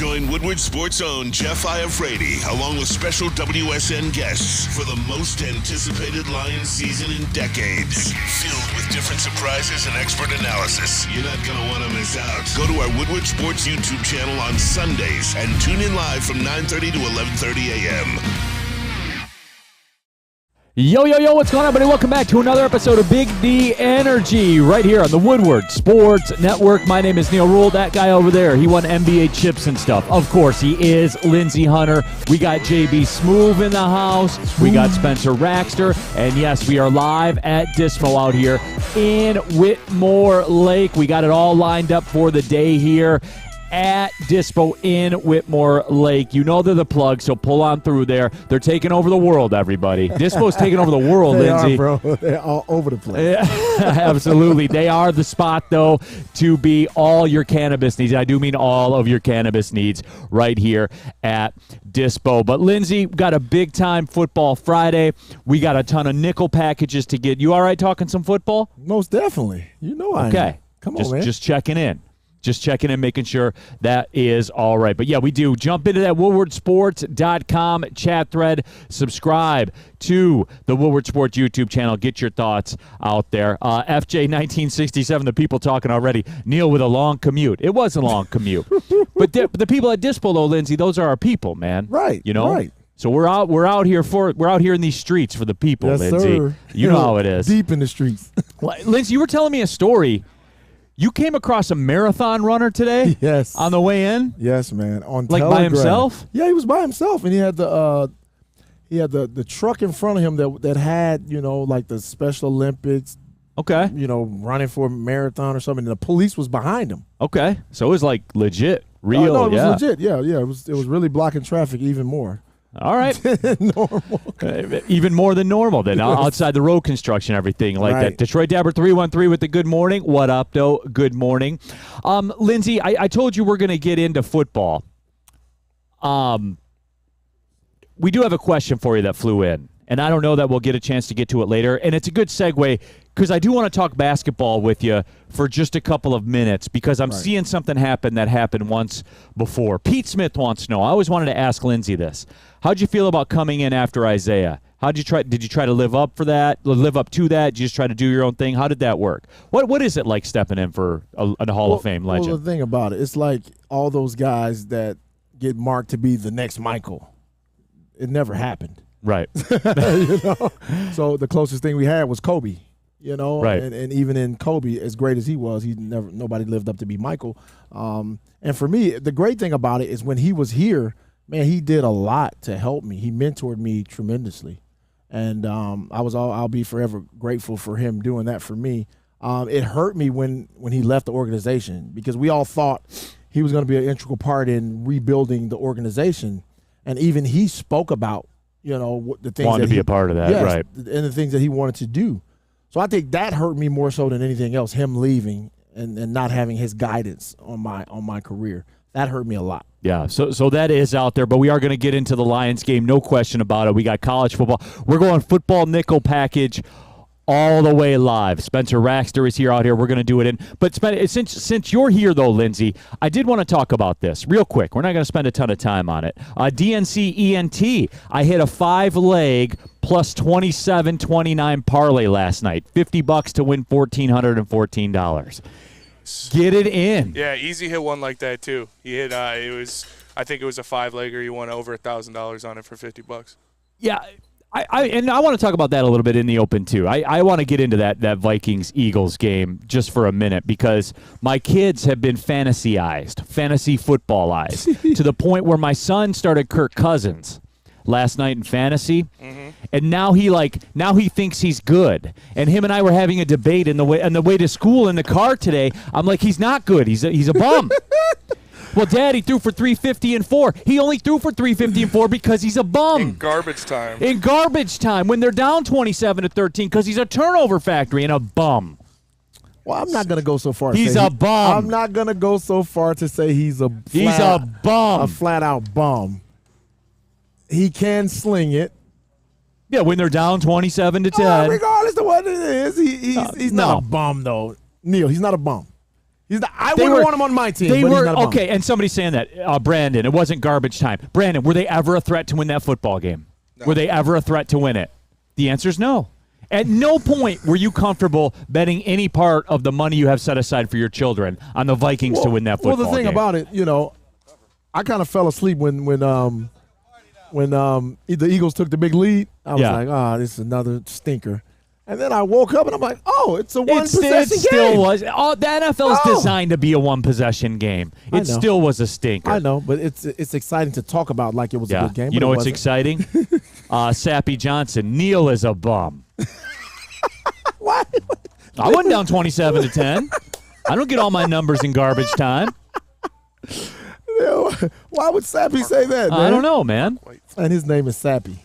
Join Woodward Sports' own Jeff Iafrate, along with special WSN guests for the most anticipated Lions season in decades. Filled with different surprises and expert analysis. You're not going to want to miss out. Go to our Woodward Sports YouTube channel on Sundays and tune in live from 9:30 to 11:30 a.m. Yo, what's going on, everybody? Welcome back to another episode of Big D Energy right here on the Woodward Sports Network. My name is Neal. Rhule. That guy over there, he won NBA chips and stuff. Of course, he is Lindsey Hunter. We got JB Smoove in the house. We got Spencer Raxter. And yes, we are live at Dispo out here in Whitmore Lake. We got it all lined up for the day here at Dispo in Whitmore Lake. You know they're the plug, so pull on through there. They're taking over the world, everybody. Dispo's taking over the world, Lindsey. They are, bro. They're all over the place. Yeah, absolutely. They are the spot, though, to be all your cannabis needs. I do mean all of your cannabis needs right here at Dispo. But, Lindsey, got a big-time football Friday. We got a ton of nickel packages to get. You all right talking some football? Most definitely. You know I am. Okay. Come on, man. Just checking in. Just checking in, making sure that is all right. But, yeah, we do. Jump into that woodwardsports.com chat thread. Subscribe to the Woodward Sports YouTube channel. Get your thoughts out there. FJ1967, the people talking already. Neal with a long commute. It was a long commute. But the people at Dispo, though, Lindsey, those are our people, man. Right. You know? Right. So we're out here in these streets for the people, Yes, Lindsey. sir. You know how it is. Deep in the streets. Well, Lindsey, you were telling me a story. You came across a marathon runner today? Yes. On the way in? Yes, man. On like Telegram. By himself? Yeah, he was by himself, and he had the truck in front of him that had, you know, like the Special Olympics. Okay. You know, running for a marathon or something. And the police was behind him. Okay. So it was like legit, real. No, it was legit. Yeah. It was really blocking traffic even more. All right. Normal. Even more than normal then. Outside the road construction, everything like that. Detroit Dabber 313 with the good morning. What up, though? Good morning. Lindsey, I told you we're going to get into football. We do have a question for you that flew in, and I don't know that we'll get a chance to get to it later. And it's a good segue because I do want to talk basketball with you for just a couple of minutes because I'm seeing something happen that happened once before. Pete Smith wants to know. I always wanted to ask Lindsey this. How'd you feel about coming in after Isaiah? Did you try to live up to that? Did you just try to do your own thing? How did that work? What is it like stepping in for a Hall of Fame legend? Well, the thing about it's like all those guys that get marked to be the next Michael. It never happened. Right. You know? So the closest thing we had was Kobe. You know, right. And even in Kobe, as great as he was, nobody lived up to be Michael. And for me, the great thing about it is when he was here, man, he did a lot to help me. He mentored me tremendously, and I'll be forever grateful for him doing that for me. It hurt me when he left the organization because we all thought he was going to be an integral part in rebuilding the organization, and even he spoke about, you know, the things wanted to be a part of that, right? And the things that he wanted to do. So I think that hurt me more so than anything else, him leaving and not having his guidance on my career. That hurt me a lot. Yeah, so that is out there, but we are going to get into the Lions game, no question about it. We got college football. We're going football nickel package all the way live. Spencer Raxter is here out here. We're going to do it in. But since you're here, though, Lindsey, I did want to talk about this real quick. We're not going to spend a ton of time on it. DNC ENT, I hit a 5-leg plus 27-29 parlay last night. $50 to win $1,414. Get it in. Yeah, Easy hit one like that too. He hit. I think it was a 5-legger. He won over $1,000 on it for $50. Yeah. I want to talk about that a little bit in the open, too. I want to get into that Vikings-Eagles game just for a minute because my kids have been fantasy footballized, to the point where my son started Kirk Cousins last night in fantasy, and now he thinks he's good. And him and I were having a debate on the way to school in the car today. I'm like, he's not good. He's a bum. Well, Dad, he threw for 350 and 4. He only threw for 350 and 4 because he's a bum. In garbage time. In garbage time when they're down 27-13 because he's a turnover factory and a bum. Well, I'm not going to go so far. He's a bum. I'm not going to go so far to say he's a bum. A flat-out bum. He can sling it. Yeah, when they're down 27-10. Regardless of what it is, he's not a bum, though. Neal, he's not a bum. I wouldn't want him on my team. They but were he's not a bum. okay, and somebody's saying that Brandon, it wasn't garbage time. Brandon, were they ever a threat to win that football game? No. Were they ever a threat to win it? The answer is no. At no point were you comfortable betting any part of the money you have set aside for your children on the Vikings to win that football game. Well, the thing about it, I kind of fell asleep when the Eagles took the big lead. I was like, this is another stinker. And then I woke up and I'm like, it's a one-possession game. It still was. The NFL is designed to be a one-possession game. It still was a stinker. I know, but it's exciting to talk about like it was a good game. You know what's exciting? Sappy Johnson. Neal is a bum. What? I wasn't down 27-10. I don't get all my numbers in garbage time. Why would Sappy say that, man? I don't know, man. And his name is Sappy.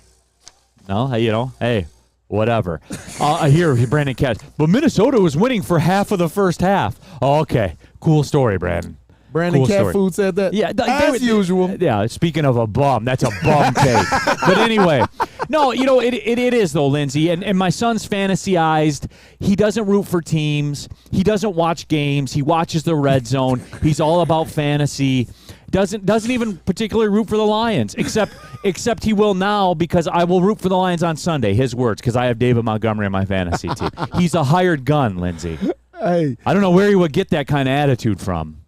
No, hey. Whatever. I hear Brandon Katz. But Minnesota was winning for half of the first half. Oh, okay. Cool story, Brandon. Brandon Cat Food said that? Yeah. As usual. Yeah, speaking of a bum, that's a bum take. But anyway, no, it is, though, Lindsey. And my son's fantasyized. He doesn't root for teams. He doesn't watch games. He watches the red zone. He's all about fantasy. Doesn't even particularly root for the Lions, except he will now because I will root for the Lions on Sunday. His words, because I have David Montgomery on my fantasy team. He's a hired gun, Lindsey. Hey, I don't know where he would get that kind of attitude from.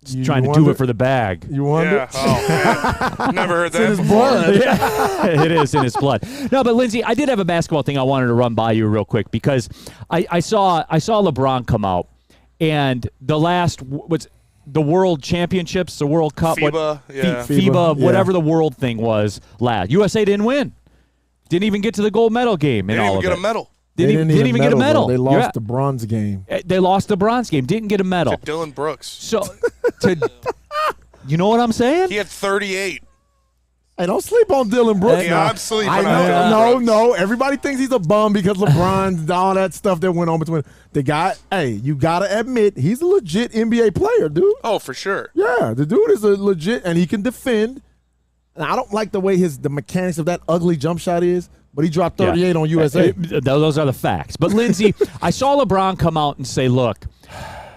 He's trying to do it for the bag. You wonder? Yeah. Oh, man. Never heard that. It's in his blood. Yeah, it is in his blood. No, but Lindsey, I did have a basketball thing I wanted to run by you real quick because I saw LeBron come out, and the last was the World Championships, the World Cup, FIBA, FIBA, whatever the world thing was last. USA didn't win. Didn't even get to the gold medal game in all of it. Didn't even get a medal. Didn't even get a medal. They lost the bronze game. They lost the bronze game. Didn't get a medal. To Dylan Brooks. So, you know what I'm saying? He had 38. Hey, don't sleep on Dylan Brooks. Yeah, I'm sleeping on Dylan Brooks. No. Everybody thinks he's a bum because LeBron, all that stuff that went on between the guy. Hey, you gotta admit he's a legit NBA player, dude. Oh, for sure. Yeah, the dude is a legit, and he can defend. And I don't like the way the mechanics of that ugly jump shot is, but he dropped 38 on USA. Those are the facts. But Lindsey, I saw LeBron come out and say, "Look,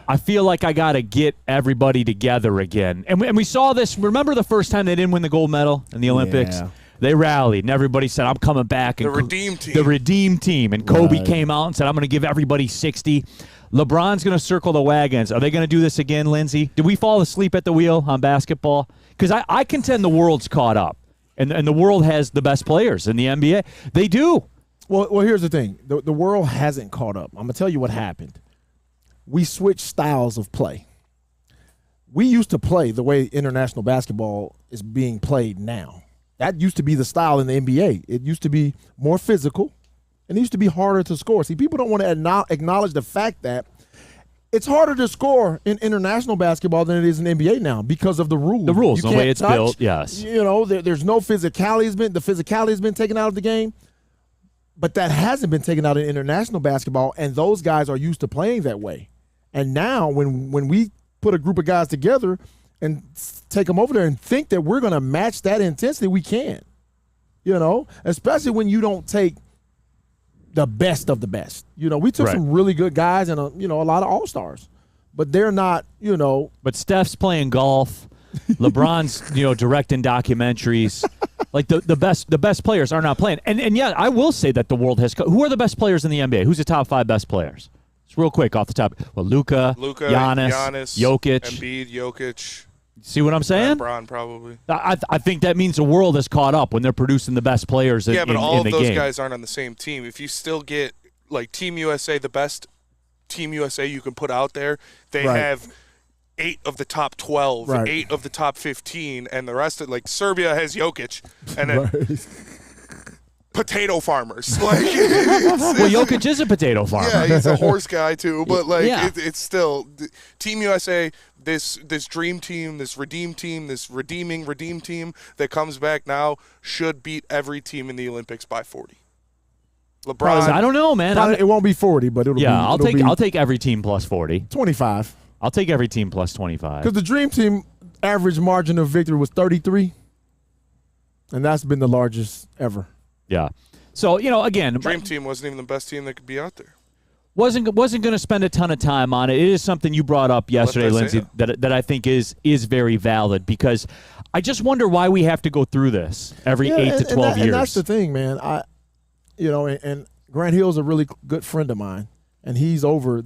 I feel like I got to get everybody together again." And we saw this. Remember the first time they didn't win the gold medal in the Olympics? Yeah. They rallied, and everybody said, "I'm coming back." And the redeem team. The redeem team. And Kobe came out and said, "I'm going to give everybody 60." LeBron's going to circle the wagons. Are they going to do this again, Lindsey? Did we fall asleep at the wheel on basketball? Because I contend the world's caught up, and the world has the best players in the NBA. They do. Well, here's the thing. The world hasn't caught up. I'm going to tell you what happened. We switched styles of play. We used to play the way international basketball is being played now. That used to be the style in the NBA. It used to be more physical, and it used to be harder to score. See, people don't want to acknowledge the fact that it's harder to score in international basketball than it is in NBA now because of the rules. The rules, the way it's built, yes. There's no physicality. The physicality has been taken out of the game. But that hasn't been taken out in international basketball, and those guys are used to playing that way. And now when we put a group of guys together and take them over there and think that we're going to match that intensity, we can't. Especially when you don't take the best of the best. We took some really good guys and a lot of all-stars. But they're not, But Steph's playing golf. LeBron's, directing documentaries. Like the best players are not playing. And yeah, I will say that the world has who are the best players in the NBA? Who's the top 5 best players? Just real quick off the top. Well, Luka, Giannis, Jokic. Embiid, Jokic. See what I'm saying? LeBron probably. I think that means the world has caught up when they're producing the best players in the game. Yeah, but all of those guys aren't on the same team. If you still get like Team USA, the best Team USA you can put out there, they have 8 of the top 12, 8 of the top 15, and the rest of Serbia has Jokic, and then potato farmers. Well, Jokic is a potato farmer. Yeah, he's a horse guy too, but it's still Team USA. This dream team, this redeem team, this redeem team that comes back now should beat every team in the Olympics by 40. LeBron, I don't know, man. It won't be 40, but it'll be. Yeah, I'll take every team plus 40. 25. I'll take every team plus 25. Because the dream team average margin of victory was 33, and that's been the largest ever. Yeah. So, again. Dream team wasn't even the best team that could be out there. Wasn't going to spend a ton of time on it. It is something you brought up yesterday, Lindsey, that I think is very valid, because I just wonder why we have to go through this every 8 to 12 years. And that's the thing, man. And Grant Hill's a really good friend of mine, and he's over,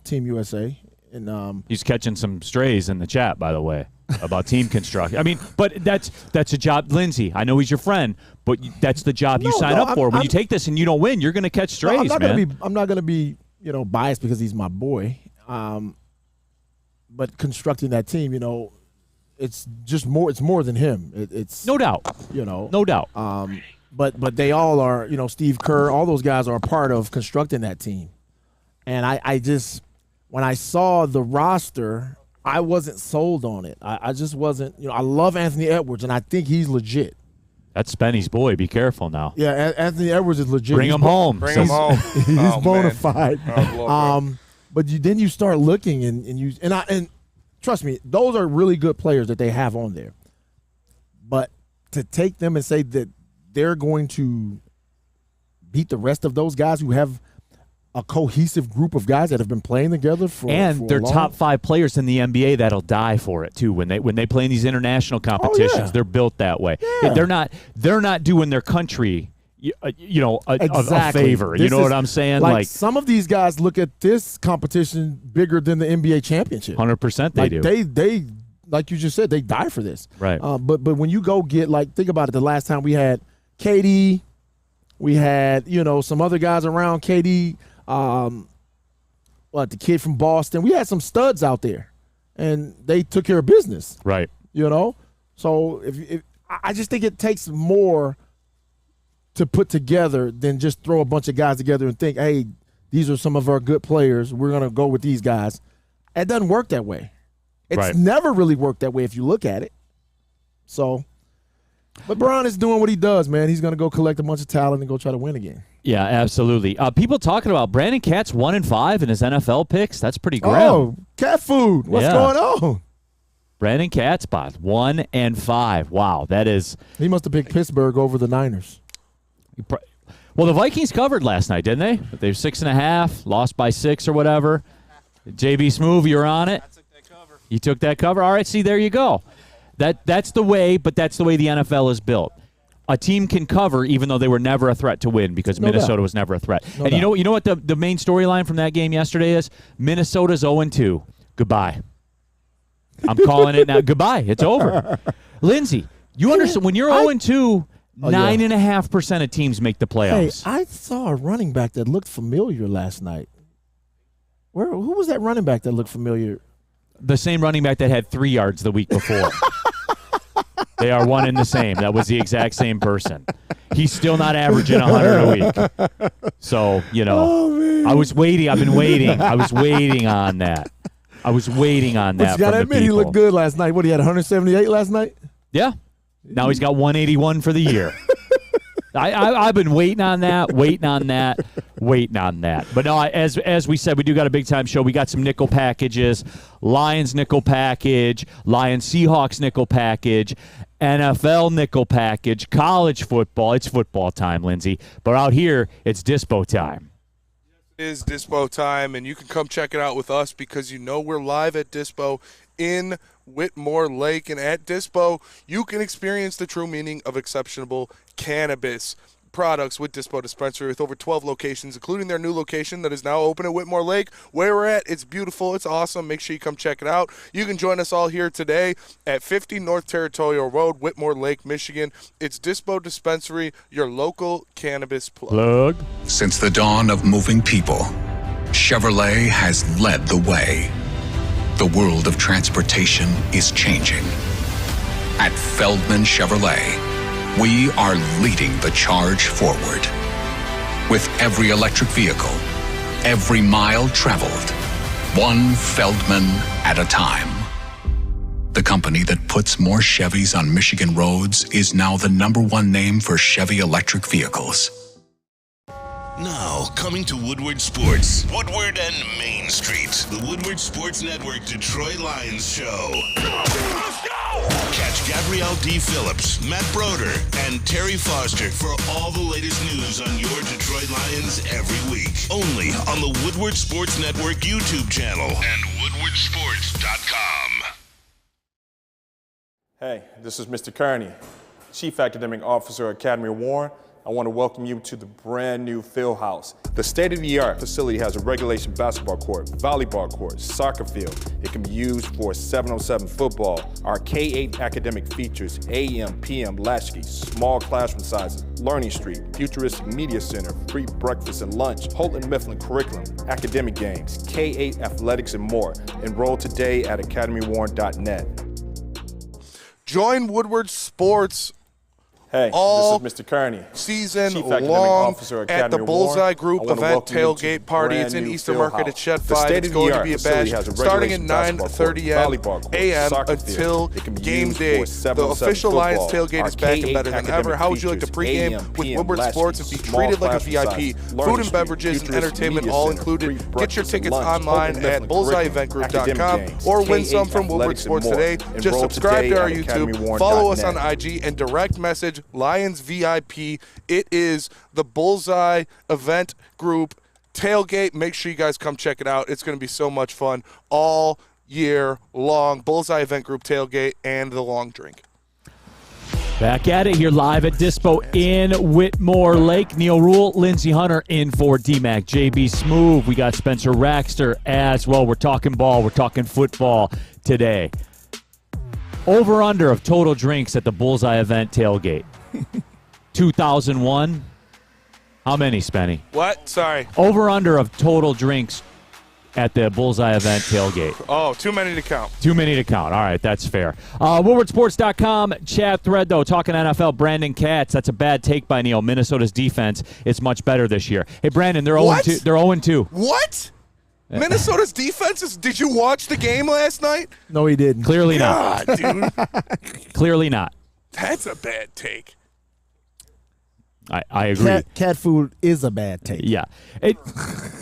Team USA. And he's catching some strays in the chat, by the way, about team construction. I mean, but that's a job, Lindsey. I know he's your friend, but that's the job you sign up for. When you take this and you don't win, you're going to catch strays, man. I'm not going to be, biased because he's my boy. But constructing that team, it's just more. It's more than him. It's no doubt. No doubt. But they all are. Steve Kerr. All those guys are a part of constructing that team. And I just, when I saw the roster, I wasn't sold on it. I just wasn't. I love Anthony Edwards, and I think he's legit. That's Spenny's boy. Be careful now. Yeah, Anthony Edwards is legit. Bring him home. Bring him home. He's bona fide. Oh, but then you start looking, and trust me, those are really good players that they have on there. But to take them and say that they're going to beat the rest of those guys who have a cohesive group of guys that have been playing together for they're top 5 players in the NBA that'll die for it too. When they play in these international competitions, they're built that way. Yeah. They're not doing their country a favor. You know what I'm saying? Like some of these guys look at this competition bigger than the NBA championship. 100% they do. They like you just said, they die for this. Right. But when you go get, think about it, the last time we had KD, we had, some other guys around KD, the kid from Boston. We had some studs out there, and they took care of business. Right. So I just think it takes more to put together than just throw a bunch of guys together and think, hey, these are some of our good players. We're going to go with these guys. It doesn't work that way. It's never really worked that way if you look at it. So, but Bron is doing what he does, man. He's going to go collect a bunch of talent and go try to win again. Yeah, absolutely. People talking about Brandon Katz 1-5 in his NFL picks. That's pretty grim. Oh, cat food. What's going on? Brandon Katz, 1-5. Wow, that is. He must have picked Pittsburgh over the Niners. Well, the Vikings covered last night, didn't they? They were 6.5, lost by 6 or whatever. JB Smoove, you're on it. You took that cover. All right, see, there you go. That's the way, but that's the way the NFL is built. A team can cover even though they were never a threat to win because Minnesota was never a threat. And you know what the main storyline from that game yesterday is? Minnesota's 0-2. Goodbye. I'm calling it now. Goodbye. It's over. Lindsey, you understand when you're 0-2, 9.5% of teams make the playoffs. Hey, I saw a running back that looked familiar last night. Who was that running back that looked familiar? The same running back that had 3 yards the week before. They are one and the same. That was the exact same person. He's still not averaging 100 a week. So, I was waiting. I've been waiting. I was waiting on that. But you got to admit, he looked good last night. What, he had 178 last night? Yeah. Now he's got 181 for the year. I've been waiting on that. But no, as we said, we do got a big-time show. We got some nickel packages, Lions nickel package, Lions Seahawks nickel package, NFL nickel package, college football. It's football time, Lindsey. But out here, it's Dispo time. It is Dispo time, and you can come check it out with us because we're live at Dispo in Whitmore Lake. And at Dispo, you can experience the true meaning of exceptional cannabis products with Dispo Dispensary with over 12 locations, including their new location that is now open at Whitmore Lake. Where we're at, it's beautiful. It's awesome. Make sure you come check it out. You can join us all here today at 50 North Territorial Road, Whitmore Lake, Michigan. It's Dispo Dispensary, your local cannabis plug. Since the dawn of moving people, Chevrolet has led the way. The world of transportation is changing. At Feldman Chevrolet, we are leading the charge forward. With every electric vehicle, every mile traveled, one Feldman at a time. The company that puts more Chevys on Michigan roads is now the #1 name for Chevy electric vehicles. Now, coming to Woodward Sports, Woodward and Main Street, the Woodward Sports Network Detroit Lions Show. Let's go! Catch Gabrielle Ariel D. Phillips, Matt Broder, and Terry Foster for all the latest news on your Detroit Lions every week. Only on the Woodward Sports Network YouTube channel and woodwardsports.com. Hey, this is Mr. Kearney, Chief Academic Officer, Academy Warren. I want to welcome you to the brand new field house. The state-of-the-art facility has a regulation basketball court, volleyball court, soccer field. It can be used for 7-on-7 football. Our K-8 academic features AM, PM, latchkey, small classroom sizes, Learning Street, futuristic media center, free breakfast and lunch, Holton Mifflin curriculum, academic games, K-8 athletics, and more. Enroll today at academywarren.net. Join Woodward Sports Hey, all this is Mr. Kearney, season Chief Academic long Officer, at Academy the Bullseye Warren. Group I wanna event welcome you to tailgate the party. brand It's in new Eastern field Market at house. Shed The 5. It's going to be a state-of-the-art bash facility has a starting at regulation basketball 9:30 court, volleyball court, a.m. soccer until field. It can be game used day. for The 7-on-7 official Lions football. tailgate is Our back and K-8 better than ever. academic How would you like to features, pregame AM, with PM, Woodward latchkey, Sports and be small treated like a classroom VIP? sizes, Food Learning and Street, beverages and futuristic entertainment media all center, included. free Get your breakfast and tickets lunch, online Holton at Mifflin bullseyeeventgroup.com curriculum, or win K-8 some from Woodward athletics, and Sports more. today. Just Enroll subscribe today to our at YouTube, academywarren.net. follow us on IG, and direct message Lions VIP. It is the Bullseye Event Group tailgate. Make sure you guys come check it out. It's going to be so much fun all year long. Bullseye Event Group tailgate and the long drink. Back at it here live at Dispo in Whitmore Lake. Neal, Rhule, Lindsey Hunter in for D-Mac, JB Smoove. We got Spencer Raxter as well. We're talking ball. We're talking football today. Over-under of total drinks at the Bullseye event tailgate. 2001. How many, Spenny? What? Sorry. Over-under of total drinks at the Bullseye event tailgate. Oh, too many to count. Too many to count. All right, that's fair. WoodwardSports.com chat thread, though, talking NFL. Brandon Katz, that's a bad take by Neal. Minnesota's defense is much better this year. Hey, Brandon, they're 0-2. They're 0-2. What? Minnesota's defense is. Did you watch the game last night? No, he didn't. Clearly not. God, dude. Clearly not. That's a bad take. I agree. Cat food is a bad take. Yeah.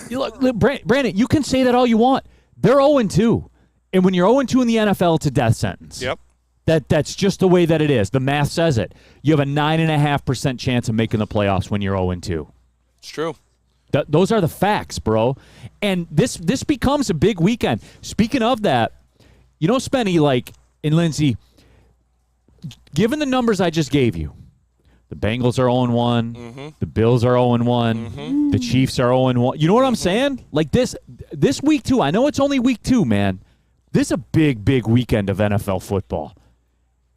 Look, Brandon, you can say that all you want. They're 0-2. And when you're 0-2 in the NFL, it's a death sentence. Yep. That's just the way that it is. The math says it. You have a 9.5% chance of making the playoffs when you're 0-2. It's true. Those are the facts, bro. And this becomes a big weekend. Speaking of that, you know, Spenny, and Lindsey, given the numbers I just gave you, the Bengals are 0-1, the Bills are 0-1, the Chiefs are 0-1. You know what I'm saying? Like this week 2, I know it's only week 2, man. This is a big, big weekend of NFL football.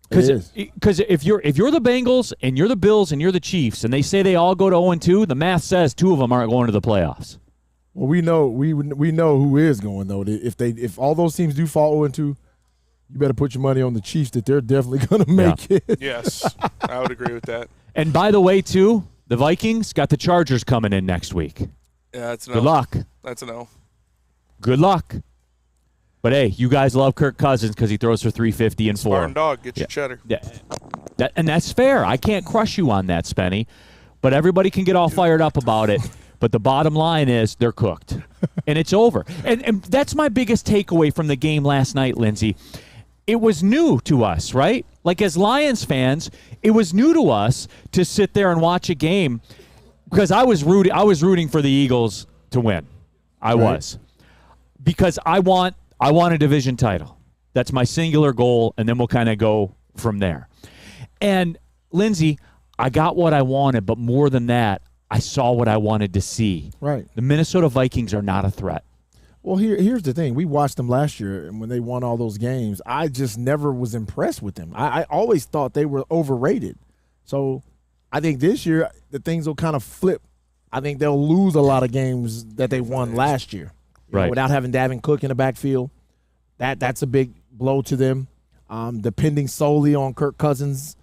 Because if you're the Bengals and you're the Bills and you're the Chiefs and they say they all go to 0-2, the math says 2 of them aren't going to the playoffs. Well, we know who is going though. If all those teams do fall 0-2, you better put your money on the Chiefs that they're definitely going to make it. Yes, I would agree with that. And by the way, too, the Vikings got the Chargers coming in next week. Yeah, that's a no. Good luck. That's a no. Good luck. But, hey, you guys love Kirk Cousins because he throws for 350 and 4. Spartan dog, get your cheddar. Yeah. And that's fair. I can't crush you on that, Spenny. But everybody can get all fired up about it. But the bottom line is they're cooked. And it's over. And that's my biggest takeaway from the game last night, Lindsey. It was new to us, right? Like as Lions fans, it was new to us to sit there and watch a game because I was rooting for the Eagles to win. I was. Because I want a division title. That's my singular goal, and then we'll kind of go from there. And, Lindsey, I got what I wanted, but more than that, I saw what I wanted to see. Right. The Minnesota Vikings are not a threat. Well, here's the thing. We watched them last year, and when they won all those games, I just never was impressed with them. I always thought they were overrated. So I think this year the things will kind of flip. I think they'll lose a lot of games that they won last year. You know, without having Dalvin Cook in the backfield. That's a big blow to them. Depending solely on Kirk Cousins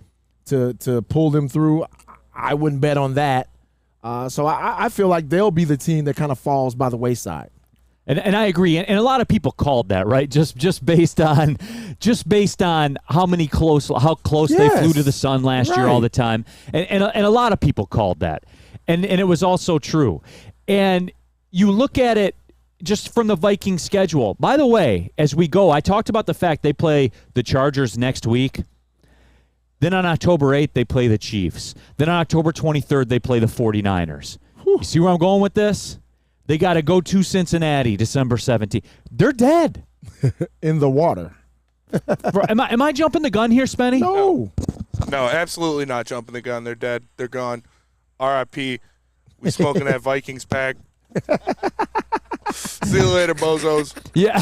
to pull them through, I wouldn't bet on that. So I feel like they'll be the team that kind of falls by the wayside. And I agree, and a lot of people called that, right? Just based on how close they flew to the sun last year all the time, and a lot of people called that, and it was also true. And you look at it just from the Vikings schedule. By the way, as we go, I talked about the fact they play the Chargers next week. Then on October 8th, they play the Chiefs. Then on October 23rd, they play the 49ers. Whew. You see where I'm going with this? They got to go to Cincinnati December 17th. They're dead. In the water. Am I jumping the gun here, Spenny? No. No, absolutely not jumping the gun. They're dead. They're gone. R.I.P. We smoking that Vikings pack. See you later, bozos. Yeah.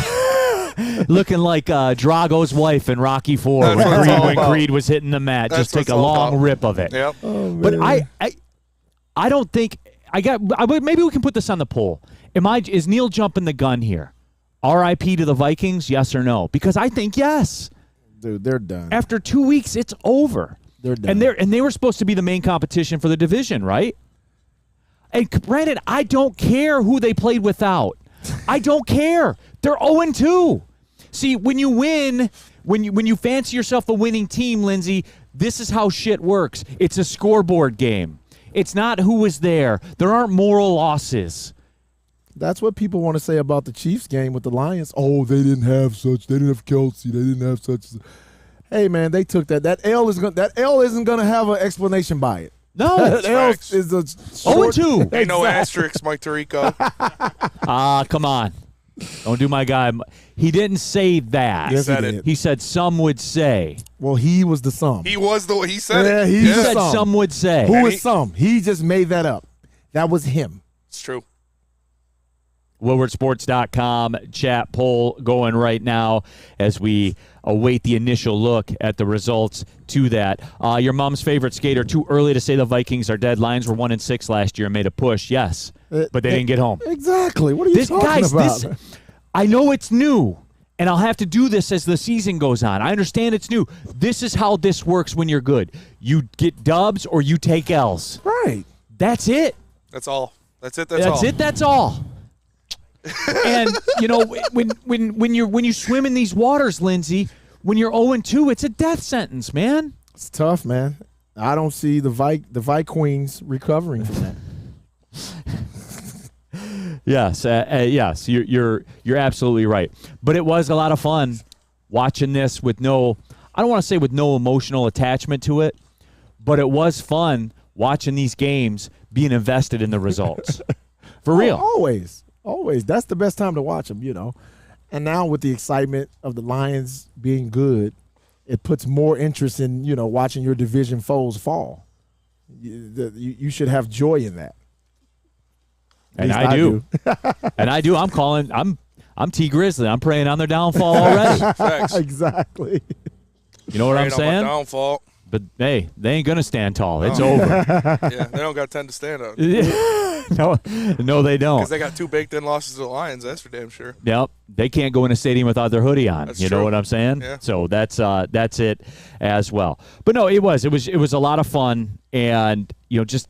Looking like Drago's wife in Rocky IV when Creed was hitting the mat. That's just take a long rip of it. Yep. Oh, but I don't think maybe we can put this on the poll. Is Neal jumping the gun here? R.I.P. to the Vikings, yes or no? Because I think yes. Dude, they're done. After 2 weeks, it's over. They're done. And they were supposed to be the main competition for the division, right? And granted, I don't care who they played without. I don't care. They're 0-2. See, when you win, when you fancy yourself a winning team, Lindsey, this is how shit works. It's a scoreboard game. It's not who was there. There aren't moral losses. That's what people want to say about the Chiefs game with the Lions. Oh, they didn't have Kelsey. They didn't have such. Hey, man, they took that. That L isn't going to have an explanation by it. No, that L is a 0-2. Ain't no asterisk, Mike Tirico. Come on. Don't do my guy. He didn't say that. Yes, said he it. did. He said some would say. Well, he was the sum. He said Yeah, it. he He Yeah. said Some. some would say. Who is some? He just made that up. That was him. It's true. WoodwardSports.com chat poll going right now as we await the initial look at the results to that. Your mom's favorite skater, too early to say the Vikings are dead. Lions were 1-6 last year and made a push, yes, but they didn't get home. Exactly. What are you talking about? I know it's new, and I'll have to do this as the season goes on. I understand it's new. This is how this works when you're good. You get dubs or you take L's. Right. That's it. That's all. That's it. That's all. And you know, when you swim in these waters, Lindsey, when you're 0-2, it's a death sentence, man. It's tough, man. I don't see the Vikings recovering from that. Yes, you're absolutely right. But it was a lot of fun watching this with I don't want to say with no emotional attachment to it, but it was fun watching these games being invested in the results. For real. Always. That's the best time to watch them, you know. And now with the excitement of the Lions being good, it puts more interest in, you know, watching your division foes fall. You should have joy in that. And I do. And I do. I'm T Grizzly. I'm praying on their downfall already. Facts. Exactly. You know what I'm Praying on my saying? downfall. But hey, they ain't gonna stand tall. It's over. Yeah, they don't got 10 to stand on. No, they don't. Because they got 2 baked-in losses to the Lions. That's for damn sure. Yep, they can't go in a stadium without their hoodie on. That's you true. know what I'm saying? Yeah. So that's it as well. But no, it was a lot of fun, and you know, just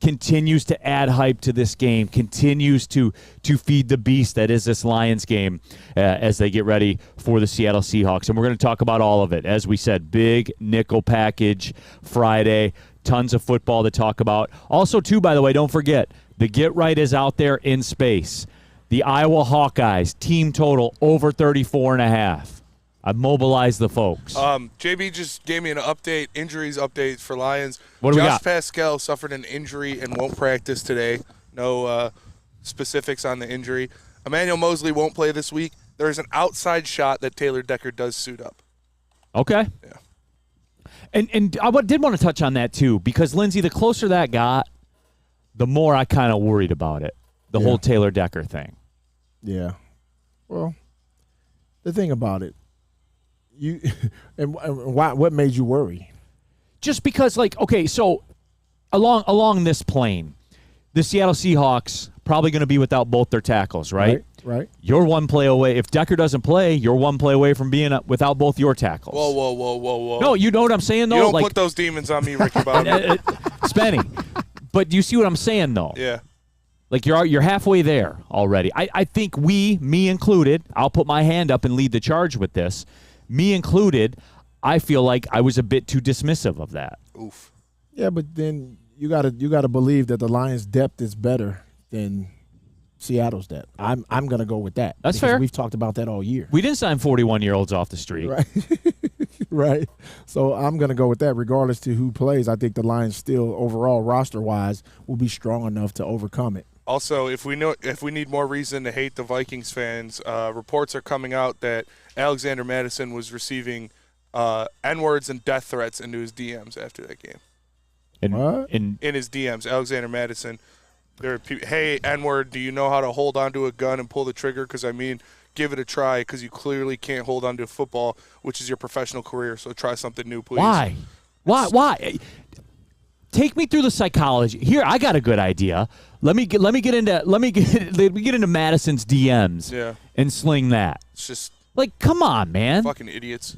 continues to add hype to this game, continues to feed the beast that is this Lions game as they get ready for the Seattle Seahawks. And we're going to talk about all of it. As we said, big nickel package Friday, tons of football to talk about. Also, too, by the way, don't forget, the Get Right is out there in space. The Iowa Hawkeyes, team total over 34.5. I've mobilized the folks. JB just gave me an injuries update for Lions. What do we Josh got? Pascal suffered an injury and won't practice today. No specifics on the injury. Emmanuel Mosley won't play this week. There's an outside shot that Taylor Decker does suit up. Okay. Yeah. And I did want to touch on that, too, because, Lindsey, the closer that got, the more I kind of worried about it, the whole Taylor Decker thing. Yeah. Well, the thing about it, what made you worry? Just because, like, okay, so along this plane, the Seattle Seahawks probably going to be without both their tackles, right? Right. You're one play away. If Decker doesn't play, you're one play away from being without both your tackles. Whoa. No, you know what I'm saying, though? You don't like, put those demons on me, Ricky Bobby. Spenny. But do you see what I'm saying, though? Yeah. Like, you're halfway there already. I think me included, I'll put my hand up and lead the charge with this. Me included, I feel like I was a bit too dismissive of that. Oof. Yeah, but then you gotta believe that the Lions' depth is better than Seattle's that. I'm going to go with that. That's fair. We've talked about that all year. We didn't sign 41-year-olds off the street. Right. Right. So I'm going to go with that regardless to who plays. I think the Lions still overall roster-wise will be strong enough to overcome it. Also, if we need more reason to hate the Vikings fans, reports are coming out that Alexander Mattison was receiving N-words and death threats into his DMs after that game. In his DMs, Alexander Mattison, there are people, hey, N-word, do you know how to hold onto a gun and pull the trigger? Because, I mean, give it a try because you clearly can't hold onto football, which is your professional career, so try something new, please. Why? Why? Take me through the psychology. Here, I got a good idea. Let me get into Madison's DMs and sling that. It's just like, come on, man. Fucking idiots.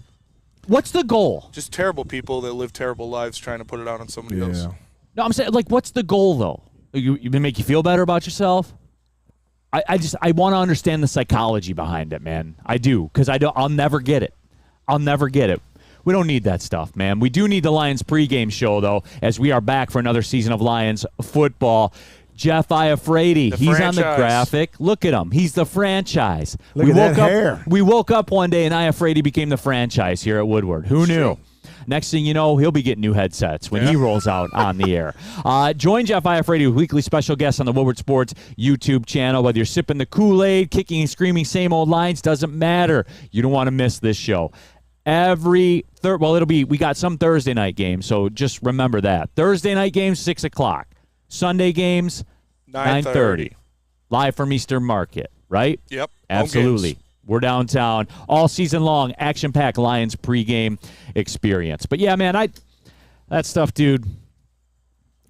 What's the goal? Just terrible people that live terrible lives trying to put it out on somebody else. No, I'm saying, like, what's the goal, though? You make you feel better about yourself? I want to understand the psychology behind it, man. I do, because I'll never get it. We don't need that stuff, man. We do need the Lions pregame show, though, as we are back for another season of Lions football. Jeff Iafredi, he's franchise. On the graphic. Look at him. He's the franchise. Look at that hair. We woke up one day and Iafredi became the franchise here at Woodward. Who knew? Next thing you know, he'll be getting new headsets when he rolls out on the air. Join Jeff Iafredi with weekly special guests on the Woodward Sports YouTube channel. Whether you're sipping the Kool-Aid, kicking and screaming same old lines, doesn't matter. You don't want to miss this show. We got some Thursday night games, so just remember that. Thursday night games, 6 o'clock. Sunday games, 9:30. Live from Eastern Market, right? Yep. Absolutely. We're downtown all season long, action-packed Lions pregame experience. But, yeah, man, that stuff, dude,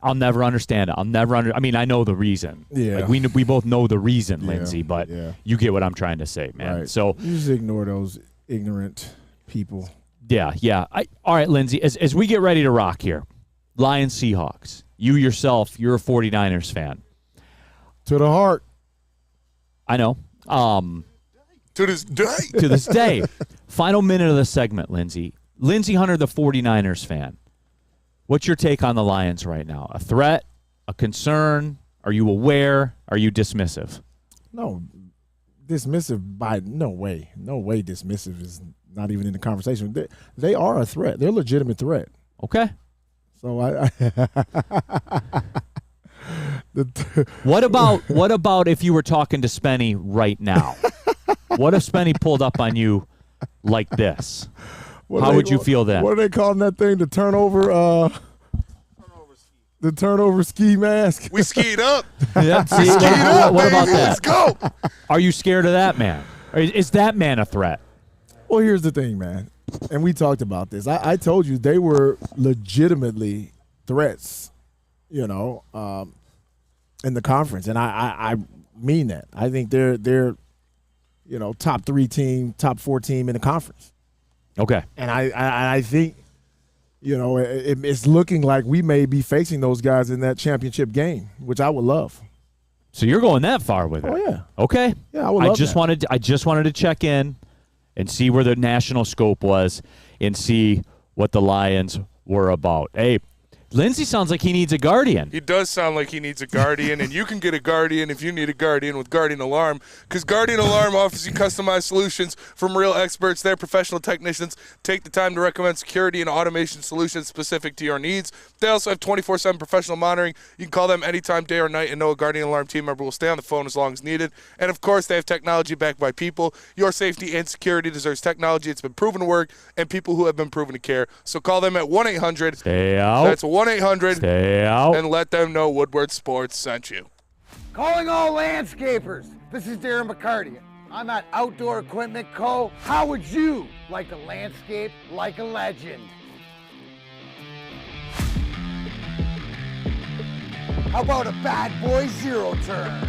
I'll never understand it. I know the reason. Yeah. Like we both know the reason, Lindsey, but you get what I'm trying to say, man. Right. So you just ignore those ignorant people. Yeah. All right, Lindsey, as we get ready to rock here, Lions Seahawks, you yourself, you're a 49ers fan. To the heart. I know. To this day. To this day. Final minute of the segment, Lindsey. Lindsey Hunter, the 49ers fan. What's your take on the Lions right now? A threat? A concern? Are you aware? Are you dismissive? No. Dismissive by no way. No way dismissive is not even in the conversation. They are a threat. They're a legitimate threat. Okay. So What about if you were talking to Spenny right now? What if Spenny pulled up on you like this? How would you feel then? What are they calling that thing? The turnover ski mask. We skied up. Yeah, see, what about that? Let's go. Are you scared of that man? Is that man a threat? Well, here's the thing, man. And we talked about this. I told you they were legitimately threats, in the conference. And I mean that. I think they're top 3 team, top 4 team in the conference. Okay. And I think, it's looking like we may be facing those guys in that championship game, which I would love. So you're going that far with it? Oh, yeah. Okay. Yeah, I would love that. I just wanted to check in and see where the national scope was and see what the Lions were about. Hey, Lindsey sounds like he needs a guardian. He does sound like he needs a guardian, and you can get a guardian if you need a guardian with Guardian Alarm, because Guardian Alarm offers you customized solutions from real experts. Their professional technicians take the time to recommend security and automation solutions specific to your needs. They also have 24/7 professional monitoring. You can call them anytime, day or night, and know a Guardian Alarm team member will stay on the phone as long as needed. And, of course, they have technology backed by people. Your safety and security deserves technology. It's been proven to work, and people who have been proven to care. So call them at 1-800. Stay out. That's 1-800. Stay out. And let them know Woodward Sports sent you. Calling all landscapers. This is Darren McCarty. I'm at Outdoor Equipment Co. How would you like to landscape like a legend? How about a bad boy zero turn?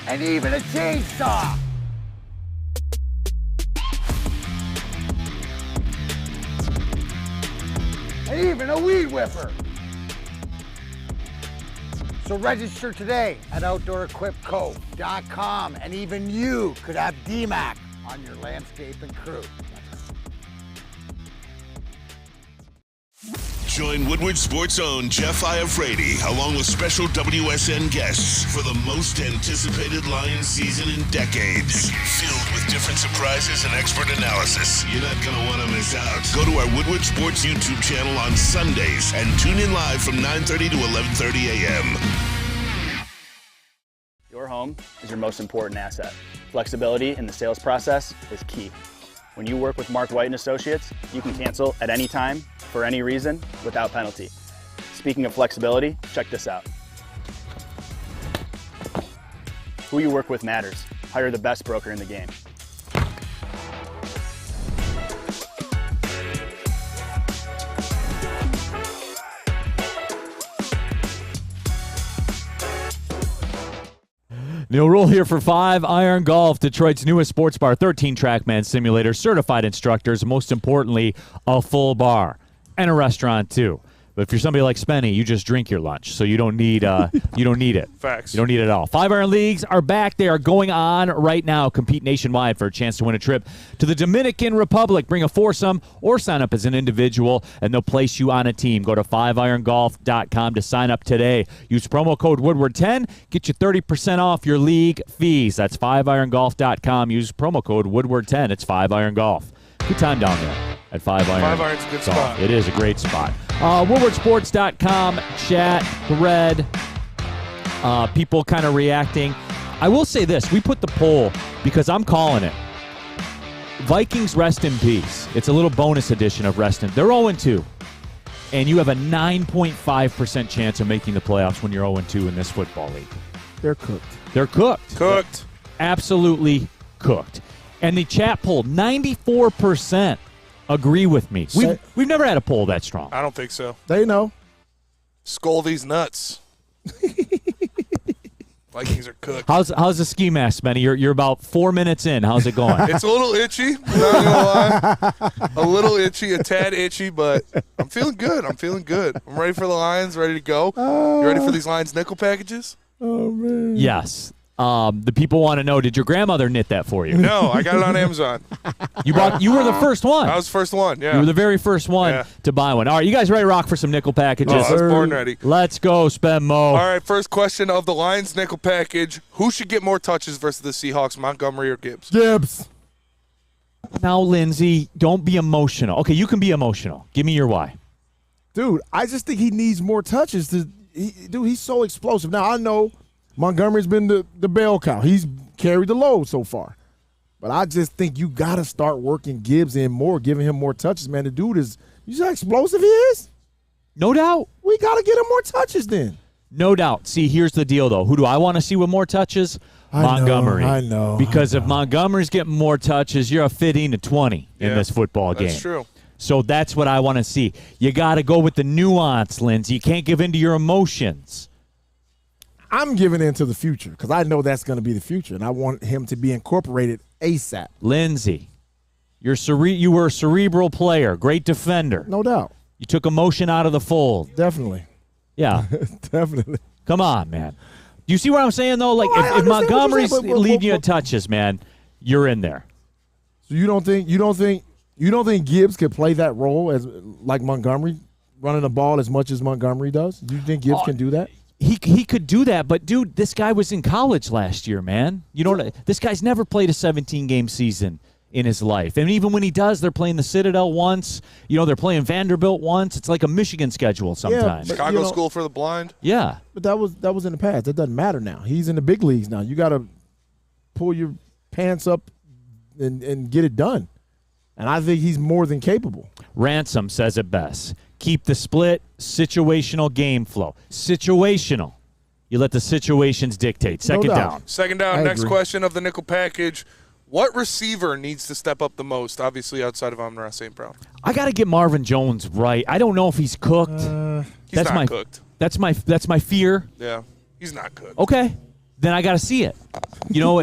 And even a chainsaw. And even a weed whipper. So register today at OutdoorEquipCo.com, and even you could have DMAC on your landscaping crew. Join Woodward Sports' own Jeff Iafrate, along with special WSN guests for the most anticipated Lions season in decades. Filled with different surprises and expert analysis. You're not going to want to miss out. Go to our Woodward Sports YouTube channel on Sundays and tune in live from 9:30 to 11:30 a.m. Your home is your most important asset. Flexibility in the sales process is key. When you work with Mark White & Associates, you can cancel at any time, for any reason, without penalty. Speaking of flexibility, check this out. Who you work with matters. Hire the best broker in the game. Neal Rhule here for 5 Iron Golf, Detroit's newest sports bar, 13 TrackMan simulator, certified instructors, most importantly, a full bar and a restaurant too. But if you're somebody like Spenny, you just drink your lunch, so you don't need it. Facts. You don't need it at all. 5 Iron Leagues are back. They are going on right now. Compete nationwide for a chance to win a trip to the Dominican Republic. Bring a foursome or sign up as an individual, and they'll place you on a team. Go to 5irongolf.com to sign up today. Use promo code Woodward10. Get you 30% off your league fees. That's 5irongolf.com. Use promo code Woodward10. It's 5 Iron Golf. Good time down there at 5 Iron. 5 Iron's a good spot. It is a great spot. WoodwardSports.com chat thread. People kind of reacting. I will say this. We put the poll because I'm calling it. Vikings rest in peace. It's a little bonus edition of rest in. They're 0-2. And you have a 9.5% chance of making the playoffs when you're 0-2 in this football league. They're cooked. They're cooked. Cooked. Absolutely cooked. And the chat poll, 94% agree with me. We've never had a poll that strong. I don't think so. They know. Skull these nuts. Vikings are cooked. How's the ski mask, Benny? You're about 4 minutes in. How's it going? It's a little itchy, not gonna lie. A little itchy, a tad itchy, but I'm feeling good. I'm ready for the Lions, ready to go. You ready for these Lions nickel packages? Oh, man. Yes. The people want to know, did your grandmother knit that for you? No, I got it on Amazon. You were the first one. I was the first one, yeah. You were the very first one to buy one. All right, you guys ready to rock for some nickel packages? I was born ready. Let's go, Spenmo. All right, first question of the Lions nickel package. Who should get more touches versus the Seahawks, Montgomery or Gibbs? Gibbs. Now, Lindsey, don't be emotional. Okay, you can be emotional. Give me your why. Dude, I just think he needs more touches. He's so explosive. Now, I know Montgomery's been the bell cow. He's carried the load so far. But I just think you got to start working Gibbs in more, giving him more touches, man. The dude is – you see how explosive he is? No doubt. We got to get him more touches then. No doubt. See, here's the deal, though. Who do I want to see with more touches? Montgomery. I know. Because if Montgomery's getting more touches, you're a 15-20 in this football game. That's true. So that's what I want to see. You got to go with the nuance, Lindsey. You can't give in to your emotions. I'm giving into the future because I know that's going to be the future, and I want him to be incorporated ASAP. Lindsey, you were a cerebral player, great defender. No doubt. You took emotion out of the fold. Definitely. Yeah. Definitely. Come on, man. Do you see what I'm saying, though? Like, if Montgomery's leading you in touches, man, you're in there. So you don't think Gibbs could play that role as like Montgomery, running the ball as much as Montgomery does? Do you think Gibbs can do that? He could do that, but, dude, this guy was in college last year, man. You know, this guy's never played a 17-game season in his life. And even when he does, they're playing the Citadel once. You know, they're playing Vanderbilt once. It's like a Michigan schedule sometimes. Yeah, Chicago School for the Blind. Yeah. But that was in the past. That doesn't matter now. He's in the big leagues now. You got to pull your pants up and get it done. And I think he's more than capable. Ransom says it best. Keep the split, situational game flow. Situational. You let the situations dictate. Second down. Second down. Next question of the nickel package. What receiver needs to step up the most, obviously, outside of Amon-Ra St. Brown? I got to get Marvin Jones right. I don't know if he's cooked. He's not cooked. That's my fear. Yeah, he's not cooked. Okay. Then I got to see it. You know,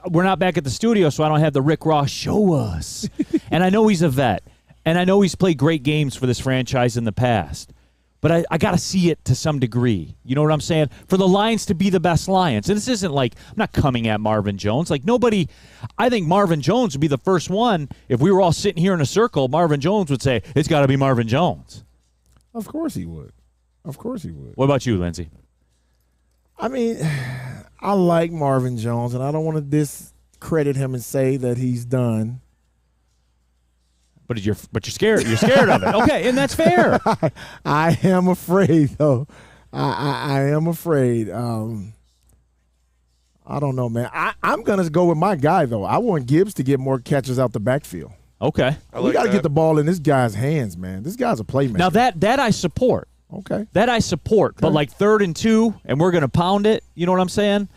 we're not back at the studio, so I don't have the Rick Ross show us. And I know he's a vet. And I know he's played great games for this franchise in the past. But I got to see it to some degree. You know what I'm saying? For the Lions to be the best Lions. And this isn't like, I'm not coming at Marvin Jones. Like, nobody, I think Marvin Jones would be the first one. If we were all sitting here in a circle, Marvin Jones would say, it's got to be Marvin Jones. Of course he would. Of course he would. What about you, Lindsey? I mean, I like Marvin Jones, and I don't want to discredit him and say that he's done. But you're scared. You're scared of it. Okay, and that's fair. I am afraid, though. I am afraid. I don't know, man. I'm going to go with my guy, though. I want Gibbs to get more catches out the backfield. Okay. We got to get the ball in this guy's hands, man. This guy's a playmaker. Now, that I support. Okay. That I support. Okay. But like 3rd and 2, and we're going to pound it. You know what I'm saying?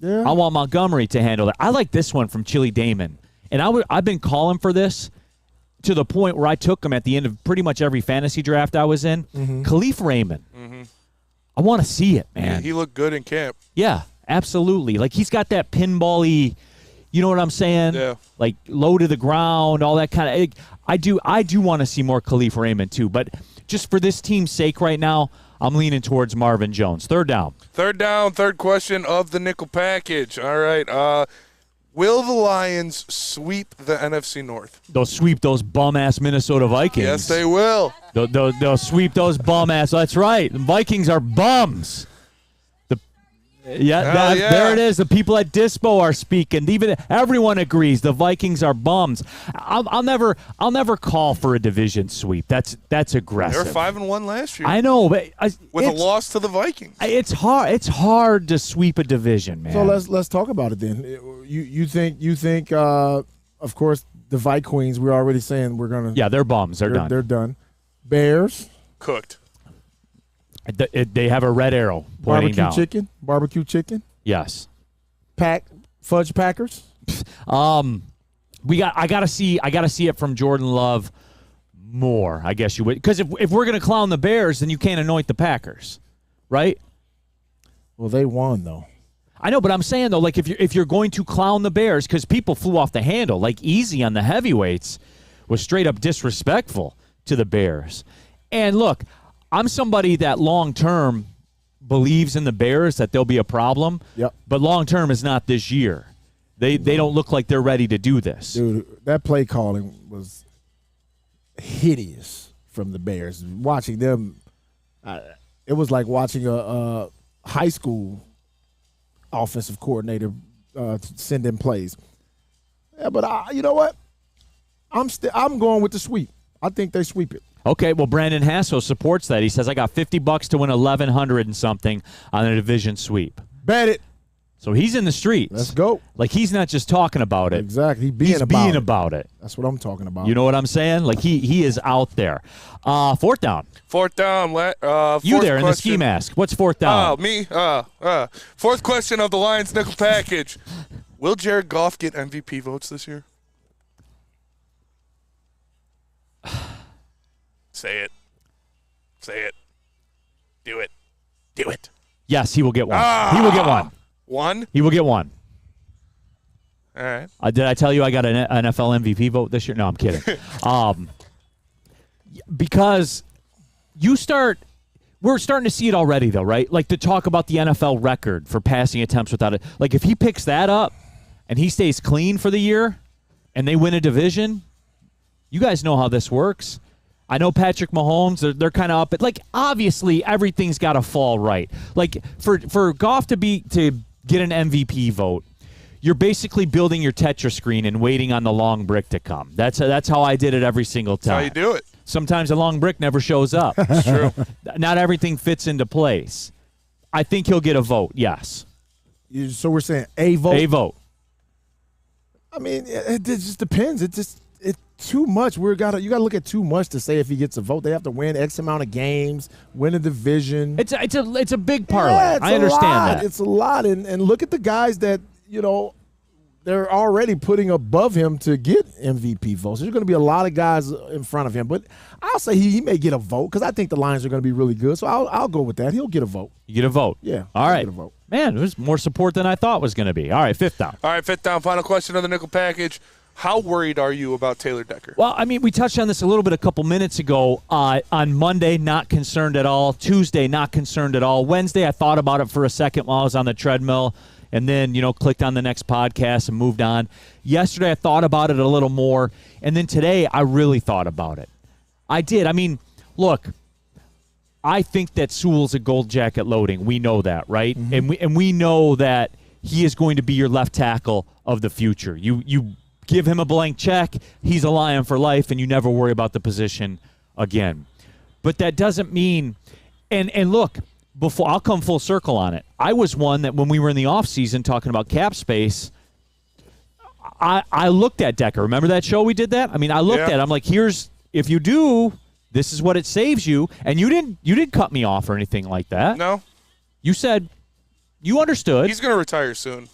Yeah. I want Montgomery to handle that. I like this one from Chili Damon. And I've been calling for this to the point where I took him at the end of pretty much every fantasy draft I was in. Mm-hmm. Khalif Raymond. Mm-hmm. I want to see it, man. He looked good in camp. Yeah, absolutely. Like, he's got that pinball-y, you know what I'm saying? Yeah. Like, low to the ground, all that kind of. I do want to see more Khalif Raymond, too. But just for this team's sake right now, I'm leaning towards Marvin Jones. 3rd down. 3rd down, 3rd question of the nickel package. All right. Will the Lions sweep the NFC North? They'll sweep those bum-ass Minnesota Vikings. Yes, they will. They'll sweep those bum-ass. That's right. The Vikings are bums. There it is. The people at Dispo are speaking. Even everyone agrees the Vikings are bums. I'll never call for a division sweep. That's aggressive. They were 5-1 last year. I know, but with a loss to the Vikings. It's hard. It's hard to sweep a division, man. So let's talk about it then. You think of course the Vikings. We're already saying we're gonna. Yeah, they're bums. They're done. They're done. Bears cooked. They have a red arrow pointing down. Barbecue chicken. Yes. Fudge Packers. I gotta see it from Jordan Love more. I guess you would, because if we're gonna clown the Bears, then you can't anoint the Packers, right? Well, they won though. I know, but I'm saying though, like if you're going to clown the Bears, because people flew off the handle, like Easy on the heavyweights was straight up disrespectful to the Bears. And look, I'm somebody that long-term believes in the Bears, that they'll be a problem. Yep. But long-term is not this year. They don't look like they're ready to do this. Dude, that play calling was hideous from the Bears. Watching them, it was like watching a high school offensive coordinator send in plays. Yeah, but you know what? I'm going with the sweep. I think they sweep it. Okay, well, Brandon Hasso supports that. He says, I got $50 to win 1,100 and something on a division sweep. Bet it. So he's in the streets. Let's go. Like, he's not just talking about it. Exactly. He's being about it. That's what I'm talking about. You know what I'm saying? Like, he is out there. 4th down. 4th down. You there in the ski mask. What's 4th down? Oh, me? 4th question of the Lions nickel package. Will Jared Goff get MVP votes this year? Say it. Say it. Do it. Do it. Yes, he will get one. He will get one. One? He will get one. All right. Did I tell you I got an NFL MVP vote this year? No, I'm kidding. Because we're starting to see it already, though, right? Like, to talk about the NFL record for passing attempts without it. Like, if he picks that up and he stays clean for the year and they win a division, you guys know how this works. I know Patrick Mahomes, they're kind of up. But, like, obviously, everything's got to fall right. Like, for Goff to get an MVP vote, you're basically building your Tetris screen and waiting on the long brick to come. That's how I did it every single time. That's how you do it. Sometimes the long brick never shows up. It's true. Not everything fits into place. I think he'll get a vote, yes. So we're saying a vote? A vote. I mean, it just depends. It's too much. You got to look at too much to say if he gets a vote. They have to win X amount of games, win a division. It's a big parlay. Yeah, I understand that. It's a lot. And look at the guys that, they're already putting above him to get MVP votes. There's going to be a lot of guys in front of him. But I'll say he may get a vote because I think the Lions are going to be really good. So I'll go with that. He'll get a vote. You get a vote? Yeah. All right. Get a vote. Man, there's more support than I thought was going to be. All right, 5th down. All right, 5th down. Final question of the nickel package. How worried are you about Taylor Decker? Well, I mean, we touched on this a little bit a couple minutes ago. On Monday, not concerned at all. Tuesday, not concerned at all. Wednesday, I thought about it for a second while I was on the treadmill and then, clicked on the next podcast and moved on. Yesterday, I thought about it a little more. And then today, I really thought about it. I did. I mean, look, I think that Sewell's a gold jacket loading. We know that, right? Mm-hmm. And we know that he is going to be your left tackle of the future. You give him a blank check, he's a Lion for life, and you never worry about the position again. But that doesn't mean and look, before I'll come full circle on it. I was one that when we were in the offseason talking about cap space, I looked at Decker. Remember that show we did that? I mean, I looked at it. I'm like, if you do, this is what it saves you. And you didn't cut me off or anything like that. No. You said you understood. He's going to retire soon.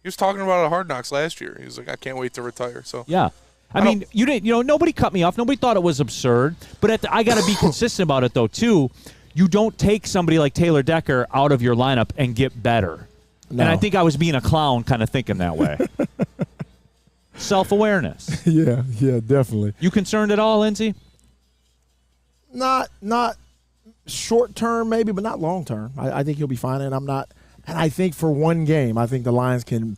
He was talking about it at Hard Knocks last year. He was like, I can't wait to retire. So yeah. I mean, you didn't. Nobody cut me off. Nobody thought it was absurd. But I got to be consistent about it, though, too. You don't take somebody like Taylor Decker out of your lineup and get better. No. And I think I was being a clown kind of thinking that way. Self-awareness. Yeah, definitely. You concerned at all, Lindsey? Not short term, maybe, but not long term. I think he'll be fine, and I'm not. And I think for one game, I think the Lions can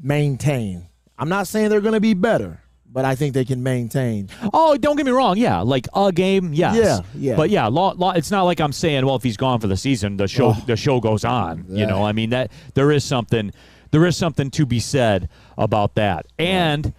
maintain. I'm not saying they're going to be better, but I think they can maintain. Oh, don't get me wrong. Yeah, like a game, yes. Yeah. But yeah, it's not like I'm saying, well, if he's gone for the season, the show goes on. Yeah. I mean that there is something to be said about that, and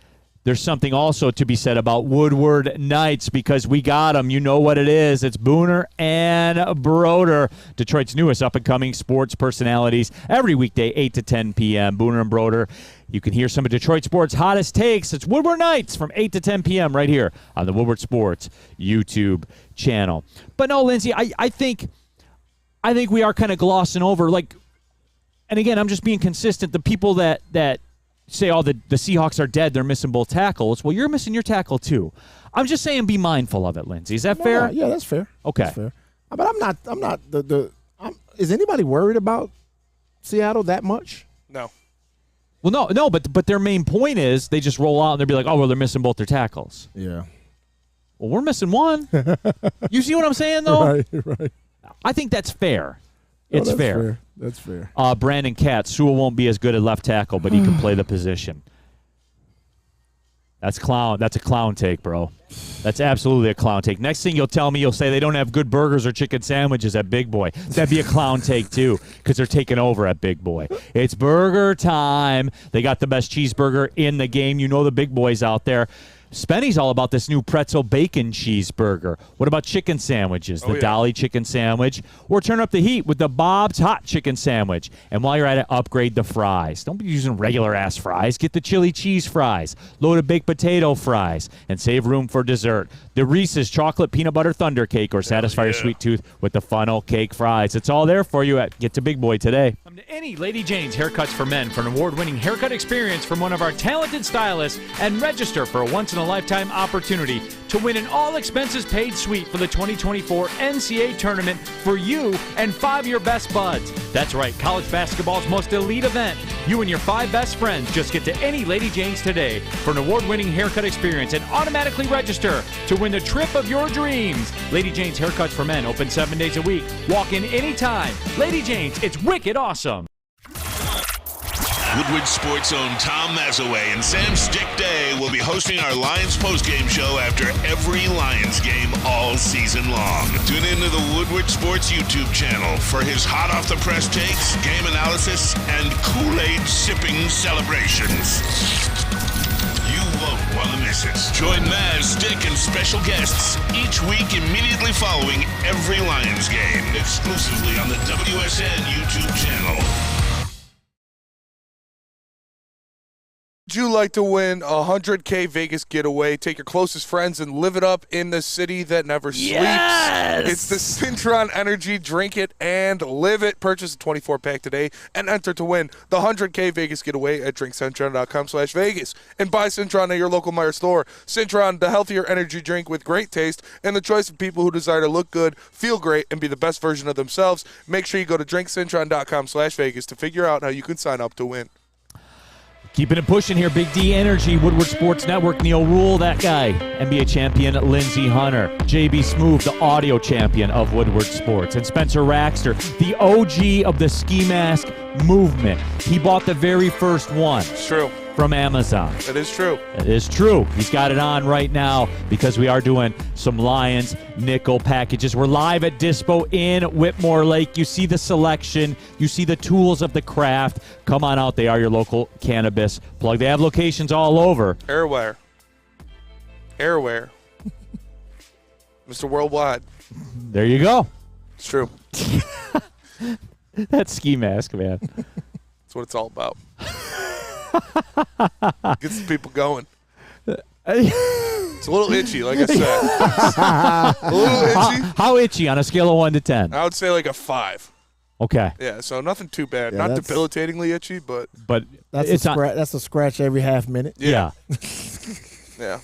there's something also to be said about Woodward Nights because we got them. You know what it is. It's Booner and Broder, Detroit's newest up-and-coming sports personalities. Every weekday, 8 to 10 p.m., Booner and Broder. You can hear some of Detroit sports' hottest takes. It's Woodward Nights from 8 to 10 p.m. right here on the Woodward Sports YouTube channel. But no, Lindsey, I think we are kind of glossing over. And again, I'm just being consistent. The people that say, the Seahawks are dead, they're missing both tackles. Well, you're missing your tackle too. I'm just saying be mindful of it, Lindsey. Is that fair? Yeah, that's fair. Okay. That's fair. But I'm not is anybody worried about Seattle that much? No. Well, no, but their main point is they just roll out and they'll be like, oh, well, they're missing both their tackles. Yeah. Well, we're missing one. You see what I'm saying, though? Right. I think that's fair. It's fair. That's fair. Brandon Katz, Sewell won't be as good at left tackle, but he can play the position. That's a clown take, bro. That's absolutely a clown take. Next thing you'll say they don't have good burgers or chicken sandwiches at Big Boy. That'd be a clown take, too, because they're taking over at Big Boy. It's burger time. They got the best cheeseburger in the game. You know the big boys out there. Spenny's all about this new pretzel bacon cheeseburger. What about chicken sandwiches? The Dolly chicken sandwich. Or turn up the heat with the Bob's hot chicken sandwich. And while you're at it, upgrade the fries. Don't be using regular-ass fries. Get the chili cheese fries, loaded baked potato fries, and save room for dessert. The Reese's chocolate peanut butter thunder cake or satisfy your sweet tooth with the funnel cake fries. It's all there for you at Get to Big Boy today. Come to any Lady Jane's Haircuts for Men for an award-winning haircut experience from one of our talented stylists and register for a once-in-a-lifetime opportunity to win an all-expenses-paid suite for the 2024 NCAA tournament for you and 5 of your best buds. That's right, college basketball's most elite event. You and your 5 best friends just get to any Lady Jane's today for an award-winning haircut experience and automatically register to win the trip of your dreams. Lady Jane's Haircuts for Men open 7 days a week. Walk in anytime. Lady Jane's, it's wicked awesome. Woodward Sports' own Tom Mazaway and Sam Stick Day will be hosting our Lions postgame show after every Lions game all season long. Tune into the Woodward Sports YouTube channel for his hot-off-the-press takes, game analysis, and Kool-Aid sipping celebrations. You won't want to miss it. Join Maz, Stick, and special guests each week immediately following every Lions game, exclusively on the WSN YouTube channel. Would you like to win a $100K Vegas getaway? Take your closest friends and live it up in the city that never sleeps. Yes! It's the Cintron Energy. Drink it and live it. Purchase a 24-pack today and enter to win the $100K Vegas getaway at drinkcintron.com/Vegas. And buy Cintron at your local Meijer store. Cintron, the healthier energy drink with great taste and the choice of people who desire to look good, feel great, and be the best version of themselves. Make sure you go to drinkcintron.com/Vegas to figure out how you can sign up to win. Keeping it pushing here, Big D Energy, Woodward Sports Network, Neal, Rhule, that guy, NBA champion Lindsey Hunter, JB Smooth, the audio champion of Woodward Sports, and Spencer Raxter, the OG of the ski mask movement. He bought the very first one. It's true. from Amazon. That is true. It is true. He's got it on right now because we are doing some Lions nickel packages. We're live at Dispo in Whitmore Lake. You see the selection. You see the tools of the craft. Come on out. They are your local cannabis plug. They have locations all over. Airware. Mr. Worldwide. There you go. It's true. That ski mask, man. That's what it's all about. Gets the people going. It's a little itchy, like I said. A little itchy. How itchy on a scale of 1 to 10? I would say like a 5. Okay. Yeah, so nothing too bad. Yeah, Not debilitatingly itchy, but that's a scratch every half minute. Yeah. Yeah.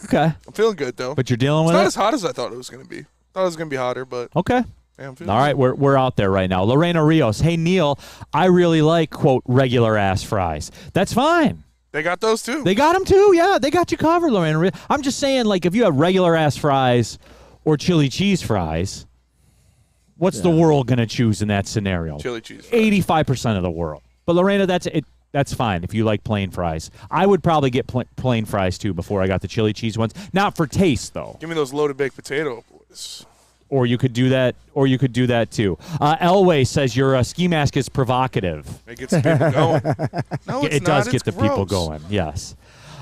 Okay. I'm feeling good though. But you're dealing It's with not it? as hot as I thought it was going to be. Thought it was going to be hotter, but Okay. yeah, I'm feeling All right, we're out there right now. Lorena Rios. Hey, Neal, I really like, quote, regular ass fries. That's fine. They got those too. They got them too. Yeah, they got you covered, Lorena Rios. I'm just saying, like, if you have regular ass fries or chili cheese fries, what's the world going to choose in that scenario? Chili cheese fries. 85% of the world. But Lorena, that's fine if you like plain fries. I would probably get plain fries too before I got the chili cheese ones. Not for taste though. Give me those loaded baked potato boys. Or you could do that. Or you could do that too. Elway says your ski mask is provocative. It gets the people going. No, it's It does get the people going. Yes.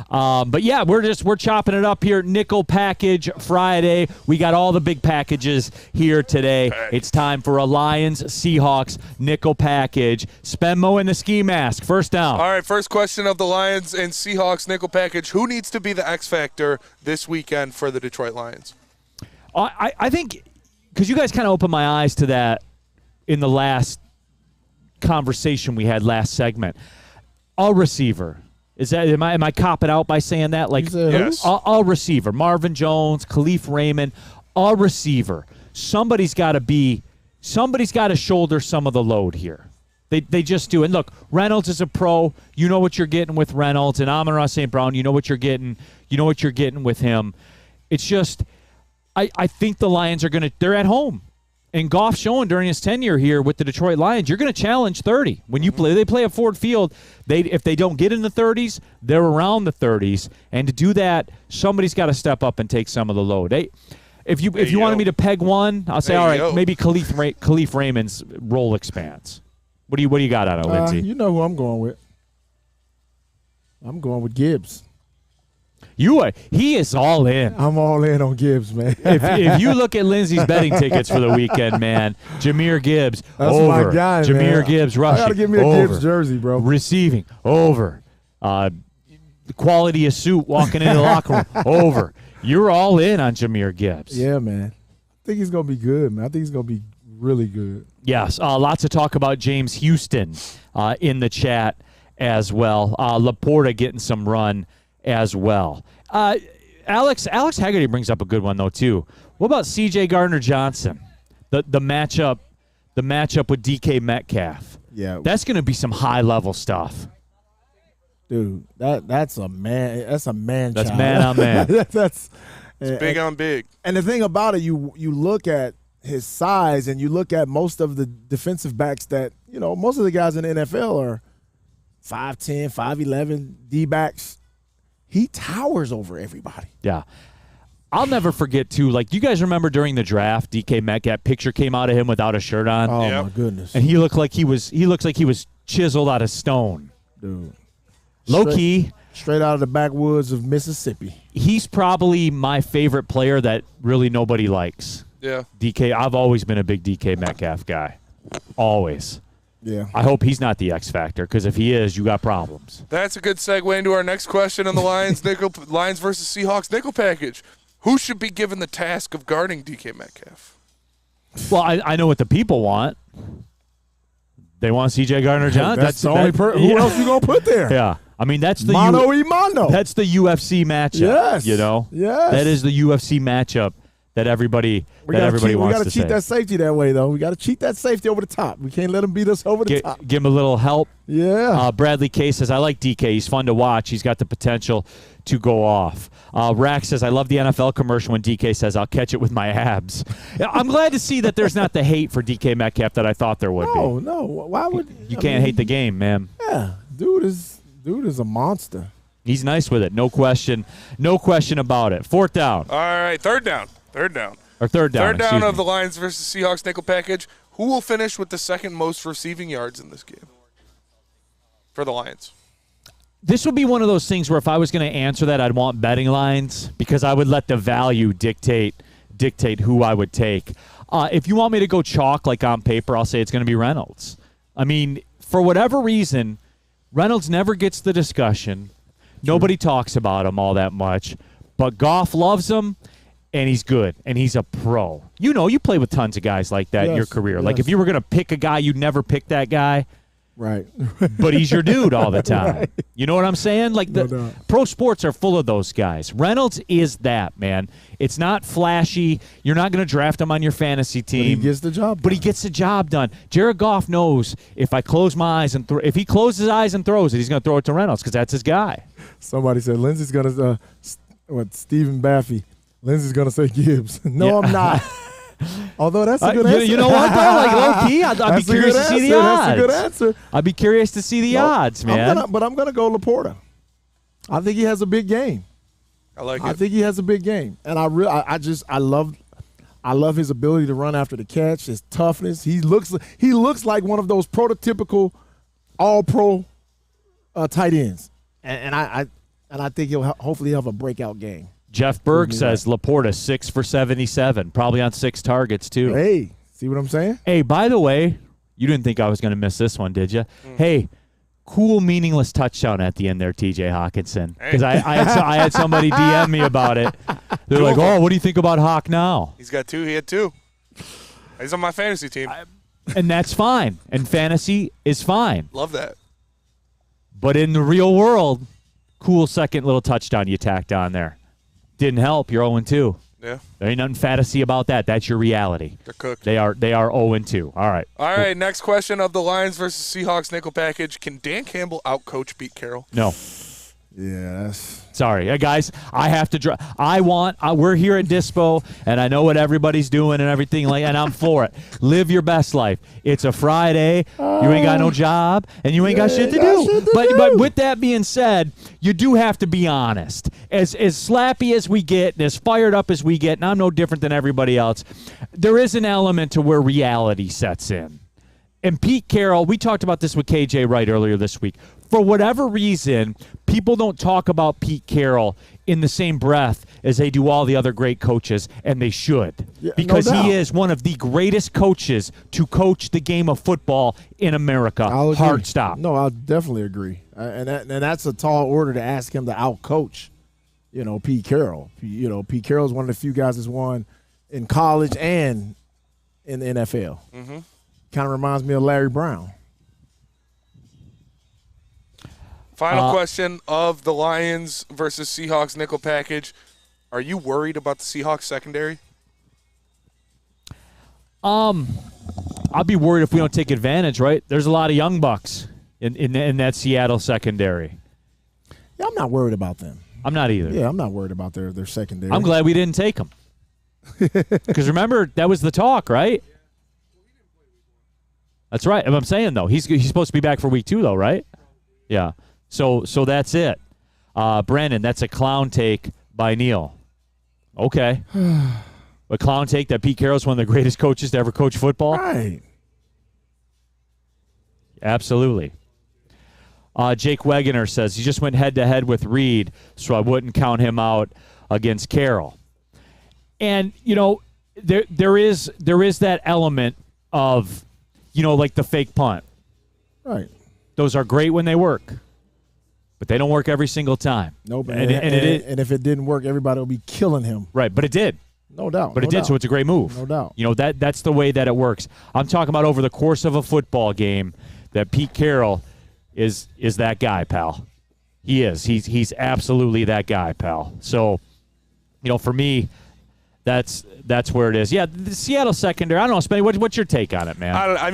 But yeah, we're chopping it up here. Nickel Package Friday. We got all the big packages here today. It's time for a Lions Seahawks nickel package. Spenmo and the ski mask. First down. All right, first question of the Lions and Seahawks nickel package. Who needs to be the X factor this weekend for the Detroit Lions? I think because you guys kind of opened my eyes to that in the last conversation we had last segment. A receiver. Is that am I copping out by saying that? Like Yes. a receiver. Marvin Jones, Khalif Raymond, a receiver. Somebody's got to shoulder some of the load here. They just do. And look, Reynolds is a pro. You know what you're getting with Reynolds, and Amon-Ra St. Brown, you know what you're getting. You know what you're getting with him. It's just I think the Lions they're at home. And Goff showing during his tenure here with the Detroit Lions, you're going to challenge 30. When you they play at Ford Field, if they don't get in the 30s, they're around the 30s. And to do that, somebody's got to step up and take some of the load. If you wanted me to peg one, I'll say, all right, maybe Khalif Raymond's role expands. What do you got on it, Lindsey? You know who I'm going with. I'm going with Gibbs. He is all in. I'm all in on Gibbs, man. If you look at Lindsey's betting tickets for the weekend, man, Jahmyr Gibbs That's over. my guy, Jahmyr man. Gibbs rushing. I gotta give me a over. Gibbs jersey, bro. Receiving over. The quality of suit walking into the locker room over. You're all in on Jahmyr Gibbs. Yeah, man. I think he's gonna be good, man. I think he's gonna be really good. Yes, lots of talk about James Houston in the chat as well. Laporta getting some run as well. Alex Haggerty brings up a good one though too. What about C.J. Gardner-Johnson? The matchup with DK Metcalf. Yeah, that's going to be some high level stuff, dude. That's a man. That's a man. That's child. man on man. It's big on big. And the thing about it, you look at his size and you look at most of the defensive backs that most of the guys in the NFL are 5'10", 5'11", D-backs. He towers over everybody. Yeah. I'll never forget, too, like, you guys remember during the draft, DK Metcalf, picture came out of him without a shirt on? Oh, my goodness. And he looks like he was chiseled out of stone. Dude. Low-key. Straight out of the backwoods of Mississippi. He's probably my favorite player that really nobody likes. Yeah. DK, I've always been a big DK Metcalf guy. Always. Yeah. I hope he's not the X factor, because if he is, you got problems. That's a good segue into our next question on the Lions Lions versus Seahawks nickel package. Who should be given the task of guarding DK Metcalf? Well, I know what the people want. They want C.J. Gardner-Johnson. That's the only person. Who else you gonna put there? Yeah. I mean, that's the mano y mano. That's the UFC matchup. Yes. Yes. That is the UFC matchup that everybody wants to say. We got to cheat that safety that way, though. We got to cheat that safety over the top. We can't let him beat us over the top. Give him a little help. Yeah. Bradley K says, I like DK. He's fun to watch. He's got the potential to go off. Rack says, I love the NFL commercial when DK says, I'll catch it with my abs. I'm glad to see that there's not the hate for DK Metcalf that I thought there would be. No. Why would you can't hate the game, man. Yeah. Dude is Dude is a monster. He's nice with it. No question. No question about it. 4th down. All right, third down. Or third down. Third down excuse of me. the Lions versus Seahawks nickel package. Who will finish with the second most receiving yards in this game for the Lions? This would be one of those things where if I was going to answer that, I'd want betting lines because I would let the value dictate who I would take. If you want me to go chalk like on paper, I'll say it's going to be Reynolds. I mean, for whatever reason, Reynolds never gets the discussion. Nobody talks about him all that much. But Goff loves him, and he's good, and he's a pro. You know, you play with tons of guys like that in your career. Like if you were going to pick a guy, you'd never pick that guy. Right. But he's your dude all the time. Right. You know what I'm saying? Like the pro sports are full of those guys. Reynolds is that, man. It's not flashy. You're not going to draft him on your fantasy team. But he gets the job done. But he gets the job done. Jared Goff knows if I close my eyes and if he closes his eyes and throws it, he's going to throw it to Reynolds because that's his guy. Somebody said Lindsey's going to Stephen Baffy. Lindsey's going to say Gibbs. No, I'm not. Although that's a good answer. You know what, though? Like, low-key, I'd be curious to see the odds. That's a good answer. I'd be curious to see the odds, man. I'm going to go Laporta. I think he has a big game. I think he has a big game. And I love his ability to run after the catch, his toughness. He looks like one of those prototypical all-pro tight ends. And I think he'll hopefully have a breakout game. Jeff Berg says Laporta 6 for 77, probably on 6 targets too. Hey, see what I'm saying? Hey, by the way, you didn't think I was going to miss this one, did you? Hey, cool, meaningless touchdown at the end there, T.J. Hawkinson. Because I had somebody DM me about it. They're like, "Oh, what do you think about Hawk now?" He's got 2. He had 2. He's on my fantasy team. And that's fine. And fantasy is fine. Love that. But in the real world, cool second little touchdown you tacked on there. Didn't help. You're 0-2. Yeah. There ain't nothing fantasy about that. That's your reality. They're cooked. They are 0-2. All right. All right, next question of the Lions versus Seahawks nickel package. Can Dan Campbell outcoach Pete Carroll? No. Yeah, that's... Sorry, guys. I have to. We're here at Dispo, and I know what everybody's doing and everything, and I'm for it. Live your best life. It's a Friday. You ain't got no job, and you ain't got shit to do. But with that being said, you do have to be honest. As slappy as we get, and as fired up as we get, and I'm no different than everybody else, there is an element to where reality sets in. And Pete Carroll, we talked about this with KJ Wright earlier this week. For whatever reason, people don't talk about Pete Carroll in the same breath as they do all the other great coaches, and they should. Yeah, because he is one of the greatest coaches to coach the game of football in America. Hard stop. No, I'll definitely agree. And that's a tall order to ask him to outcoach, Pete Carroll. Pete Carroll's one of the few guys that's won in college and in the NFL. Mm-hmm. Kind of reminds me of Larry Brown. Final question of the Lions versus Seahawks nickel package. Are you worried about the Seahawks secondary? I'll be worried if we don't take advantage, right? There's a lot of young bucks in that Seattle secondary. Yeah, I'm not worried about them. I'm not either. Yeah, I'm not worried about their secondary. I'm glad we didn't take them. Because remember, that was the talk, right? That's right. I'm saying, though, he's supposed to be back for week 2, though, right? Yeah. So that's it. Brandon, that's a clown take by Neal. Okay. A clown take that Pete Carroll's one of the greatest coaches to ever coach football? Right. Absolutely. Jake Wegener says he just went head-to-head with Reed, so I wouldn't count him out against Carroll. And, there is that element of, like the fake punt. Right. Those are great when they work, but they don't work every single time. Nope. And if it didn't work, everybody will be killing him. Right, but it did. No doubt. But it did, so it's a great move. No doubt. That's the way that it works. I'm talking about over the course of a football game that Pete Carroll is that guy, pal. He is. He's absolutely that guy, pal. So, for me, that's where it is. Yeah, the Seattle secondary, I don't know, Spenny, what's your take on it, man? I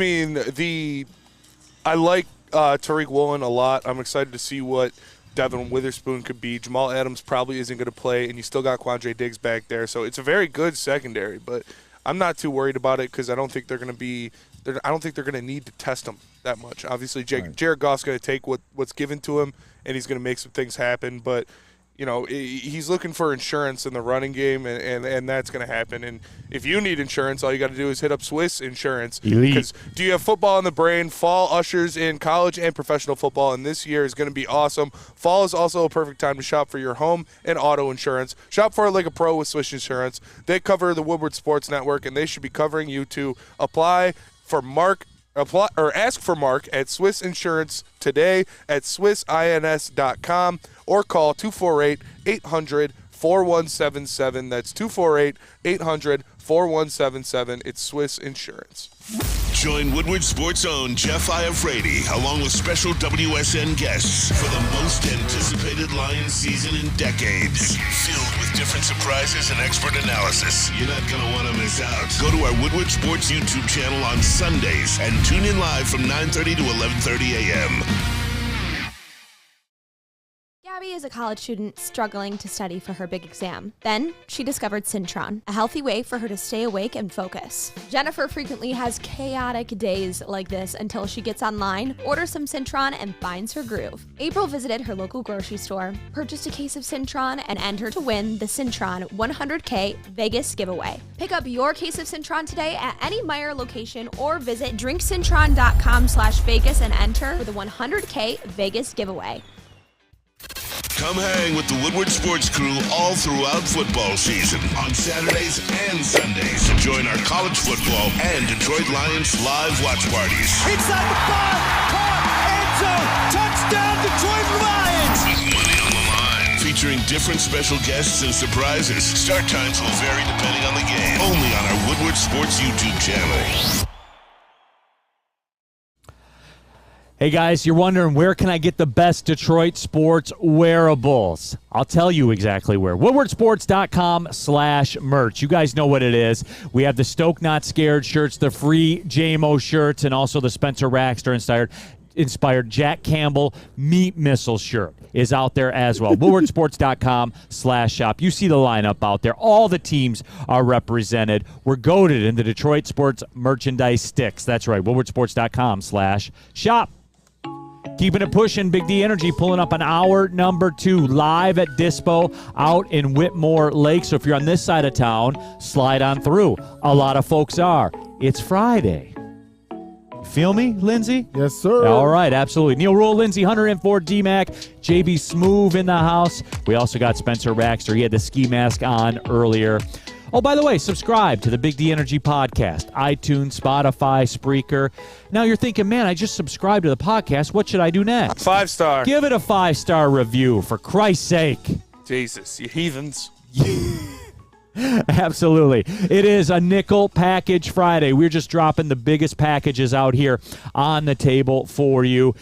like Tariq Woolen a lot. I'm excited to see what Devin Witherspoon could be. Jamal Adams probably isn't going to play, and you still got Quandre Diggs back there. So it's a very good secondary, but I'm not too worried about it because I don't think they're going to need to test them that much. Obviously, Jared Goff's going to take what's given to him and he's going to make some things happen. But, you know, he's looking for insurance in the running game, and that's going to happen. And if you need insurance, all you got to do is hit up Swiss Insurance. Because do you have football in the brain? Fall ushers in college and professional football, and this year is going to be awesome. Fall is also a perfect time to shop for your home and auto insurance. Shop for it like a pro with Swiss Insurance. They cover the Woodward Sports Network, and they should be covering you too. Ask for Mark at Swiss Insurance today at swissins.com or call 248-800-4177. That's 248-800-4177. It's Swiss Insurance. Join Woodward Sports' own Jeff Iafrate along with special WSN guests for the most anticipated Lions season in decades. Filled with different surprises and expert analysis. You're not going to want to miss out. Go to our Woodward Sports YouTube channel on Sundays and tune in live from 9:30 to 11:30 a.m. Gabby is a college student struggling to study for her big exam. Then she discovered Syntron, a healthy way for her to stay awake and focus. Jennifer frequently has chaotic days like this until she gets online, orders some Syntron, and finds her groove. April visited her local grocery store, purchased a case of Syntron, and entered to win the Syntron 100K Vegas giveaway. Pick up your case of Syntron today at any Meijer location or visit drinksyntron.com/Vegas and enter for the 100K Vegas giveaway. Come hang with the Woodward Sports crew all throughout football season on Saturdays and Sundays. Join our college football and Detroit Lions live watch parties. Inside the 5, caught, end zone, touchdown Detroit Lions! With money on the line. Featuring different special guests and surprises. Start times will vary depending on the game. Only on our Woodward Sports YouTube channel. Hey guys, you're wondering where can I get the best Detroit sports wearables? I'll tell you exactly where. WoodwardSports.com/merch. You guys know what it is. We have the Stoke Not Scared shirts, the free JMO shirts, and also the Spencer Raxter inspired Jack Campbell Meat Missile shirt is out there as well. WoodwardSports.com/shop. You see the lineup out there. All the teams are represented. We're goated in the Detroit sports merchandise sticks. That's right. WoodwardSports.com/shop. Keeping it pushing, Big D Energy pulling up on hour number 2 live at Dispo out in Whitmore Lake. So if you're on this side of town, slide on through. A lot of folks are. It's Friday. You feel me, Lindsey? Yes, sir. All right, absolutely. Neal, Rhule, Lindsey, Hunter, and Ford, D-Mac, JB Smoove in the house. We also got Spencer Raxter. He had the ski mask on earlier. Oh, by the way, subscribe to the Big D Energy podcast, iTunes, Spotify, Spreaker. Now you're thinking, man, I just subscribed to the podcast. What should I do next? 5-star. Give it a 5-star review, for Christ's sake. Jesus, you heathens. Absolutely. It is a Nickel Package Friday. We're just dropping the biggest packages out here on the table for you.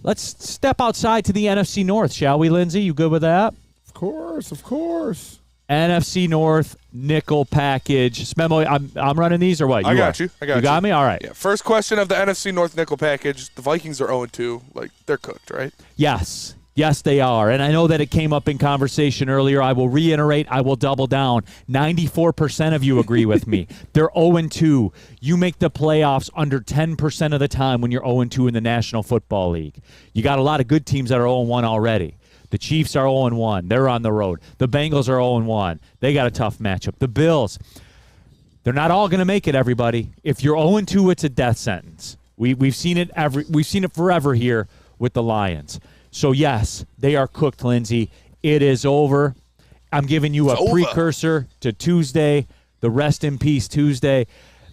Let's step outside to the NFC North, shall we, Lindsey? You good with that? Of course, of course. NFC North Nickel Package. Smemo, I'm running these or what? I got you. You got me? All right. Yeah. First question of the NFC North Nickel Package. The Vikings are 0-2. Like, they're cooked, right? Yes. Yes, they are. And I know that it came up in conversation earlier. I will reiterate. I will double down. 94% of you agree with me. They're 0-2. You make the playoffs under 10% of the time when you're 0-2 in the National Football League. You got a lot of good teams that are 0-1 already. The Chiefs are 0-1. They're on the road. The Bengals are 0-1. They got a tough matchup. The Bills, they're not all going to make it, everybody. If you're 0-2, it's a death sentence. We've seen it forever here with the Lions. So, yes, they are cooked, Lindsey. It is over. I'm giving you a precursor to Tuesday, the rest in peace Tuesday.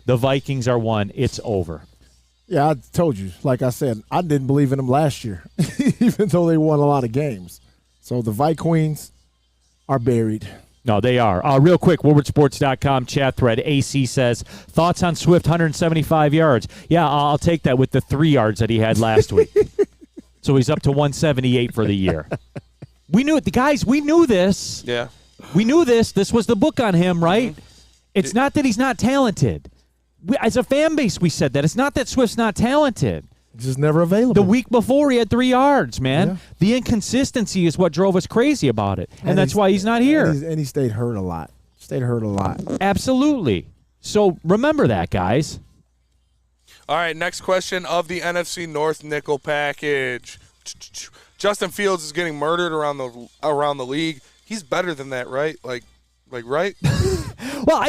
The Vikings are won. It's over. Yeah, I told you. Like I said, I didn't believe in them last year, even though they won a lot of games. So the Vikings are buried. No, they are. Real quick, WoodwardSports.com chat thread. AC says, thoughts on Swift, 175 yards. Yeah, I'll take that with the 3 yards that he had last week. So he's up to 178 for the year. We knew it. The guys, we knew this. Yeah. We knew this. This was the book on him, right? Mm-hmm. It's not that he's not talented. As a fan base, we said that. It's not that Swift's not talented. Just never available. The week before, he had 3 yards, man. Yeah. The inconsistency is what drove us crazy about it, and that's why he's not here. And he stayed hurt a lot. Absolutely. So remember that, guys. All right, next question of the NFC North Nickel Package. Justin Fields is getting murdered around the league. He's better than that, right? Like right? Well,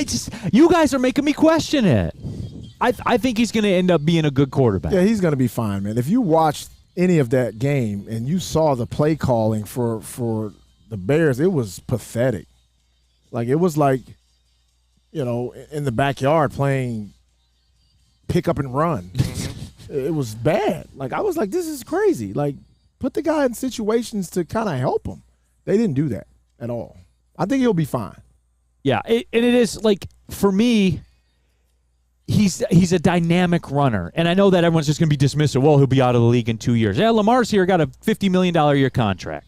you guys are making me question it. I think he's going to end up being a good quarterback. Yeah, he's going to be fine, man. If you watched any of that game and you saw the play calling for the Bears, it was pathetic. Like, it was like, in the backyard playing pick up and run. It was bad. Like, I was like, this is crazy. Like, put the guy in situations to kind of help him. They didn't do that at all. I think he'll be fine. Yeah, and it is, like, for me, he's a dynamic runner. And I know that everyone's just going to be dismissive. Well, he'll be out of the league in 2 years. Yeah, Lamar's here, got a $50 million a year contract.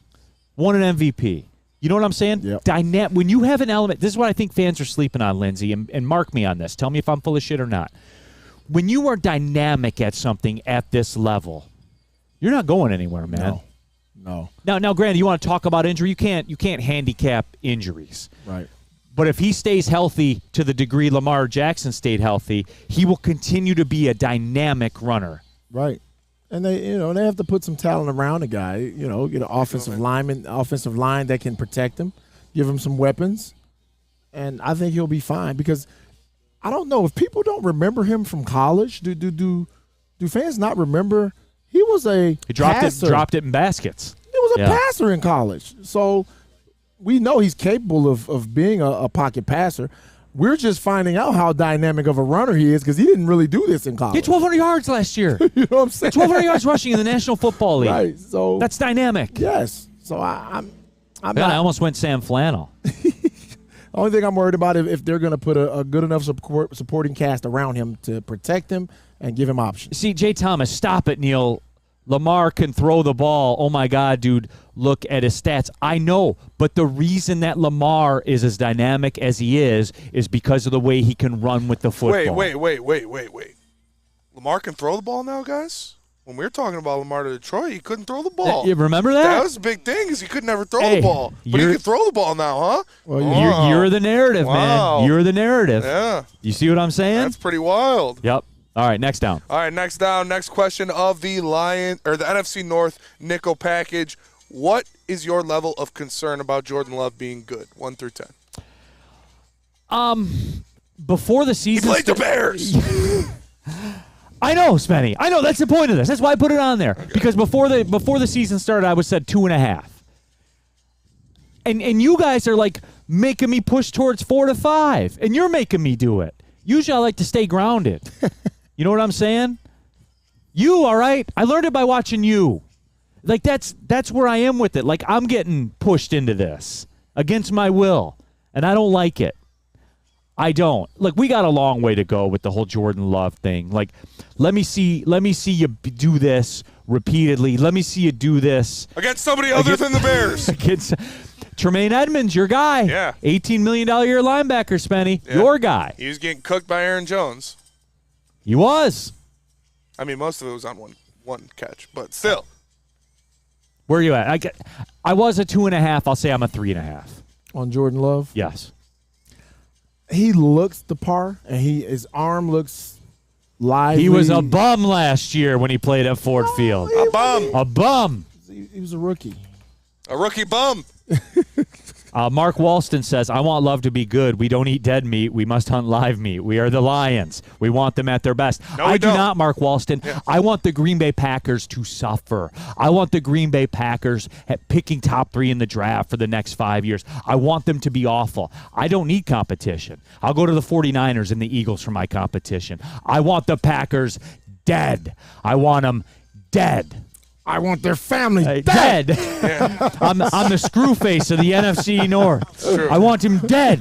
Won an MVP. You know what I'm saying? Yep. When you have an element, this is what I think fans are sleeping on, Lindsey, and mark me on this. Tell me if I'm full of shit or not. When you are dynamic at something at this level, you're not going anywhere, man. No. Now, granted, you want to talk about injury. You can't handicap injuries. Right. But if he stays healthy to the degree Lamar Jackson stayed healthy, he will continue to be a dynamic runner. Right. And they have to put some talent around the guy. Get an offensive line that can protect him, give him some weapons, and I think he'll be fine. Because I don't know if people don't remember him from college. Do fans not remember? He was a passer. Dropped it in baskets. He was a passer in college, so we know he's capable of being a pocket passer. We're just finding out how dynamic of a runner he is because he didn't really do this in college. He had 1,200 yards last year. You know what I'm saying? 1,200 yards rushing in the National Football League. Right. So that's dynamic. Yes. So I'm not. I almost went Sam Flannel. The only thing I'm worried about is if they're going to put a good enough supporting cast around him to protect him and give him options. See, Jay Thomas, stop it, Neal. Lamar can throw the ball. Oh, my God, dude, look at his stats. I know, but the reason that Lamar is as dynamic as he is because of the way he can run with the football. Wait. Lamar can throw the ball now, guys? When we were talking about Lamar to Detroit, he couldn't throw the ball. You remember that? That was a big thing because he could never throw the ball. But he can throw the ball now, huh? Well, you're the narrative, man. You're the narrative. Yeah. You see what I'm saying? That's pretty wild. Yep. All right, next down. All right, next down. Next question of the the NFC North nickel package. What is your level of concern about Jordan Love being good, 1 through 10? Before the season, he played the Bears. I know, Spenny. I know that's the point of this. That's why I put it on there because before the season started, I said 2.5. And you guys are like making me push towards 4 to 5, and you're making me do it. Usually, I like to stay grounded. You know what I'm saying? You, all right? I learned it by watching you. Like, that's where I am with it. Like, I'm getting pushed into this against my will, and I don't like it. I don't. Like, we got a long way to go with the whole Jordan Love thing. Like, let me see you do this repeatedly. Let me see you do this. Against somebody other than the Bears. Against Tremaine Edmonds, your guy. Yeah. $18 million a year linebacker, Spenny. Yeah. Your guy. He was getting cooked by Aaron Jones. He was. I mean, most of it was on one catch, but still. Where are you at? I was a 2.5. I'll say I'm a 3.5. On Jordan Love? Yes. He looks the par, and his arm looks lively. He was a bum last year when he played at Ford Field. A bum. He was a rookie. A rookie bum. Mark Walston says, I want Love to be good. We don't eat dead meat. We must hunt live meat. We are the Lions. We want them at their best. No, I do don't. not, Mark Walston. Yeah. I want the Green Bay Packers to suffer. I want the Green Bay Packers picking top 3 in the draft for the next 5 years. I want them to be awful. I don't need competition. I'll go to the 49ers and the Eagles for my competition. I want the Packers dead. I want them dead. I want their family dead. Yeah. I'm the screw face of the NFC North. I want him dead.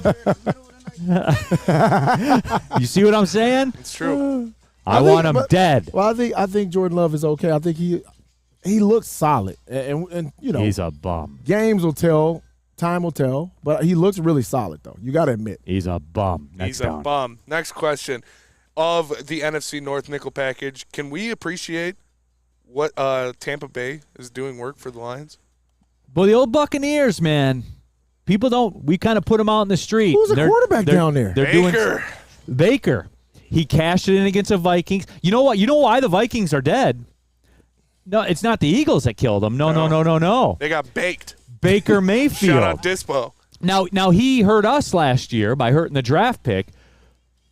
You see what I'm saying? It's true. I want him dead. Well, I think Jordan Love is okay. I think he looks solid, and you know he's a bum. Games will tell, time will tell, but he looks really solid though. You got to admit he's a bum. He's a bum. Next question of the NFC North nickel package: can we appreciate what Tampa Bay is doing work for the Lions? Well, the old Buccaneers, man. People don't. We kind of put them out in the street. Who's the quarterback down there? Baker. Baker. He cashed it in against the Vikings. You know what? You know why the Vikings are dead? No, it's not the Eagles that killed him. No. They got baked. Baker Mayfield. Shout out Dispo. Now he hurt us last year by hurting the draft pick,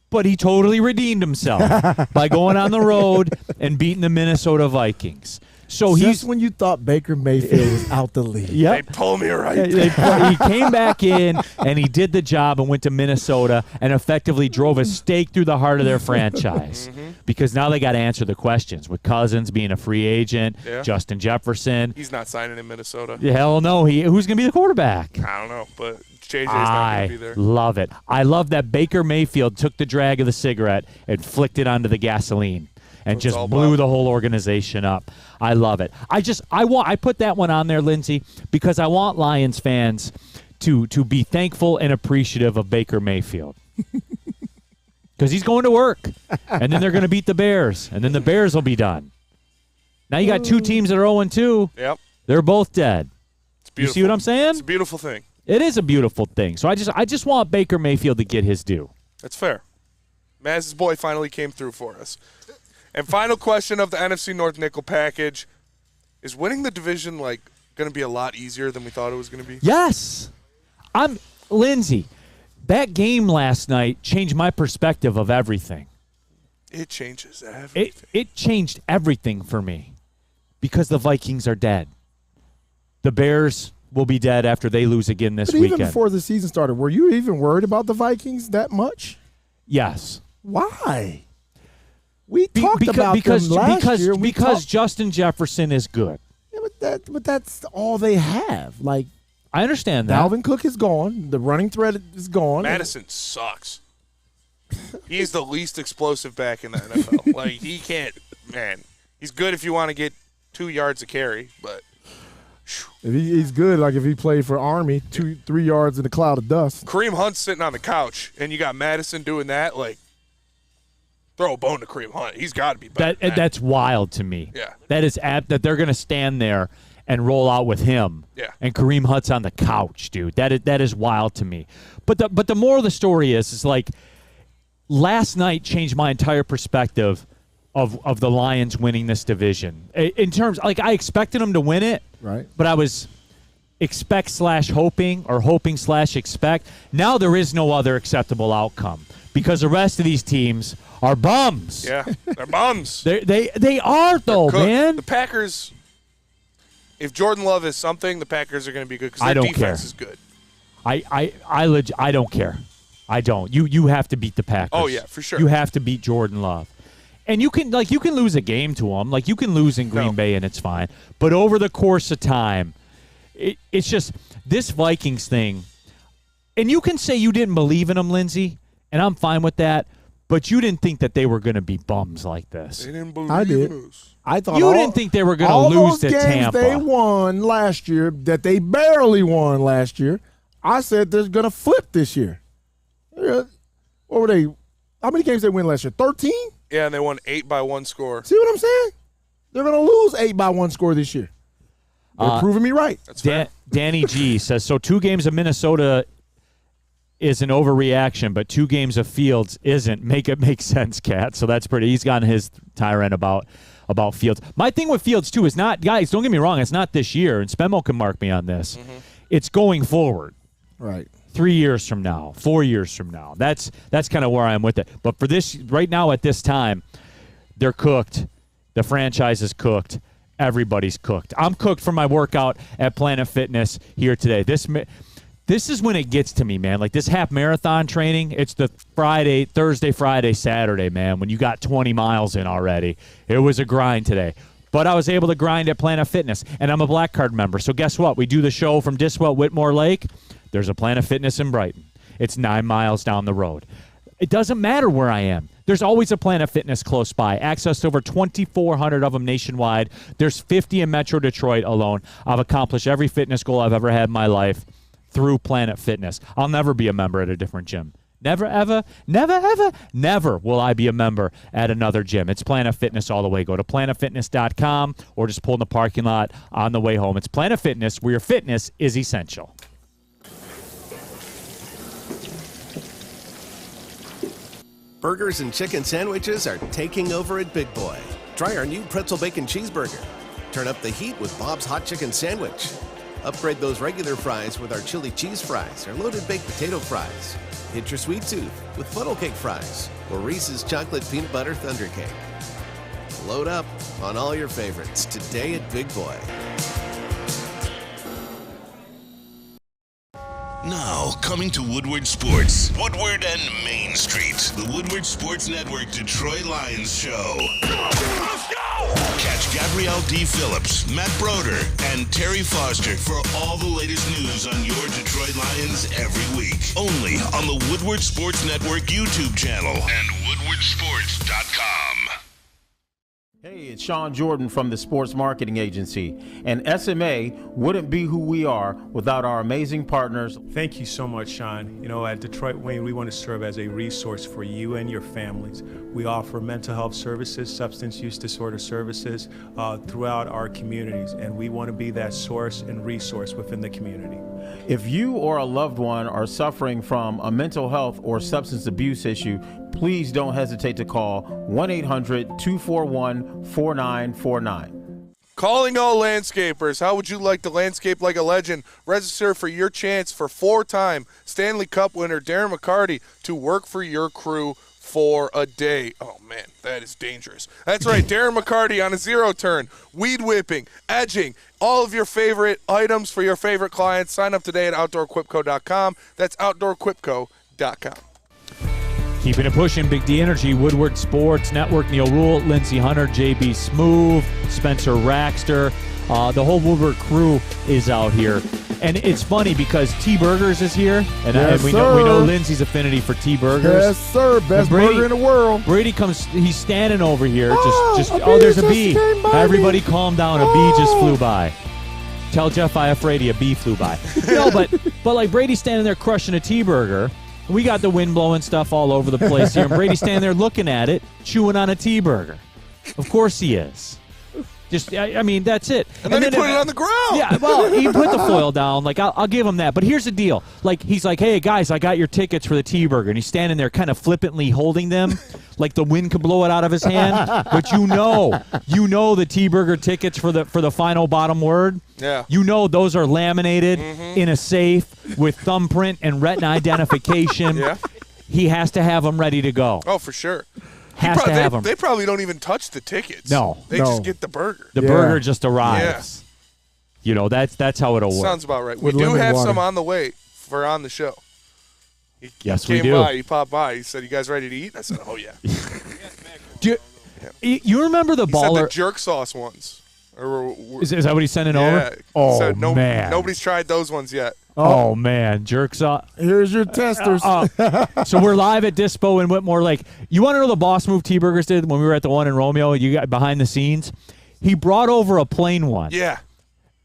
but he totally redeemed himself by going on the road and beating the Minnesota Vikings. So just when you thought Baker Mayfield was out the league. Yep. They pulled me right. He came back in, and he did the job and went to Minnesota and effectively drove a stake through the heart of their franchise because now they got to answer the questions with Cousins being a free agent, Justin Jefferson. He's not signing in Minnesota. Hell no. Who's going to be the quarterback? I don't know, but JJ's not going to be there. I love it. I love that Baker Mayfield took the drag of the cigarette and flicked it onto the gasoline. And just blew the whole organization up. I love it. I put that one on there, Lindsey, because I want Lions fans to be thankful and appreciative of Baker Mayfield. Because he's going to work. And then they're going to beat the Bears. And then the Bears will be done. Now you got two teams that are 0-2. Yep. They're both dead. It's beautiful. You see what I'm saying? It's a beautiful thing. It is a beautiful thing. So I just want Baker Mayfield to get his due. That's fair. Maz's boy finally came through for us. And final question of the NFC North nickel package. Is winning the division going to be a lot easier than we thought it was going to be? Yes. Lindsey, that game last night changed my perspective of everything. It changes everything. It changed everything for me because the Vikings are dead. The Bears will be dead after they lose again this weekend. Even before the season started, were you even worried about the Vikings that much? Yes. Why? We talked about them last year. Because Justin Jefferson is good. Yeah, but that's all they have. I understand that. Dalvin Cook is gone. The running threat is gone. Madison sucks. He's the least explosive back in the NFL. He can't, man. He's good if you want to get 2 yards a carry, but if he's good, if he played for Army, 2-3 yards in a cloud of dust. Kareem Hunt's sitting on the couch, and you got Madison doing that, throw a bone to Kareem Hunt. He's got to be better. That's wild to me. Yeah. That is that they're going to stand there and roll out with him. Yeah. And Kareem Hunt's on the couch, dude. That is wild to me. But the moral of the story is last night changed my entire perspective of the Lions winning this division. In terms, I expected them to win it. Right. But I was expect/hoping or hoping/expect. Now there is no other acceptable outcome because the rest of these teams are bums. Yeah, they're bums. They are, though, man. The Packers, if Jordan Love is something, the Packers are going to be good because their defense is good. I don't care. I don't. You have to beat the Packers. Oh, yeah, for sure. You have to beat Jordan Love. And you can lose a game to them. You can lose in Green Bay and it's fine. But over the course of time, it's just this Vikings thing. And you can say you didn't believe in them, Lindsey, and I'm fine with that. But you didn't think that they were going to be bums like this. They didn't believe I did. in us. I thought you didn't think they were going to lose to Tampa. All those games they won last year that they barely won last year, I said they're going to flip this year. What were they? How many games they win last year? 13? Yeah, and they won 8 by 1 score. See what I'm saying? They're going to lose 8 by 1 score this year. They're proving me right. That's fair. Danny G says, so 2 games of Minnesota is an overreaction, but 2 games of Fields isn't. Make it make sense, Kat. So that's pretty. He's gotten his tirade about Fields. My thing with Fields, too, is not, guys, don't get me wrong, it's not this year, and Spenmo can mark me on this. Mm-hmm. It's going forward. Right. 3 years from now, 4 years from now. That's kind of where I am with it. But for this, right now at this time, they're cooked. The franchise is cooked. Everybody's cooked. I'm cooked for my workout at Planet Fitness here today. This is when it gets to me, man. This half marathon training, it's the Thursday, Friday, Saturday, man, when you got 20 miles in already. It was a grind today. But I was able to grind at Planet Fitness, and I'm a Black Card member. So guess what? We do the show from Dispo at Whitmore Lake. There's a Planet Fitness in Brighton. It's 9 miles down the road. It doesn't matter where I am. There's always a Planet Fitness close by. Access to over 2,400 of them nationwide. There's 50 in Metro Detroit alone. I've accomplished every fitness goal I've ever had in my life through Planet Fitness. I'll never be a member at a different gym. Never, ever, never, ever, never will I be a member at another gym. It's Planet Fitness all the way. Go to planetfitness.com or just pull in the parking lot on the way home. It's Planet Fitness, where your fitness is essential. Burgers and chicken sandwiches are taking over at Big Boy. Try our new pretzel bacon cheeseburger. Turn up the heat with Bob's Hot Chicken Sandwich. Upgrade those regular fries with our chili cheese fries or loaded baked potato fries. Hit your sweet tooth with funnel cake fries or Reese's chocolate peanut butter thunder cake. Load up on all your favorites today at Big Boy. Now, coming to Woodward Sports, Woodward and Main Street, the Woodward Sports Network Detroit Lions Show. Let's go! Catch Gabrielle D. Phillips, Matt Broder, and Terry Foster for all the latest news on your Detroit Lions every week. Only on the Woodward Sports Network YouTube channel and woodwardsports.com. Hey, it's Sean Jordan from the Sports Marketing Agency, and SMA wouldn't be who we are without our amazing partners. Thank you so much, Sean. You know, at Detroit Wayne, we want to serve as a resource for you and your families. We offer mental health services, substance use disorder services throughout our communities, and we want to be that source and resource within the community. If you or a loved one are suffering from a mental health or substance abuse issue, please don't hesitate to call 1-800-241-4949. Calling all landscapers. How would you like to landscape like a legend? Register for your chance for 4-time Stanley Cup winner Darren McCarty to work for your crew for a day. Oh, man, that is dangerous. That's right, Darren McCarty on a zero turn, weed whipping, edging, all of your favorite items for your favorite clients. Sign up today at OutdoorQuipco.com. That's OutdoorQuipco.com. Keeping it pushing, Big D Energy, Woodward Sports Network, Neal Rhule, Lindsey Hunter, JB Smoove, Spencer Raxter. The whole Woodward crew is out here. And it's funny because T-Burgers is here, and we know Lindsey's affinity for T-Burgers. Yes, sir. Best burger in the world. Brady comes, he's standing over here. There's a bee. Everybody calm down. A bee just flew by. Tell Jeff Iafredi a bee flew by. No, but like Brady's standing there crushing a T-Burger. We got the wind blowing stuff all over the place here, and Brady's standing there looking at it, chewing on a T-Burger. Of course he is. I mean, that's it. And then he put it on the ground. Yeah, well, he put the foil down. Like, I'll give him that. But here's the deal. Like, he's like, hey, guys, I got your tickets for the T-Burger. And he's standing there kind of flippantly holding them like the wind could blow it out of his hand. But you know the T-Burger tickets for the final bottom word. Yeah. You know those are laminated in a safe with thumbprint and retina identification. Yeah. He has to have them ready to go. Oh, for sure. Has to have them. They probably don't even touch the tickets. No. They just get the burger. The burger just arrives. Yeah. You know, that's how it'll work. Sounds about right. We do have some on the way for on the show. Yes, he we do. Came by, he popped by. He said, you guys ready to eat? I said, oh, yeah. Do you remember the baller? He said the jerk sauce ones. Is that what he's sending over? Oh, said man. Nobody's tried those ones yet. Oh, man. Jerks off. Here's your testers. So we're live at Dispo in Whitmore Lake. You want to know the Boss Move T-Burgers did when we were at the one in Romeo? You got behind the scenes. He brought over a plain one. Yeah.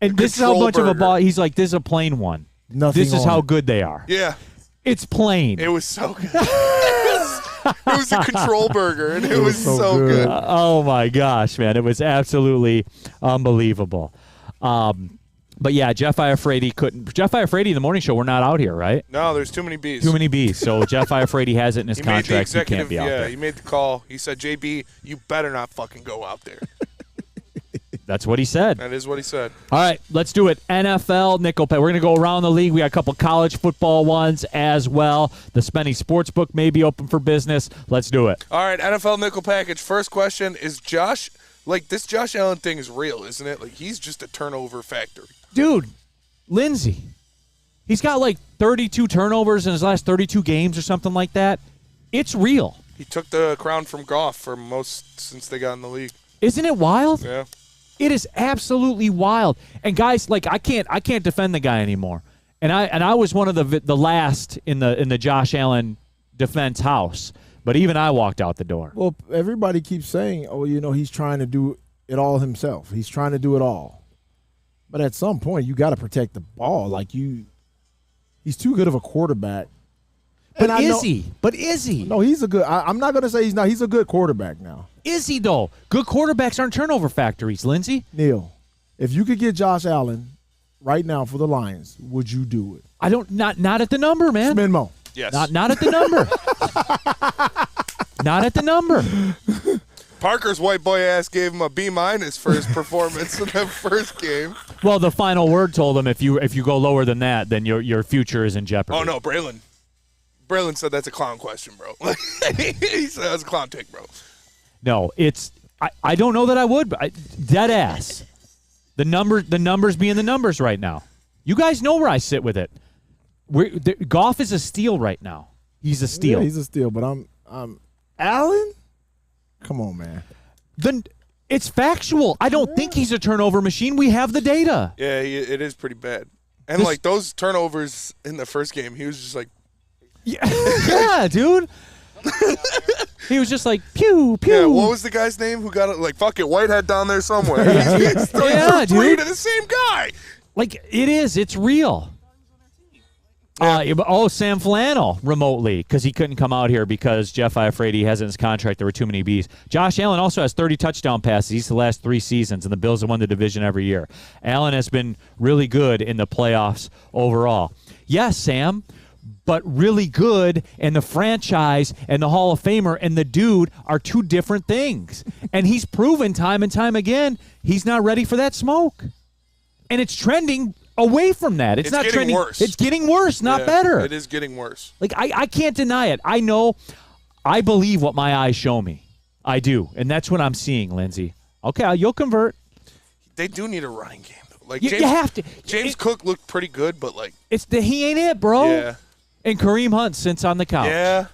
And this is how much of a boss. He's like, this is a plain one. This is how good they are. Yeah. It's plain. It was so good. It was a control burger, and it was so good. Oh, my gosh, man. It was absolutely unbelievable. But, yeah, Jeff Iafredi couldn't. Jeff Iafredi in the morning show, we're not out here, right? No, there's too many bees. Too many bees. So Jeff Iafredi has it in his contract. He can't be out there. Yeah, he made the call. He said, JB, you better not fucking go out there. That's what he said. That is what he said. All right, let's do it. NFL nickel pay. We're going to go around the league. We got a couple college football ones as well. The Spenny Sportsbook may be open for business. Let's do it. All right, NFL nickel package. First question is Josh. Like, this Josh Allen thing is real, isn't it? Like, he's just a turnover factory. Dude, Lindsey, he's got like 32 turnovers in his last 32 games or something like that. It's real. He took the crown from Goff for most since they got in the league. Isn't it wild? Yeah. It is absolutely wild. And guys, like I can't defend the guy anymore. And I was one of the last in the Josh Allen defense house. But even I walked out the door. Well, everybody keeps saying, oh, he's trying to do it all himself. He's trying to do it all. But at some point, you got to protect the ball. Like he's too good of a quarterback. But is he? No, he's a good. I'm not going to say he's not. He's a good quarterback now. Is he though? Good quarterbacks aren't turnover factories, Lindsey. Neal, if you could get Josh Allen right now for the Lions, would you do it? I don't. Not at the number, man. Spin Mo. Yes. Not at the number. Not at the number. Parker's white boy ass gave him a B- for his performance in that first game. Well, the final word told him if you go lower than that, then your future is in jeopardy. Oh no, Braylon said that's a clown question, bro. He said that's a clown take, bro. No, I don't know that I would, but dead ass. The numbers being the numbers right now. You guys know where I sit with it. Goff is a steal right now. He's a steal. Yeah, he's a steal, but I'm Allen? Come on, man. Then it's factual. I don't think he's a turnover machine. We have the data. Yeah, it is pretty bad. And like those turnovers in the first game, he was just like, yeah, dude. He was just like pew pew. Yeah, what was the guy's name who got it? Like fuck it, Whitehead down there somewhere. He's yeah, three dude. to the same guy. Like it is. It's real. Sam Flannel remotely because he couldn't come out here because Jeff Iafrate has in his contract there were too many Bs. Josh Allen also has 30 touchdown passes each of the last 3 seasons, and the Bills have won the division every year. Allen has been really good in the playoffs overall. Yes, Sam, but really good and the franchise and the Hall of Famer and the dude are two different things. And he's proven time and time again he's not ready for that smoke. And it's trending away from that. It's not getting trending. Worse. It's getting worse, not better. It is getting worse. Like I can't deny it. I know. I believe what my eyes show me. I do, and that's what I'm seeing, Lindsey. Okay, you'll convert. They do need a running game. Like you have to. James Cook looked pretty good, but like he ain't it, bro. Yeah. And Kareem Hunt sits on the couch. Yeah.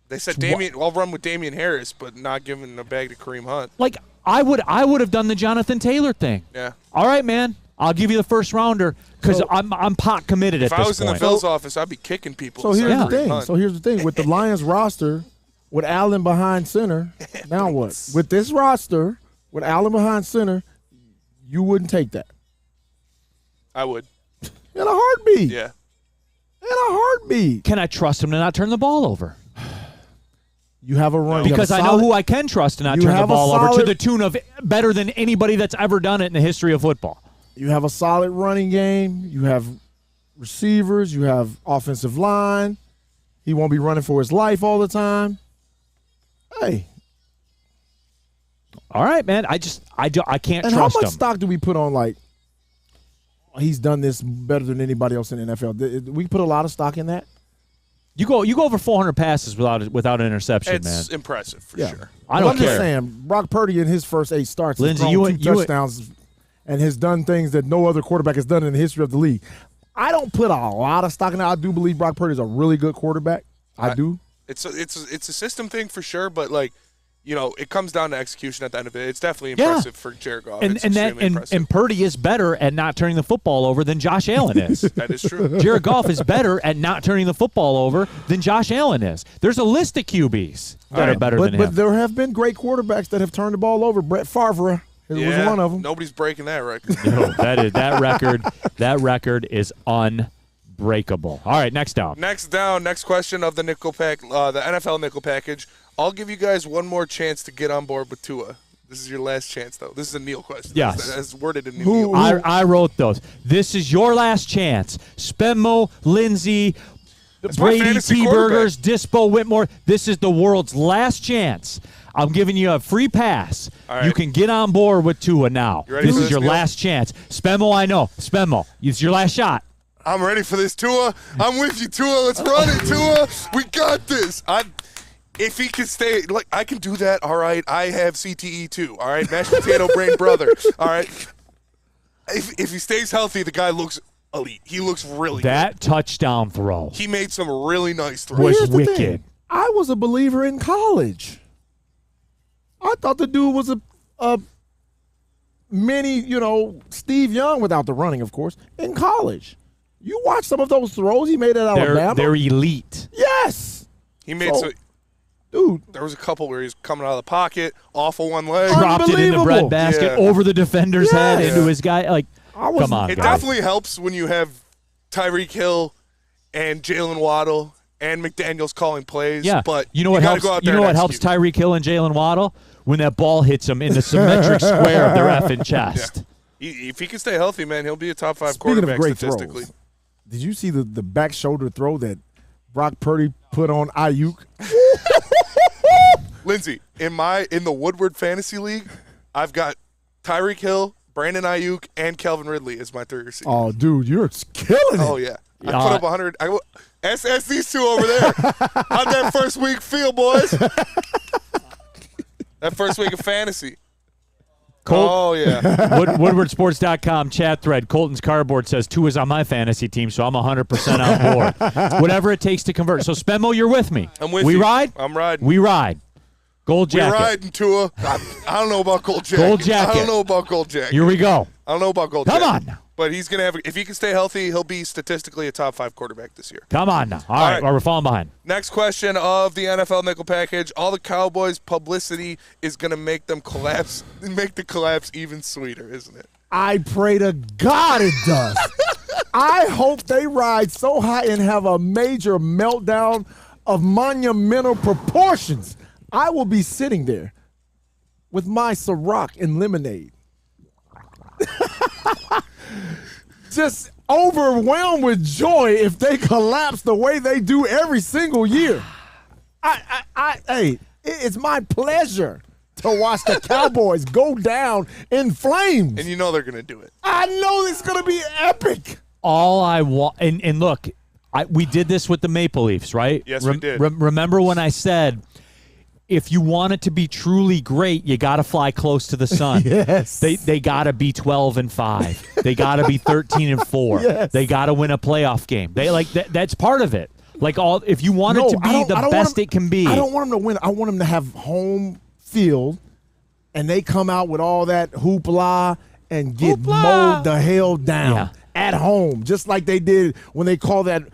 They said I'll run with Damian Harris, but not giving the bag to Kareem Hunt. Like I would have done the Jonathan Taylor thing. Yeah. All right, man. I'll give you the first rounder because I'm pot committed at this point. If I was in the Bills office, I'd be kicking people. So here's the thing. With the Lions roster, with Allen behind center, now what? With this roster, with Allen behind center, you wouldn't take that. I would. In a heartbeat. Yeah. In a heartbeat. Can I trust him to not turn the ball over? You have a run. Because I know who I can trust to not turn the ball over to the tune of better than anybody that's ever done it in the history of football. You have a solid running game. You have receivers. You have offensive line. He won't be running for his life all the time. Hey. All right, man. I can't trust him. And how much stock do we put on, like, he's done this better than anybody else in the NFL? We put a lot of stock in that. You go over 400 passes without an interception, man. It's impressive for sure. I don't care. I'm just saying, Brock Purdy in his first 8 starts Lindsey, has thrown 2 touchdowns and has done things that no other quarterback has done in the history of the league. I don't put a lot of stock in that. I do believe Brock Purdy is a really good quarterback. I do. It's a system thing for sure, but like, you know, it comes down to execution at the end of it. It's definitely impressive for Jared Goff. And Purdy is better at not turning the football over than Josh Allen is. That is true. Jared Goff is better at not turning the football over than Josh Allen is. There's a list of QBs that are better than him. But there have been great quarterbacks that have turned the ball over. Brett Favre was one of them. Nobody's breaking that record. No, that record is unbreakable. All right, next down. Next question of the nickel pack, the NFL nickel package. I'll give you guys one more chance to get on board with Tua. This is your last chance, though. This is a Neal question. Yes. As worded in Neal. I wrote those. This is your last chance. Spenmo, Lindsey, Brady, T-Burgers, Dispo, Whitmore. This is the world's last chance. I'm giving you a free pass. Right. You can get on board with Tua now. This is your last chance. Spenmo, I know. Spenmo, it's your last shot. I'm ready for this, Tua. I'm with you, Tua. Let's run it, Tua. We got this. If he can stay, like, I can do that, all right. I have CTE too, all right. Mashed potato brain brother, all right. If he stays healthy, the guy looks elite. He looks really good. Touchdown throw. He made some really nice throws. Was wicked. I was a believer in college. I thought the dude was a mini, Steve Young without the running, of course, in college. You watch some of those throws he made at Alabama. They're elite. Yes. He made some. Dude. There was a couple where he was coming out of the pocket, off of one leg. Dropped it in the breadbasket over the defender's head into his guy. Like, come on, It guys. definitely helps when you have Tyreek Hill and Jalen Waddle and McDaniels calling plays. Yeah, but you know what helps? You know what helps Tyreek Hill and Jalen Waddle? When that ball hits him in the symmetric square of their effing chest. Yeah. If he can stay healthy, man, he'll be a top 5 Speaking quarterback of great statistically. throws, did you see the back shoulder throw that Brock Purdy put on Ayuk? Lindsey, in the Woodward Fantasy League, I've got Tyreek Hill, Brandon Ayuk, and Calvin Ridley as my 3 receivers. Oh, dude, you're killing it. Oh, yeah. I put up 100. SS these two over there on that first week field, boys. That first week of fantasy. Oh, yeah. Woodwardsports.com chat thread. Colton's Cardboard says Tua's on my fantasy team, so I'm 100% on board. Whatever it takes to convert. So, Spenmo, you're with me. I'm with you. you. We ride? I'm riding. We ride. Gold jacket. We riding, Tua. I don't know about gold jacket. Gold jacket. I don't know about gold jacket. Here we go. I don't know about gold Come jacket. on. But he's going to have – if he can stay healthy, he'll be statistically a top 5 quarterback this year. Come on now. All right. Well, we're falling behind. Next question of the NFL Nickel Package. All the Cowboys' publicity is going to make them collapse, make the collapse even sweeter, isn't it? I pray to God it does. I hope they ride so high and have a major meltdown of monumental proportions. I will be sitting there with my Ciroc and lemonade. Just overwhelmed with joy if they collapse the way they do every single year. Hey, it's my pleasure to watch the Cowboys go down in flames. And you know they're going to do it. I know it's going to be epic. All I want, and look, we did this with the Maple Leafs, right? Yes, we did. Remember when I said, if you want it to be truly great, you got to fly close to the sun. Yes. They got to be 12-5. They got to be 13-4. Yes. They got to win a playoff game. They that's part of it. Like if you want it to be the best it can be. I don't want them to win. I want them to have home field, and they come out with all that hoopla and get mowed the hell down at home, just like they did when they called that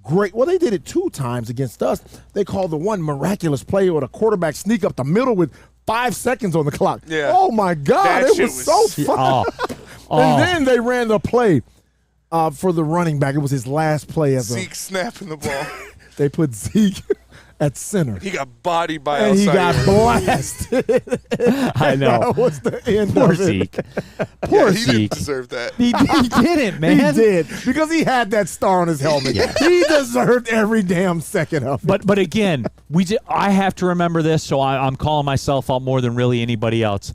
great. Well, they did it 2 times against us. They called the one miraculous play with a quarterback sneak up the middle with 5 seconds on the clock. Yeah. Oh, my God. That It shit was so fun. And then they ran the play for the running back. It was his last play as Zeke snapping the ball. They put Zeke at center. He got bodied by and he got Alcide. blasted. I know. That was the end Poor of it. Zeke. Poor He Zeke. didn't deserve that. He didn't, man. He did, because he had that star on his helmet. He deserved every damn second of it. But again, I have to remember this, so I'm calling myself out more than really anybody else.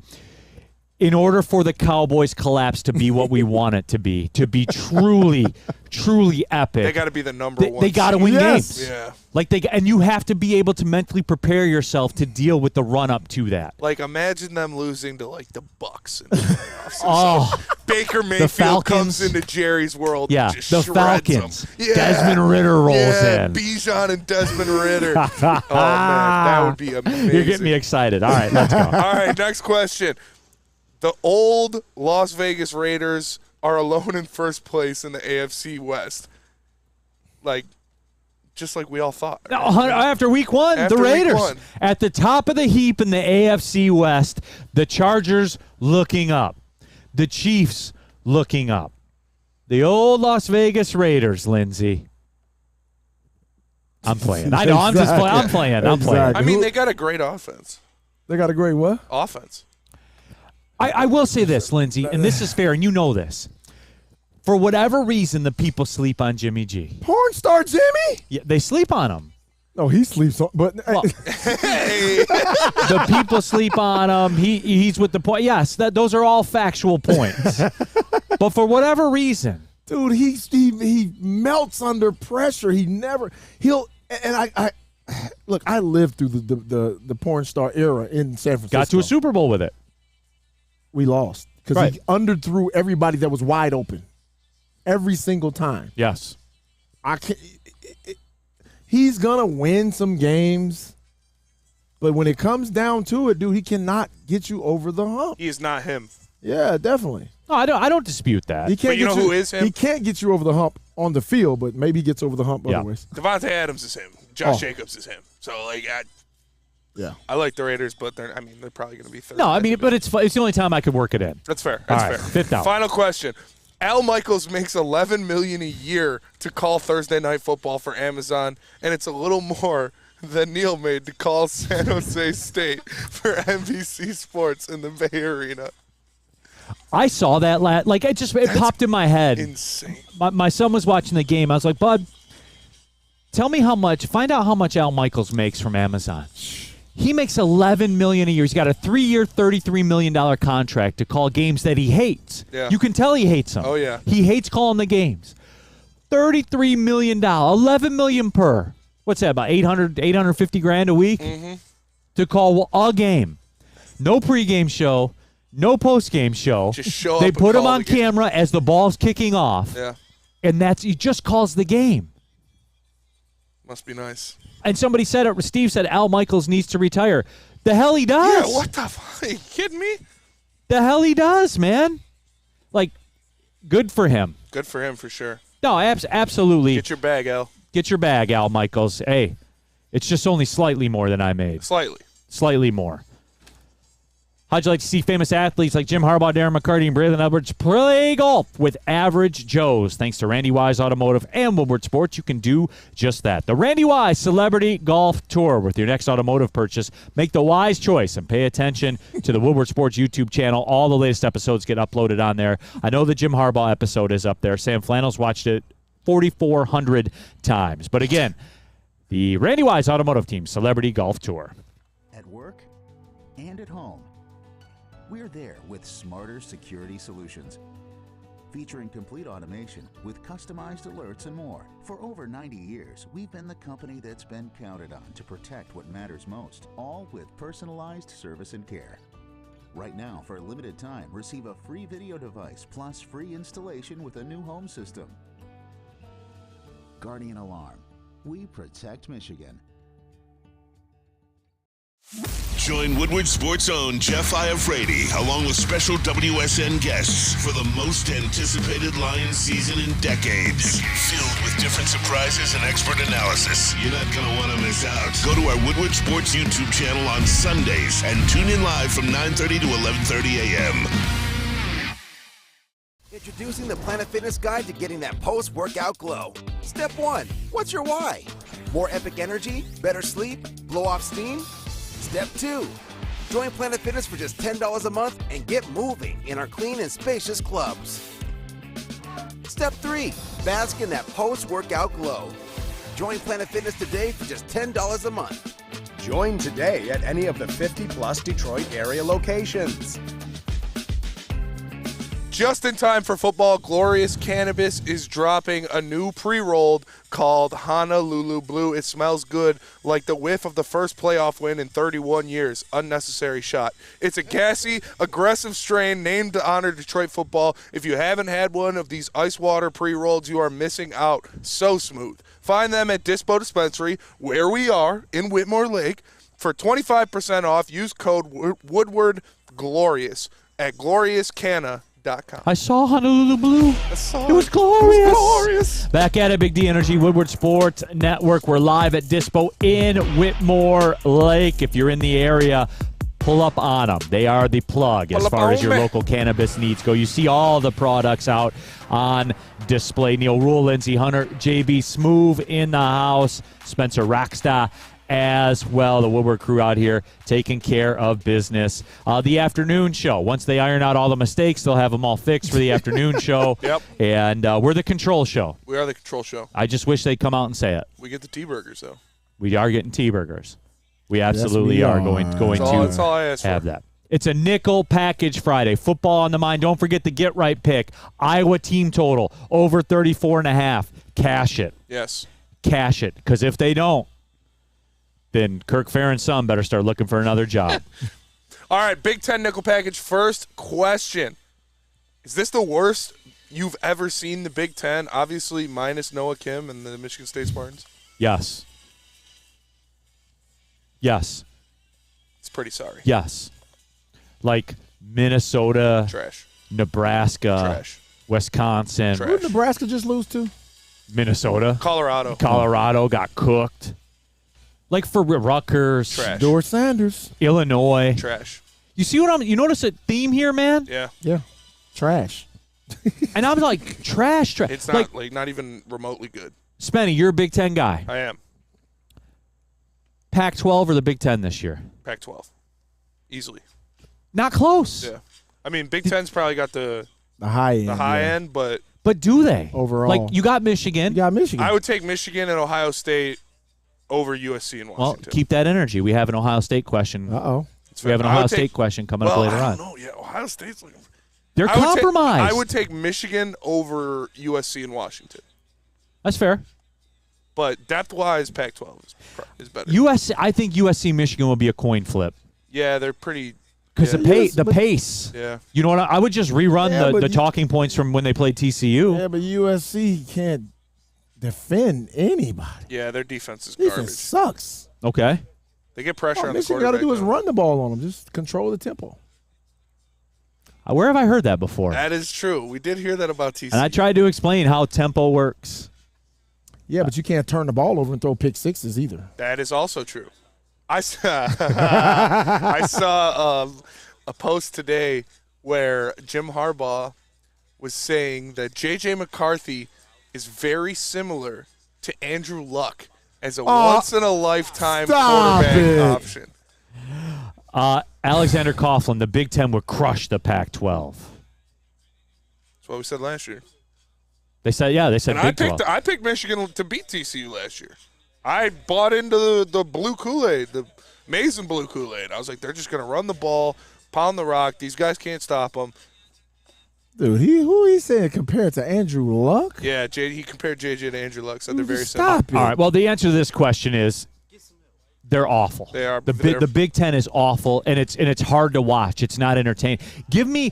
In order for the Cowboys collapse to be what we want it to be truly, truly epic, They got to be the number one. They got to win Yes. games. Yeah. And you have to be able to mentally prepare yourself to deal with the run up to that. Like, imagine them losing to, like, the Bucks in the playoffs. Oh, Baker Mayfield Falcons. comes into Jerry's world yeah, and just the shreds Falcons. them. Yeah. Desmond Ritter rolls in. Bijan and Desmond Ritter. Oh, man, that would be amazing. You're getting me excited. All right, let's go. All right, next question. The old Las Vegas Raiders are alone in first place in the AFC West. Just like we all thought. No, after week one, After the week Raiders one. at the top of the heap in the AFC West. The Chargers looking up. The Chiefs looking up. The old Las Vegas Raiders, Lindsey. I'm playing. I know. I'm just playing. I'm playing. I'm playing. I mean, they got a great offense. They got a great what? Offense. I will say this, Lindsey, and this is fair, and you know this. For whatever reason, the people sleep on Jimmy G. Porn star Jimmy? Yeah, they sleep on him. No, he sleeps on. But Well, the people sleep on him. He's with the point. Yes, those are all factual points. But for whatever reason, dude, he melts under pressure. He'll look. I lived through the porn star era in San Francisco. got to a Super Bowl with it. We lost because Right. he underthrew everybody that was wide open every single time. Yes. I can't. He's gonna win some games, but when it comes down to it, dude, he cannot get you over the hump. He is not him. Yeah, definitely. No, I don't dispute that. He can't But you get know who is him? He can't get you over the hump on the field, but maybe he gets over the hump Yeah. other ways. Devontae Adams is him. Josh Oh. Jacobs is him. So, Yeah. I like the Raiders, but they're probably going to be third. No, I mean, but it's the only time I could work it in. That's fair. All That's right, fair. fifth down. Final question. Al Michaels makes $11 million a year to call Thursday Night Football for Amazon, and it's a little more than Neal made to call San Jose State for NBC Sports in the Bay Arena. I saw that it popped in my head. Insane. My son was watching the game. I was like, Bud, find out how much Al Michaels makes from Amazon. He makes $11 million a year. He's got a 3-year, $33 million contract to call games that he hates. Yeah. You can tell he hates them. Oh, yeah. He hates calling the games. $33 million, $11 million per. What's that, about $850,000 a week? To call a game. No pregame show, no postgame show. Just show They up put and him call on the game. camera as the ball's kicking off. Yeah. And he just calls the game. Must be nice. And somebody said it, Steve said Al Michaels needs to retire. The hell he does. Yeah, what the fuck? Are you kidding me? The hell he does, man. Like, good for him. Good for him, for sure. No, absolutely. Get your bag, Al. Get your bag, Al Michaels. Hey, it's just only slightly more than I made. Slightly more. How'd you like to see famous athletes like Jim Harbaugh, Darren McCarty, and Braylon Edwards play golf with average Joes? Thanks to Randy Wise Automotive and Woodward Sports, you can do just that. The Randy Wise Celebrity Golf Tour. With your next automotive purchase, make the wise choice and pay attention to the Woodward Sports YouTube channel. All the latest episodes get uploaded on there. I know the Jim Harbaugh episode is up there. Sam Flannel's watched it 4,400 times. But again, the Randy Wise Automotive Team Celebrity Golf Tour. At work and at home, we're there with smarter security solutions, featuring complete automation with customized alerts and more. For over 90 years, we've been the company that's been counted on to protect what matters most, all with personalized service and care. Right now, for a limited time, receive a free video device plus free installation with a new home system. Guardian Alarm. We protect Michigan. Join Woodward Sports' own Jeff Iafrate, along with special WSN guests, for the most anticipated Lions season in decades. Filled with different surprises and expert analysis. You're not going to want to miss out. Go to our Woodward Sports YouTube channel on Sundays and tune in live from 9:30 to 11:30 a.m. Introducing the Planet Fitness Guide to getting that post-workout glow. Step 1. What's your why? More epic energy? Better sleep? Blow off steam? Step 2. Join Planet Fitness for just $10 a month and get moving in our clean and spacious clubs. Step 3. Bask in that post-workout glow. Join Planet Fitness today for just $10 a month. Join today at any of the 50-plus Detroit area locations. Just in time for football, Glorious Cannabis is dropping a new pre-rolled called Honolulu Blue. It smells good, like the whiff of the first playoff win in 31 years. Unnecessary shot. It's a gassy, aggressive strain named to honor Detroit football. If you haven't had one of these ice water pre-rolls, you are missing out. So smooth. Find them at Dispo Dispensary, where we are, in Whitmore Lake. For 25% off, use code Woodward Glorious at GloriousCanna.com. I saw Honolulu Blue. It was glorious. Back at it, Big D Energy, Woodward Sports Network. We're live at Dispo in Whitmore Lake. If you're in the area, pull up on them. They are the plug as far as your local cannabis needs go. You see all the products out on display. Neal, Rhule, Lindsey, Hunter, JB Smooth in the house. Spencer Rockstar as well. The Woodward crew out here taking care of business. The afternoon show. Once they iron out all the mistakes, they'll have them all fixed for the afternoon show. Yep. And we're the control show. We are the control show. I just wish they'd come out and say it. We get the T-burgers, though. We are getting T-burgers. We absolutely are going to that's all I asked have for. that. It's a nickel package Friday. Football on the mind. Don't forget the get right pick. Iowa team total over 34.5. Cash it. Yes. Cash it. Because if they don't, then Kirk Ferentz' son better start looking for another job. All right, Big Ten nickel package. First question. Is this the worst you've ever seen the Big Ten? Obviously, minus Noah Kim and the Michigan State Spartans. Yes. Yes. It's pretty sorry. Yes. Like Minnesota. Trash. Nebraska. Trash. Wisconsin. Who did Nebraska just lose to? Minnesota. Colorado. Colorado got cooked. Like for Rutgers. Trash. George Sanders. Illinois. Trash. You see what you notice a theme here, man? Yeah. Yeah. Trash. And I'm like, trash. It's not like not even remotely good. Spenny, you're a Big Ten guy. I am. Pac-12 or the Big Ten this year? Pac-12. Easily. Not close. Yeah. I mean, Big Ten's probably got the high end. The high end, but do they? Overall. Like, you got Michigan. You got Michigan. I would take Michigan and Ohio State over USC and Well, Washington. keep that energy. We have an Ohio State question. Uh-oh. We have an Ohio State question coming up later on. I don't know. Yeah, Ohio State's looking. They're compromised. I would take Michigan over USC and Washington. That's fair. But depth-wise, Pac-12 is better. I think USC Michigan will be a coin flip. Yeah, they're pretty. Because the pace. Yeah. You know what? I would just rerun the talking points from when they played TCU. Yeah, but USC can't defend anybody. Yeah, their defense is garbage. Defense sucks. Okay. They get pressure on the Michigan quarterback. got to do is run the ball on them. Just control the tempo. Where have I heard that before? That is true. We did hear that about TCU. And I tried to explain how tempo works. Yeah, but you can't turn the ball over and throw pick sixes either. That is also true. I saw a post today where Jim Harbaugh was saying that J.J. McCarthy is very similar to Andrew Luck as a once-in-a-lifetime quarterback option. Alexander Coughlin, the Big Ten would crush the Pac-12. That's what we said last year. They said And Big 12. I picked Michigan to beat TCU last year. I bought into the blue Kool-Aid, the Mason blue Kool-Aid. I was like, they're just going to run the ball, pound the rock. These guys can't stop them. Dude, who he saying compared to Andrew Luck? Yeah, he compared JJ to Andrew Luck. Said they're very similar. Stop it. All right, well, the answer to this question is they're awful. They are. The Big Ten is awful, and it's hard to watch. It's not entertaining. Give me,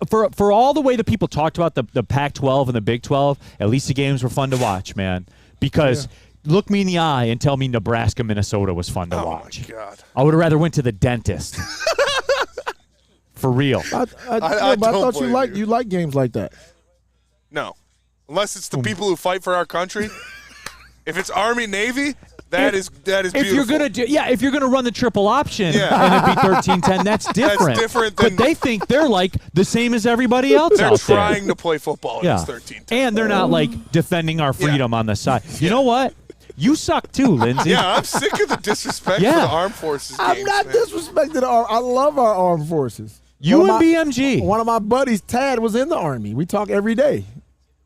for all the way that people talked about the Pac-12 and the Big 12, at least the games were fun to watch, man. Because look me in the eye and tell me Nebraska, Minnesota was fun to watch. Oh, my God. I would have rather went to the dentist. For real. I thought you like games like that. No. Unless it's the people who fight for our country. If it's Army, Navy, that is beautiful. If you're gonna run the triple option and it be 13-10, that's different. That's different than, but they think they're like the same as everybody else they're out there. They're trying to play football and it's 13-10. And they're not like defending our freedom on the side. You know what? You suck too, Lindsey. Yeah, I'm sick of the disrespect for the armed forces. I'm not disrespecting I love our armed forces. You and BMG. One of my buddies, Tad, was in the Army. We talk every day.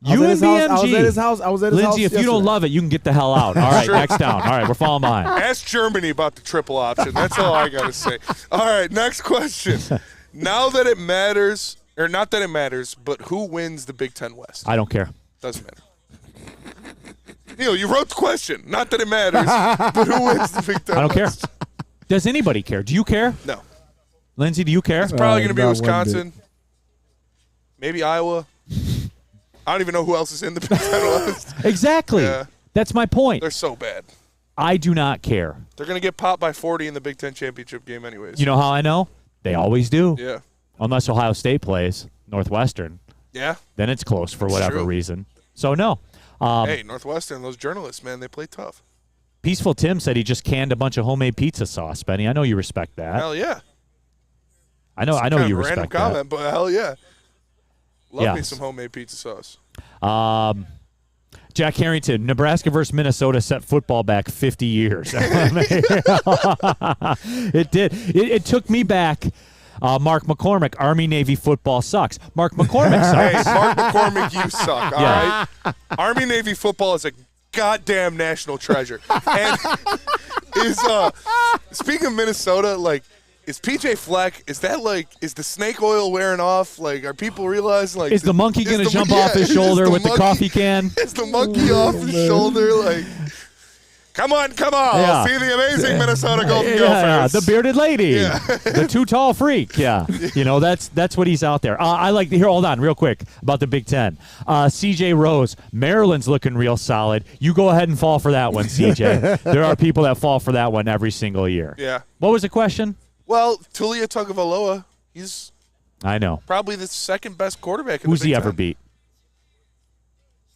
You and BMG. I was at his house. Lindsey, if you don't love it, you can get the hell out. All right, next down. All right, we're falling behind. Ask Germany about the triple option. That's all I got to say. All right, next question. Now that it matters, or not that it matters, but who wins the Big Ten West? I don't care. Doesn't matter. Neal, you wrote the question. Not that it matters, but who wins the Big Ten West? I don't care. Does anybody care? Do you care? No. Lindsey, do you care? It's probably going to be Wisconsin. Maybe Iowa. I don't even know who else is in the Big Ten West. Exactly. Yeah. That's my point. They're so bad. I do not care. They're going to get popped by 40 in the Big Ten championship game anyways. You know how I know? They always do. Yeah. Unless Ohio State plays Northwestern. Yeah. Then it's close for whatever reason. So, no. Hey, Northwestern, those journalists, man, they play tough. Peaceful Tim said he just canned a bunch of homemade pizza sauce, Benny. I know you respect that. Hell yeah. I know you respect random that. comment, but hell yeah. Love me Yes. some homemade pizza sauce. Jack Harrington, Nebraska versus Minnesota set football back 50 years. It did. It took me back. Mark McCormick, Army-Navy football sucks. Mark McCormick sucks. Hey, Mark McCormick, you suck, all right? Army-Navy football is a goddamn national treasure. And speaking of Minnesota, is PJ Fleck, is the snake oil wearing off? Are people realizing, is the monkey going to jump off his shoulder with the coffee can? Is the monkey off his shoulder? Come on. Yeah. See the amazing Minnesota Golden Yeah, Gophers. the bearded lady. Yeah. The too tall freak. Yeah. That's what he's out there. I like to hear, hold on real quick about the Big Ten. CJ Rose, Maryland's looking real solid. You go ahead and fall for that one, CJ. There are people that fall for that one every single year. Yeah. What was the question? Well, Tulia Tagovailoa, he's I know. probably the second best quarterback in Who's the Big he ever Ten. beat?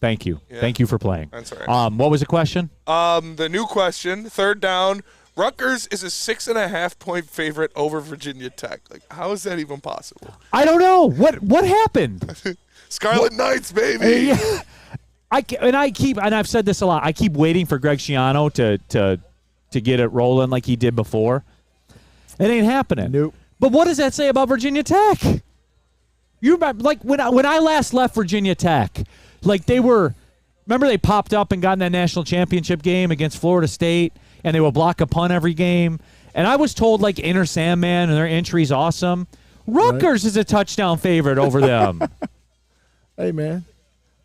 Thank you. Yeah. Thank you for playing. That's all right. What was the question? The new question, third down. Rutgers is a 6.5-point favorite over Virginia Tech. How is that even possible? I don't know. What happened? Scarlet Knights, baby. I've said this a lot. I keep waiting for Greg Schiano to get it rolling like he did before. It ain't happening. Nope. But what does that say about Virginia Tech? You remember, when I last left Virginia Tech, remember they popped up and got in that national championship game against Florida State, and they will block a punt every game. And I was told, like, Inner Sandman and their entry's awesome. Rutgers is a touchdown favorite over them. Hey, man,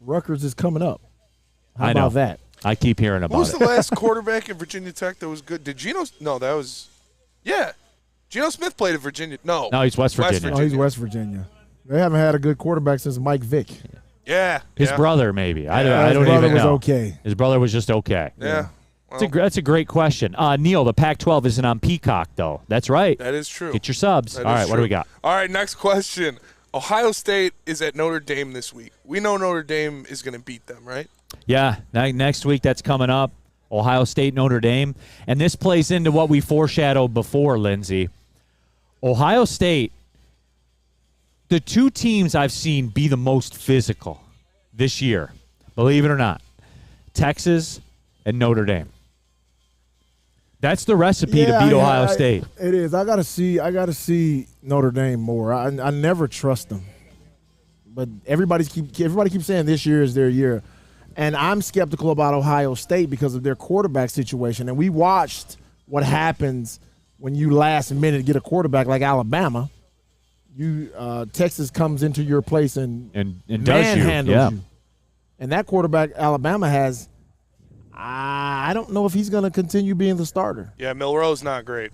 Rutgers is coming up. How I know about that? I keep hearing about it. Who was the last quarterback in Virginia Tech that was good? Did Geno? No, that was Geno Smith played at Virginia. No, he's West Virginia. Oh, he's West Virginia. They haven't had a good quarterback since Mike Vick. Yeah, his brother maybe. I don't his even brother was know. okay. His brother was just okay. Yeah. That's a great question. Neal, the Pac-12 isn't on Peacock, though. That's right. That is true. Get your subs. All right, what do we got? All right, next question. Ohio State is at Notre Dame this week. We know Notre Dame is going to beat them, right? Yeah, next week that's coming up. Ohio State, Notre Dame. And this plays into what we foreshadowed before, Lindsey. Ohio State, the two teams I've seen be the most physical this year, believe it or not, Texas and Notre Dame. That's the recipe to beat Ohio State. It is. I gotta see Notre Dame more. I never trust them, but everybody keeps saying this year is their year, and I'm skeptical about Ohio State because of their quarterback situation. And we watched what happens when you last minute get a quarterback like Alabama. Texas comes into your place and manhandles you. And that quarterback Alabama has, I don't know if he's going to continue being the starter. Yeah, Milroe's not great.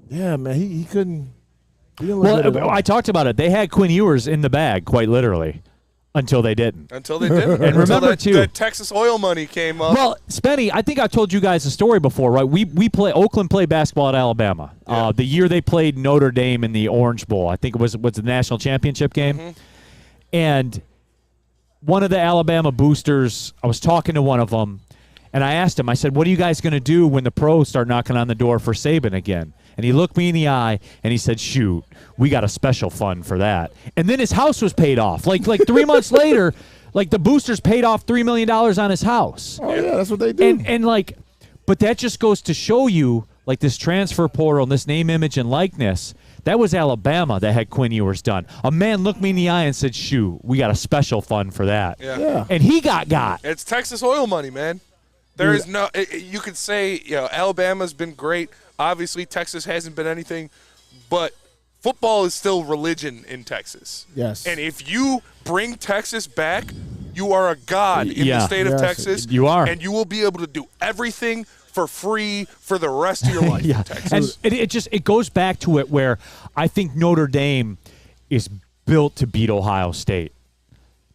Yeah, man, he couldn't. He didn't look good at all. I talked about it. They had Quinn Ewers in the bag, quite literally, until they didn't. And remember, that Texas oil money came up. Well, Spenny, I think I told you guys a story before, right? Oakland played basketball at Alabama. Yeah. The year they played Notre Dame in the Orange Bowl, I think it was the national championship game. Mm-hmm. And one of the Alabama boosters, I was talking to one of them, and I asked him, I said, what are you guys going to do when the pros start knocking on the door for Saban again? And he looked me in the eye, and he said, shoot, we got a special fund for that. And then his house was paid off. Like 3 months later, like the boosters paid off $3 million on his house. Oh, yeah, that's what they do. But that just goes to show you, like this transfer portal and this name, image, and likeness, that was Alabama that had Quinn Ewers done. A man looked me in the eye and said, shoot, we got a special fund for that. Yeah. And he got. It's Texas oil money, man. There is no – you could say, Alabama's been great. Obviously, Texas hasn't been anything. But football is still religion in Texas. Yes. And if you bring Texas back, you are a god in the state of Texas. You are. And you will be able to do everything for free for the rest of your life in Texas. And it goes back to it where I think Notre Dame is built to beat Ohio State.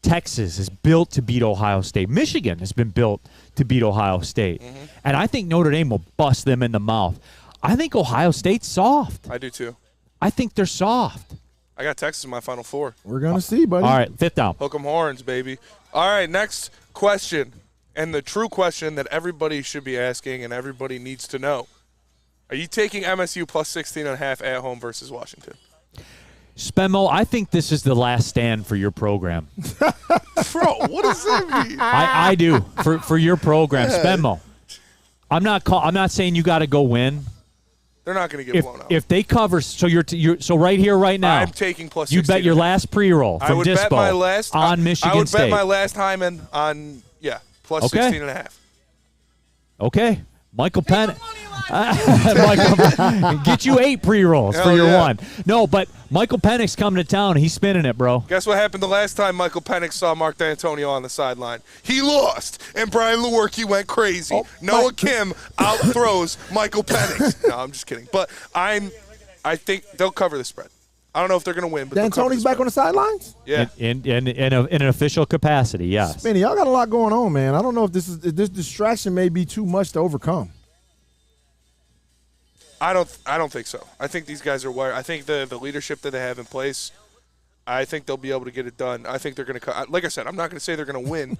Texas is built to beat Ohio State. Michigan has been built to beat Ohio State. Mm-hmm. And I think Notre Dame will bust them in the mouth. I think Ohio State's soft. I do too. I think they're soft. I got Texas in my Final Four. We're going to see, buddy. All right, fifth down. Hook 'em horns, baby. All right, next question, and the true question that everybody should be asking and everybody needs to know. Are you taking MSU plus 16.5 at home versus Washington? Spenmo, I think this is the last stand for your program. Bro, what does that mean? I do for your program, Spenmo. I'm not saying you got to go win. They're not going to get blown out. If they cover, so so right here, right now, I'm taking plus 16. You bet your last pre-roll from Dispo on Michigan State. I would bet my last time on plus 16.5. Okay, Michael Penn. Michael, get you 8 pre-rolls for your one. No, but Michael Penix coming to town. He's spinning it, bro. Guess what happened the last time Michael Penix saw Mark D'Antonio on the sideline? He lost, and Brian Lewerke went crazy. Noah Kim outthrows Michael Penix. No, I'm just kidding. But I think they'll cover the spread. I don't know if they're going to win, but D'Antoni's back on the sidelines? Yeah. In an official capacity, yes. Spenny, y'all got a lot going on, man. I don't know if this distraction may be too much to overcome. I don't think so. I think these guys are wired. I think the leadership that they have in place, I think they'll be able to get it done. I think they're going to – like I said, I'm not going to say they're going to win.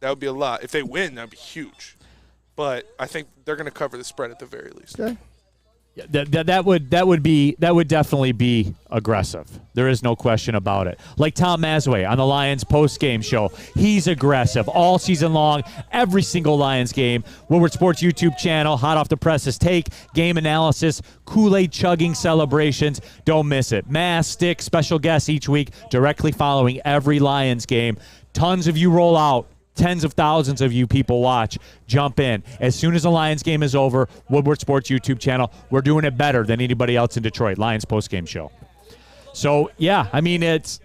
That would be a lot. If they win, that would be huge. But I think they're going to cover the spread at the very least. Okay. That would definitely be aggressive. There is no question about it. Like Tom Mazaway on the Lions post-game show, he's aggressive all season long, every single Lions game. Woodward Sports YouTube channel, hot off the presses take, game analysis, Kool-Aid chugging celebrations. Don't miss it. Mass, stick, special guests each week, directly following every Lions game. Tons of you roll out tens of thousands of you people watch, jump in. As soon as the Lions game is over, Woodward Sports YouTube channel, we're doing it better than anybody else in Detroit, Lions postgame show. So, yeah, I mean, it's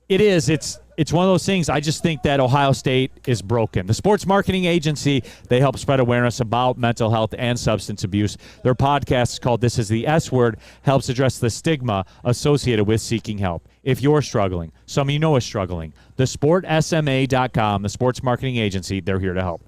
one of those things. I just think that Ohio State is broken. The sports marketing agency, they help spread awareness about mental health and substance abuse. Their podcast is called This is the S Word, helps address the stigma associated with seeking help. If you're struggling, some of you know is struggling, thesportsma.com, the sports marketing agency, they're here to help.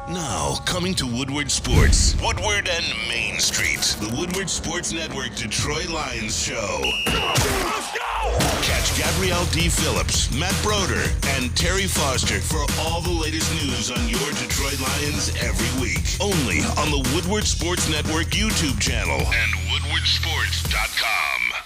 Now, coming to Woodward Sports, Woodward and Main Street, the Woodward Sports Network Detroit Lions Show. Let's go! Catch Gabrielle D. Phillips, Matt Broder, and Terry Foster for all the latest news on your Detroit Lions every week. Only on the Woodward Sports Network YouTube channel and woodwardsports.com.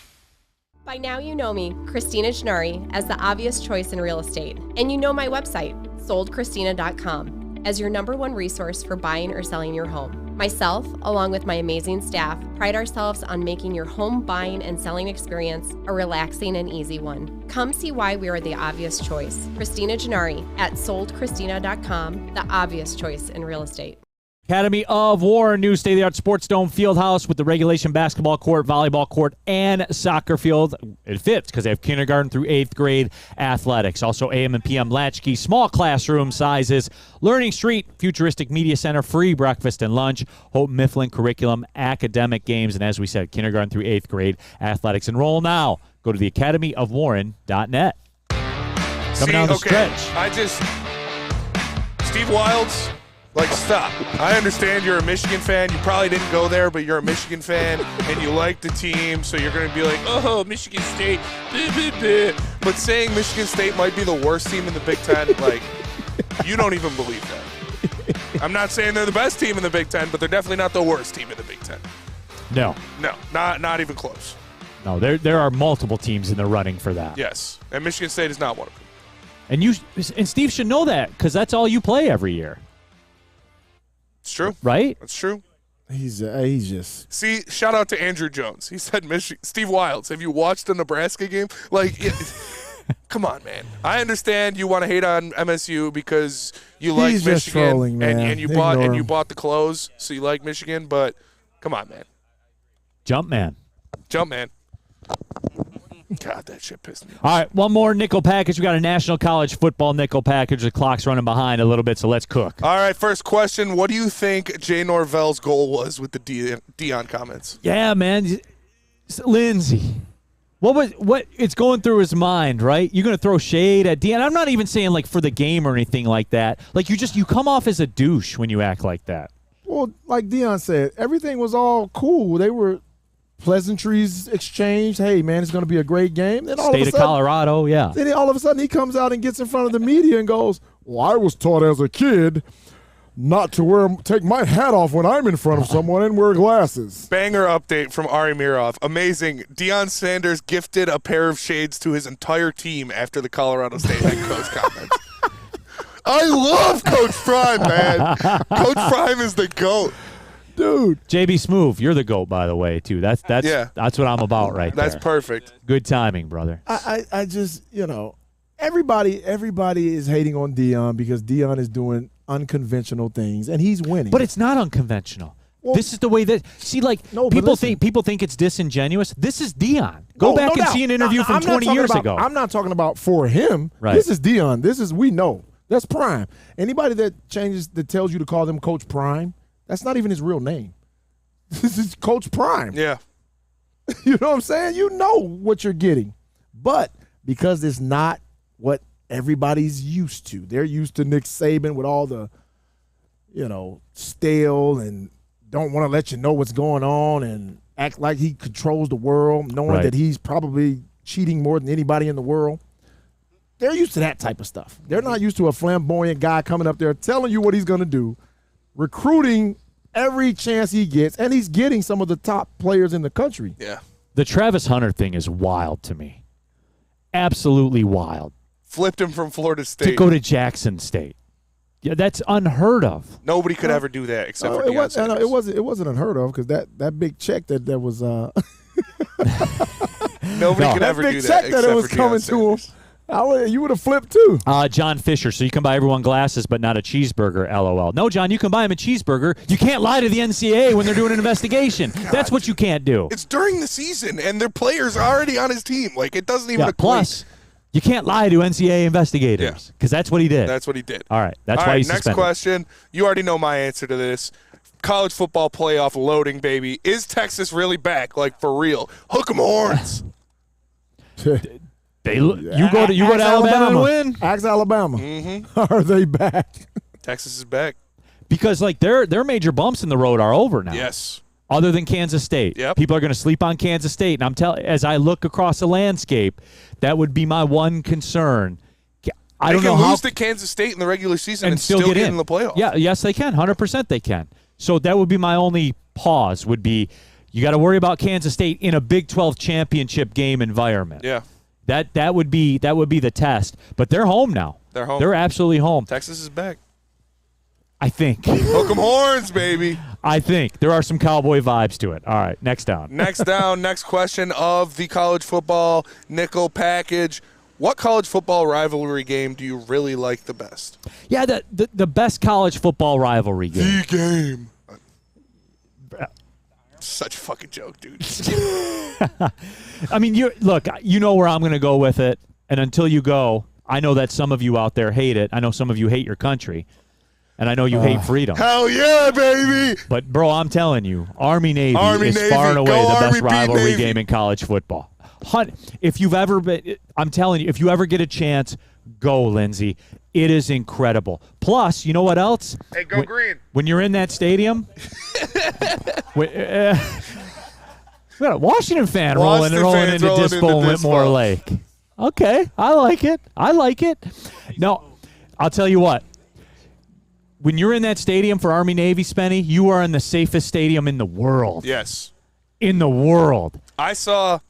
By now you know me, Christina Gennari, as the obvious choice in real estate. And you know my website, soldchristina.com. as your #1 resource for buying or selling your home. Myself, along with my amazing staff, pride ourselves on making your home buying and selling experience a relaxing and easy one. Come see why we are the obvious choice. Christina Gennari at soldchristina.com, the obvious choice in real estate. Academy of Warren, new state-of-the-art Sports Dome Fieldhouse with the regulation basketball court, volleyball court, and soccer field. It fits because they have kindergarten through 8th grade athletics. Also AM and PM latchkey, small classroom sizes, Learning Street, futuristic media center, free breakfast and lunch, Hope Mifflin curriculum, academic games, and as we said, kindergarten through 8th grade athletics. Enroll now. Go to theacademyofwarren.net. Coming down the stretch. Steve Wilds. Like, stop. I understand you're a Michigan fan. You probably didn't go there, but you're a Michigan fan, and you like the team, so you're going to be like, oh, Michigan State, blah, blah, blah. But saying Michigan State might be the worst team in the Big Ten, like, you don't even believe that. I'm not saying they're the best team in the Big Ten, but they're definitely not the worst team in the Big Ten. No. No, not even close. No, there are multiple teams in the running for that. Yes, and Michigan State is not one of them. And Steve should know that because that's all you play every year. It's true. Right? That's true. He's just... See, shout out to Andrew Jones. He said, Steve Wilds, have you watched a Nebraska game? Like, come on, man. I understand you want to hate on MSU because you like He's Michigan just trolling, man. and you bought the clothes, so you like Michigan, but come on, man. Jump man. God, that shit pissed me off. All right, one more nickel package. We got a National College Football nickel package. The clock's running behind a little bit, so let's cook. All right, first question. What do you think Jay Norvell's goal was with the Deion comments? Yeah, man. Lindsey. What it's going through his mind, right? You're going to throw shade at Deion. I'm not even saying like for the game or anything like that. Like you come off as a douche when you act like that. Well, like Deion said, everything was all cool. They were pleasantries exchanged. Hey, man, it's going to be a great game. Then State of Colorado, yeah. Then all of a sudden he comes out and gets in front of the media and goes, well, I was taught as a kid not to take my hat off when I'm in front of someone and wear glasses. Banger update from Ari Mirov. Amazing. Deion Sanders gifted a pair of shades to his entire team after the Colorado State head coach comments. I love Coach Prime, man. Coach Prime is the GOAT. Dude. JB Smoove, you're the GOAT, by the way, too. That's what I'm about right there. That's perfect. Good timing, brother. I just, everybody is hating on Deion because Deion is doing unconventional things, and he's winning. But it's not unconventional. Well, this is the way that people think it's disingenuous. This is Deion. Go back and see an interview from 20 years ago. I'm not talking about for him. Right. This is Deion. We know. That's Prime. Anybody that tells you to call them Coach Prime, that's not even his real name. This is Coach Prime. Yeah. You know what I'm saying? You know what you're getting. But because it's not what everybody's used to. They're used to Nick Saban with all the, stale and don't want to let you know what's going on and act like he controls the world, knowing that he's probably cheating more than anybody in the world. They're used to that type of stuff. They're not used to a flamboyant guy coming up there telling you what he's going to do, recruiting every chance he gets, and he's getting some of the top players in the country. Yeah. The Travis Hunter thing is wild to me. Absolutely wild. Flipped him from Florida State. To go to Jackson State. Yeah, that's unheard of. Nobody could ever do that except for Deion Sanders. It wasn't unheard of because that big check that was Nobody could ever do that check except that it was for coming Deion to him. You would have flipped too. John Fisher. So you can buy everyone glasses, but not a cheeseburger. LOL. No, John, you can buy him a cheeseburger. You can't lie to the NCAA when they're doing an investigation. That's what you can't do. It's during the season, and their players are already on his team. Like, it doesn't even equate. Plus, you can't lie to NCAA investigators because that's what he did. That's what he did. All right. That's why he's next suspended. question. You already know my answer to this. College football playoff loading, baby. Is Texas really back? Like, for real? Hook 'em horns. You go to Alabama and win. Ask Alabama. Mm-hmm. Are they back? Texas is back. Because like their major bumps in the road are over now. Yes. Other than Kansas State. Yep. People are going to sleep on Kansas State. And I'm telling, as I look across the landscape, that would be my one concern. I don't know how how lose to Kansas State in the regular season and still get in the playoffs. Yeah, yes they can. 100% they can. So that would be my only pause. Would be you got to worry about Kansas State in a Big 12 championship game environment. Yeah. That would be the test. But they're home now. They're home. They're absolutely home. Texas is back. I think. Hook 'em horns, baby. I think. There are some cowboy vibes to it. All right, next down. Next question of the college football nickel package. What college football rivalry game do you really like the best? Yeah, the best college football rivalry game. The game. Such a fucking joke, dude. I mean, you know where I'm going to go with it. And until you go, I know that some of you out there hate it. I know some of you hate your country. And I know you hate freedom. Hell yeah, baby. But, bro, I'm telling you, Army-Navy is far and away the best rivalry game in college football. If you've ever been, I'm telling you, if you ever get a chance, go, Lindsey. It is incredible. Plus, you know what else? Hey, go green. When you're in that stadium, we got a Washington fan rolling into Dispo and Whitmore Lake. Okay, I like it. No, I'll tell you what. When you're in that stadium for Army-Navy, Spenny, you are in the safest stadium in the world. Yes. In the world. I saw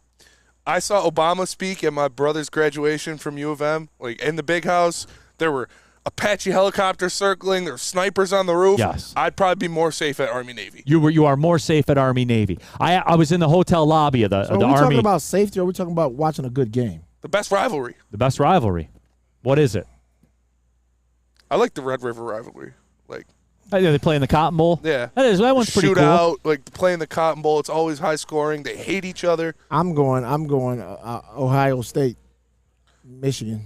Obama speak at my brother's graduation from U of M. Like, in the big house, there were Apache helicopters circling. There were snipers on the roof. Yes. I'd probably be more safe at Army-Navy. You are more safe at Army-Navy. I was in the hotel lobby of the Are we Army. talking about safety or are we talking about watching a good game? The best rivalry. The best rivalry. What is it? I like the Red River rivalry. Like, they play in the Cotton Bowl? Yeah. That one's pretty cool. Shootout, like playing the Cotton Bowl. It's always high scoring. They hate each other. I'm going Ohio State, Michigan.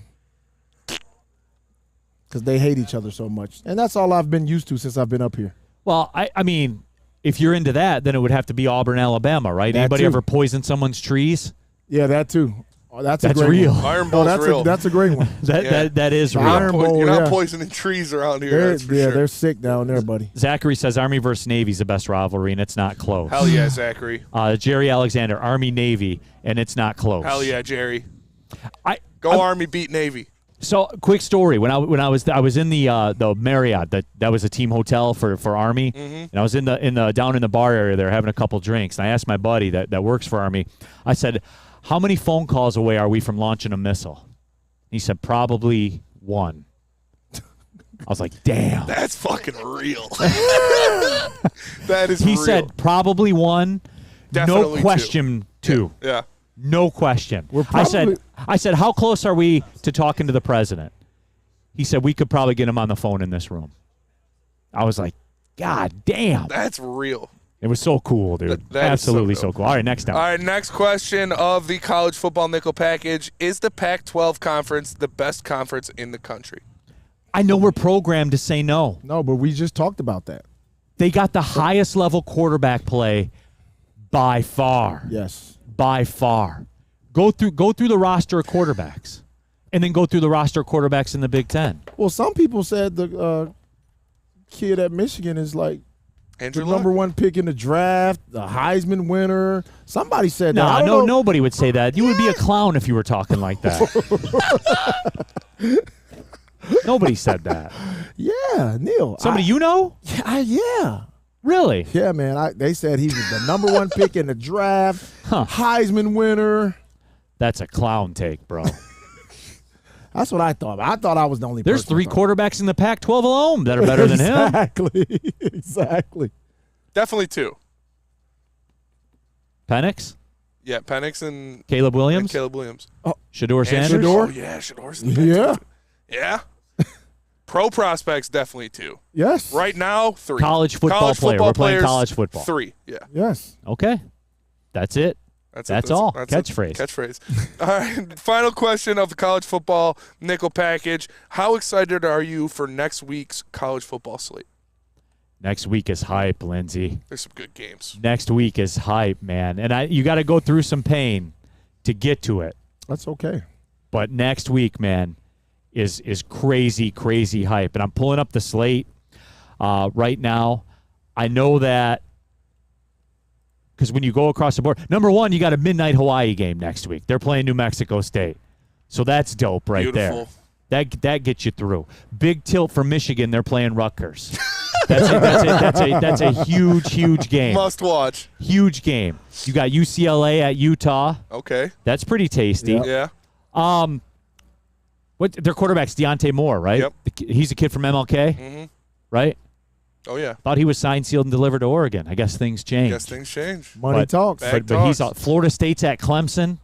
Because they hate each other so much. And that's all I've been used to since I've been up here. Well, I mean, if you're into that, then it would have to be Auburn, Alabama, right? Anybody ever poison someone's trees? Yeah, that too. Oh, that's a great real. One. Iron Bowl's real. That's a great one. That is real. Iron Bowl, You're not poisoning trees around here. That's for sure. They're sick down there, buddy. Zachary says Army versus Navy is the best rivalry, and it's not close. Hell yeah, Zachary. Jerry Alexander, Army Navy, and it's not close. Hell yeah, Jerry. Army beat Navy. So, quick story. When I was in the Marriott, that was a team hotel for Army, and I was down in the bar area there having a couple drinks, and I asked my buddy that works for Army. I said, "How many phone calls away are we from launching a missile?" He said, "Probably one." I was like, "Damn, that's fucking real." That is. He real. said, "Probably one." Definitely no question. Two. Yeah. No question. I said, how close are we to talking to the president? He said, we could probably get him on the phone in this room. I was like, God damn. That's real. It was so cool, dude. That absolutely so cool. All right, next time. All right, next question of the college football nickel package. Is the Pac-12 conference the best conference in the country? I know we're programmed to say no. No, but we just talked about that. They got the highest level quarterback play by far. Yes. By far. Go through the roster of quarterbacks, and then go through the roster of quarterbacks in the Big Ten. Well, some people said the kid at Michigan is like Andrew the number one pick in the draft, the Heisman winner. Somebody said that. No, nobody would say that. You would be a clown if you were talking like that. Nobody said that. Yeah, Neal. Somebody you know? Yeah. Really? Yeah, man. They said he was the number one pick in the draft. Heisman winner. That's a clown take, bro. That's what I thought. I thought I was the only There's person. 3 quarterbacks in the Pac-12 alone that are better than him. Exactly. Definitely 2. Penix? Yeah, Penix and Caleb Williams? Shedeur Sanders? Oh, yeah, Shedor's Yeah. Pro prospects, definitely 2. Yes. Right now, 3. College football player. We're playing players, college football. 3, yeah. Yes. Okay. That's it. That's all. Catchphrase. Catchphrase. All right. Final question of the college football nickel package. How excited are you for next week's college football slate? Next week is hype, Lindsey. There's some good games. Next week is hype, man. And you got to go through some pain to get to it. That's okay. But next week, man, is crazy, crazy hype. And I'm pulling up the slate right now. I know that because when you go across the board, number one, you got a midnight Hawaii game next week. They're playing New Mexico State. So that's dope right Beautiful. there. That gets you through. Big tilt for Michigan. They're playing Rutgers. That's a huge game. Must watch. Huge game. You got UCLA at Utah. Okay. That's pretty tasty. Yeah. What their quarterback's Deontay Moore, right? Yep. He's a kid from MLK, Mm-hmm. right? Oh, yeah. Thought he was signed, sealed, and delivered to Oregon. I guess things changed. Money talks. But he's Florida State's at Clemson.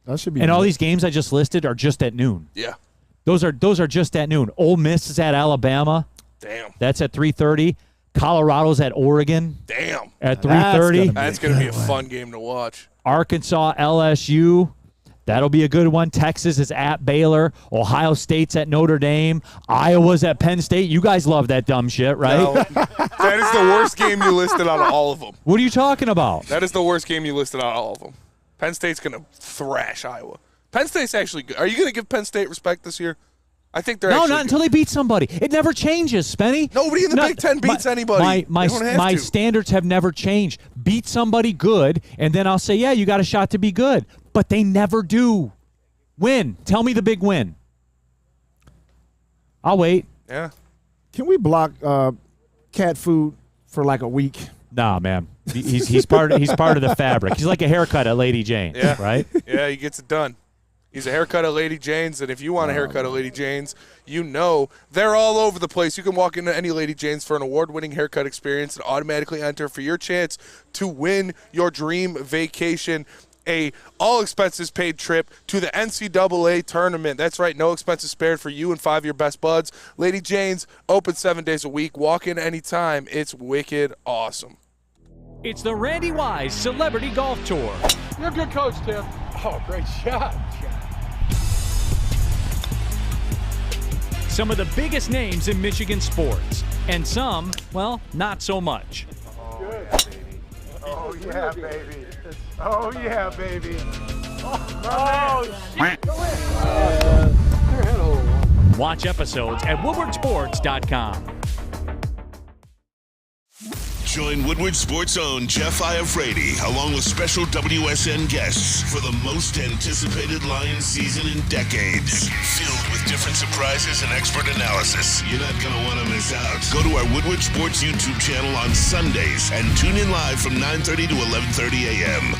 That should be. And all good. these games I just listed are just at noon. Yeah. Those are just at noon. Ole Miss is at Alabama. Damn. That's at 3:30. Colorado's at Oregon. Damn. At 3:30. That's going to be a fun game to watch. Arkansas, LSU. That'll be a good one. Texas is at Baylor. Ohio State's at Notre Dame. Iowa's at Penn State. You guys love that dumb shit, right? No, that is the worst game you listed out of all of them. What are you talking about? That is the worst game you listed out of all of them. Penn State's going to thrash Iowa. Penn State's actually good. Are you going to give Penn State respect this year? I think they're not until they beat somebody. It never changes, Spenny. Nobody in the Big Ten beats anybody. My standards have never changed. Beat somebody good, and then I'll say, yeah, you got a shot to be good. But they never do. Win. Tell me the big win. I'll wait. Yeah. Can we block cat food for like a week? Nah, man. He's part of the fabric. He's like a haircut at Lady Jane. Yeah. Right? Yeah, he gets it done. He's a haircut at Lady Jane's, and if you want a haircut at Lady Jane's, you know they're all over the place. You can walk into any Lady Jane's for an award-winning haircut experience and automatically enter for your chance to win your dream vacation, a all-expenses-paid trip to the NCAA tournament. That's right, no expenses spared for you and 5 of your best buds. Lady Jane's, open 7 days a week. Walk in anytime. It's wicked awesome. It's the Randy Wise Celebrity Golf Tour. You're a good coach, Tim. Oh, great shot. Some of the biggest names in Michigan sports, and some, well, not so much. Oh, yeah, baby. Oh, yeah, baby. Watch episodes at woodwardsports.com. Join Woodward Sports' own Jeff Iafrate along with special WSN guests for the most anticipated Lions season in decades. Filled with different surprises and expert analysis. You're not going to want to miss out. Go to our Woodward Sports YouTube channel on Sundays and tune in live from 9:30 to 11:30 a.m.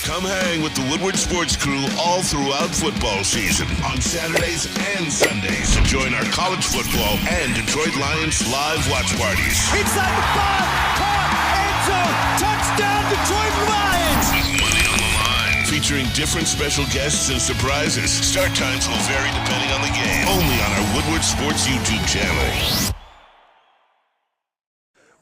Come hang with the Woodward Sports crew all throughout football season on Saturdays and Sundays. Join our college football and Detroit Lions live watch parties. Inside the 5, caught, end zone, touchdown Detroit Lions! With money on the line. Featuring different special guests and surprises. Start times will vary depending on the game. Only on our Woodward Sports YouTube channel.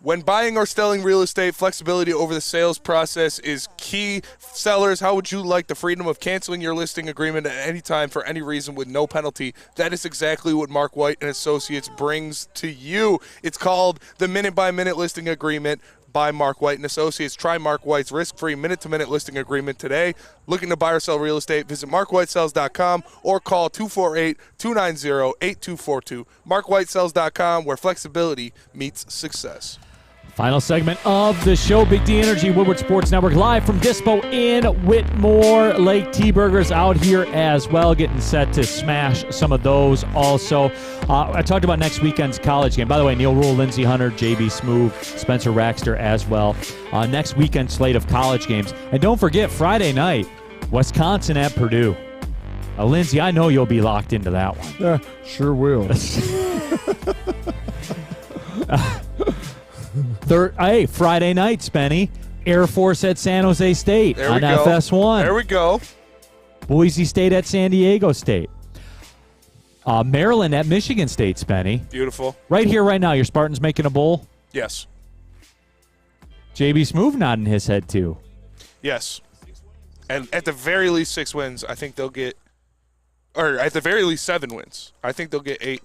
When buying or selling real estate, flexibility over the sales process is key. Sellers, how would you like the freedom of canceling your listing agreement at any time for any reason with no penalty? That is exactly what Mark White and Associates brings to you. It's called the minute-by-minute listing agreement by Mark White and Associates. Try Mark White's risk-free minute-to-minute listing agreement today. Looking to buy or sell real estate, visit markwhitesells.com or call 248-290-8242. markwhitesells.com, where flexibility meets success. Final segment of the show, Big D Energy, Woodward Sports Network, live from Dispo in Whitmore Lake. T-Burgers out here as well, getting set to smash some of those also. I talked about next weekend's college game. By the way, Neal, Rhule, Lindsey, Hunter, JB Smooth, Spencer Raxter as well. Next weekend slate of college games. And don't forget, Friday night, Wisconsin at Purdue. Lindsey, I know you'll be locked into that one. Yeah, sure will. Friday night, Spenny. Air Force at San Jose State on FS1. There we go. Boise State at San Diego State. Maryland at Michigan State, Spenny. Beautiful. Right here, right now, your Spartans making a bowl? Yes. JB Smooth nodding his head, too. Yes. And at the very least 6 wins, I think they'll get – or at the very least 7 wins. I think they'll get 8.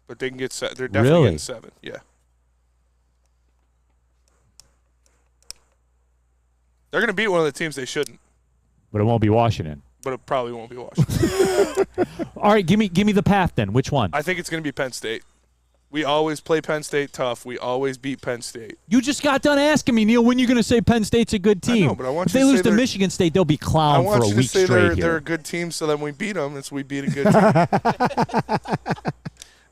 But they can get – they're definitely getting 7. Yeah. They're going to beat one of the teams they shouldn't. But it won't be Washington. But it probably won't be Washington. All right, give me the path then. Which one? I think it's going to be Penn State. We always play Penn State tough. We always beat Penn State. You just got done asking me, Neal, when you're going to say Penn State's a good team. I know, but I want if you they to lose say to they're, Michigan State, they'll be clown for a week straight here. They're a good team, so then we beat them, and so we beat a good team.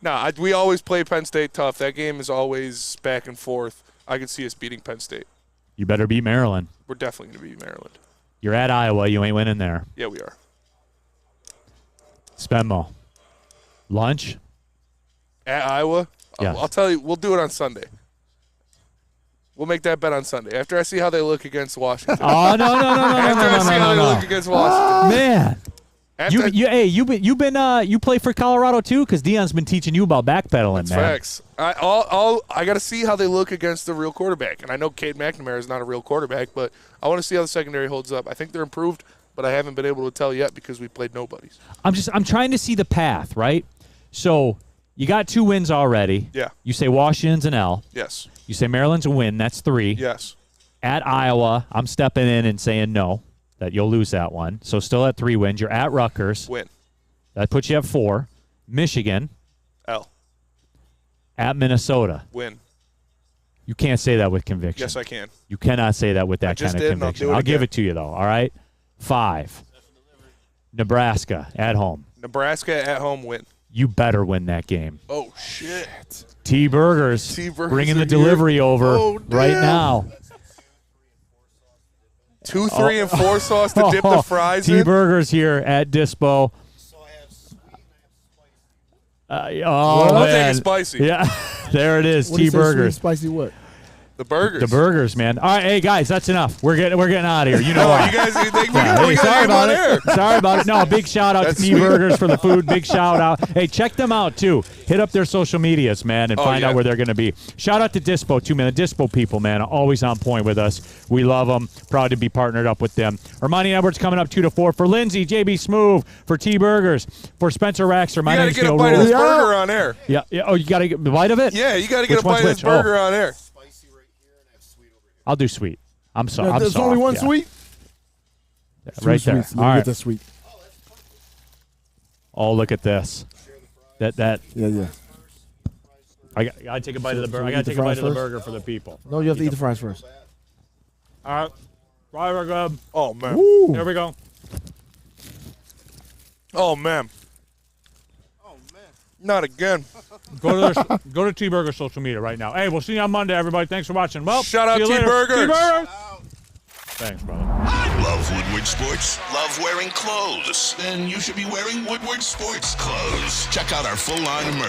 No, we always play Penn State tough. That game is always back and forth. I could see us beating Penn State. You better beat Maryland. We're definitely going to beat Maryland. You're at Iowa. You ain't winning there. Yeah, we are. Spenmo. Lunch? At Iowa? Yes. I'll tell you, we'll do it on Sunday. We'll make that bet on Sunday after I see how they look against Washington. Oh, no. After I see how they look against Washington. Man. You play for Colorado too, because Dion's been teaching you about backpedaling. That's man. Facts. I got to see how they look against the real quarterback, and I know Cade McNamara is not a real quarterback, but I want to see how the secondary holds up. I think they're improved, but I haven't been able to tell yet because we played nobodies. I'm trying to see the path, right? So you got 2 wins already. Yeah. You say Washington's an L. Yes. You say Maryland's a win. That's 3. Yes. At Iowa, I'm stepping in and saying no, that you'll lose that one. So still at 3 wins. You're at Rutgers. Win. That puts you at 4. Michigan. L. At Minnesota. Win. You can't say that with conviction. Yes, I can. You cannot say that with that kind of conviction. I'll give it to you, though, all right? 5. Nebraska at home. Nebraska at home, win. You better win that game. Oh, shit. T-Burgers bringing the delivery over right now. 2, 3, and 4 sauce to dip the fries in. T-Burgers here at Dispo. I'll take it spicy. Yeah, there it is. What do you say, T-Burgers. sweet, spicy what? The burgers. The burgers, man. All right, hey guys, that's enough. We're getting out of here. You know why? You guys think sorry about it. Sorry about it. No, big shout out to T-Burgers for the food. Big shout out. Hey, check them out too. Hit up their social medias, man, and find out where they're going to be. Shout out to Dispo too, man. The Dispo people, man, are always on point with us. We love them. Proud to be partnered up with them. Ermanni Edwards coming up 2 to 4 for Lindsey, JB Smooth, for T-Burgers, for Spencer Raxter. My name's Neal Rhule. You got to get a bite of this burger on air. Yeah. Oh, you got to get a bite of it? Yeah, you got to get a bite of this burger on air. I'll do sweet. I'm sorry. Yeah, there's only one sweet. Yeah, right there. All right. Get the sweet. Oh, look at this. That. Yeah. I gotta take a bite of the burger. I gotta take a bite of the burger for the people. No, you have to eat the fries first. All right. Fries are good. Oh man. Woo. There we go. Oh man. Not again. Go to T-Burger social media right now. Hey, we'll see you on Monday, everybody. Thanks for watching. Well, shout out T-Burgers. Thanks, brother. Love Woodward Sports? Love wearing clothes? Then you should be wearing Woodward Sports clothes. Check out our full line of merch.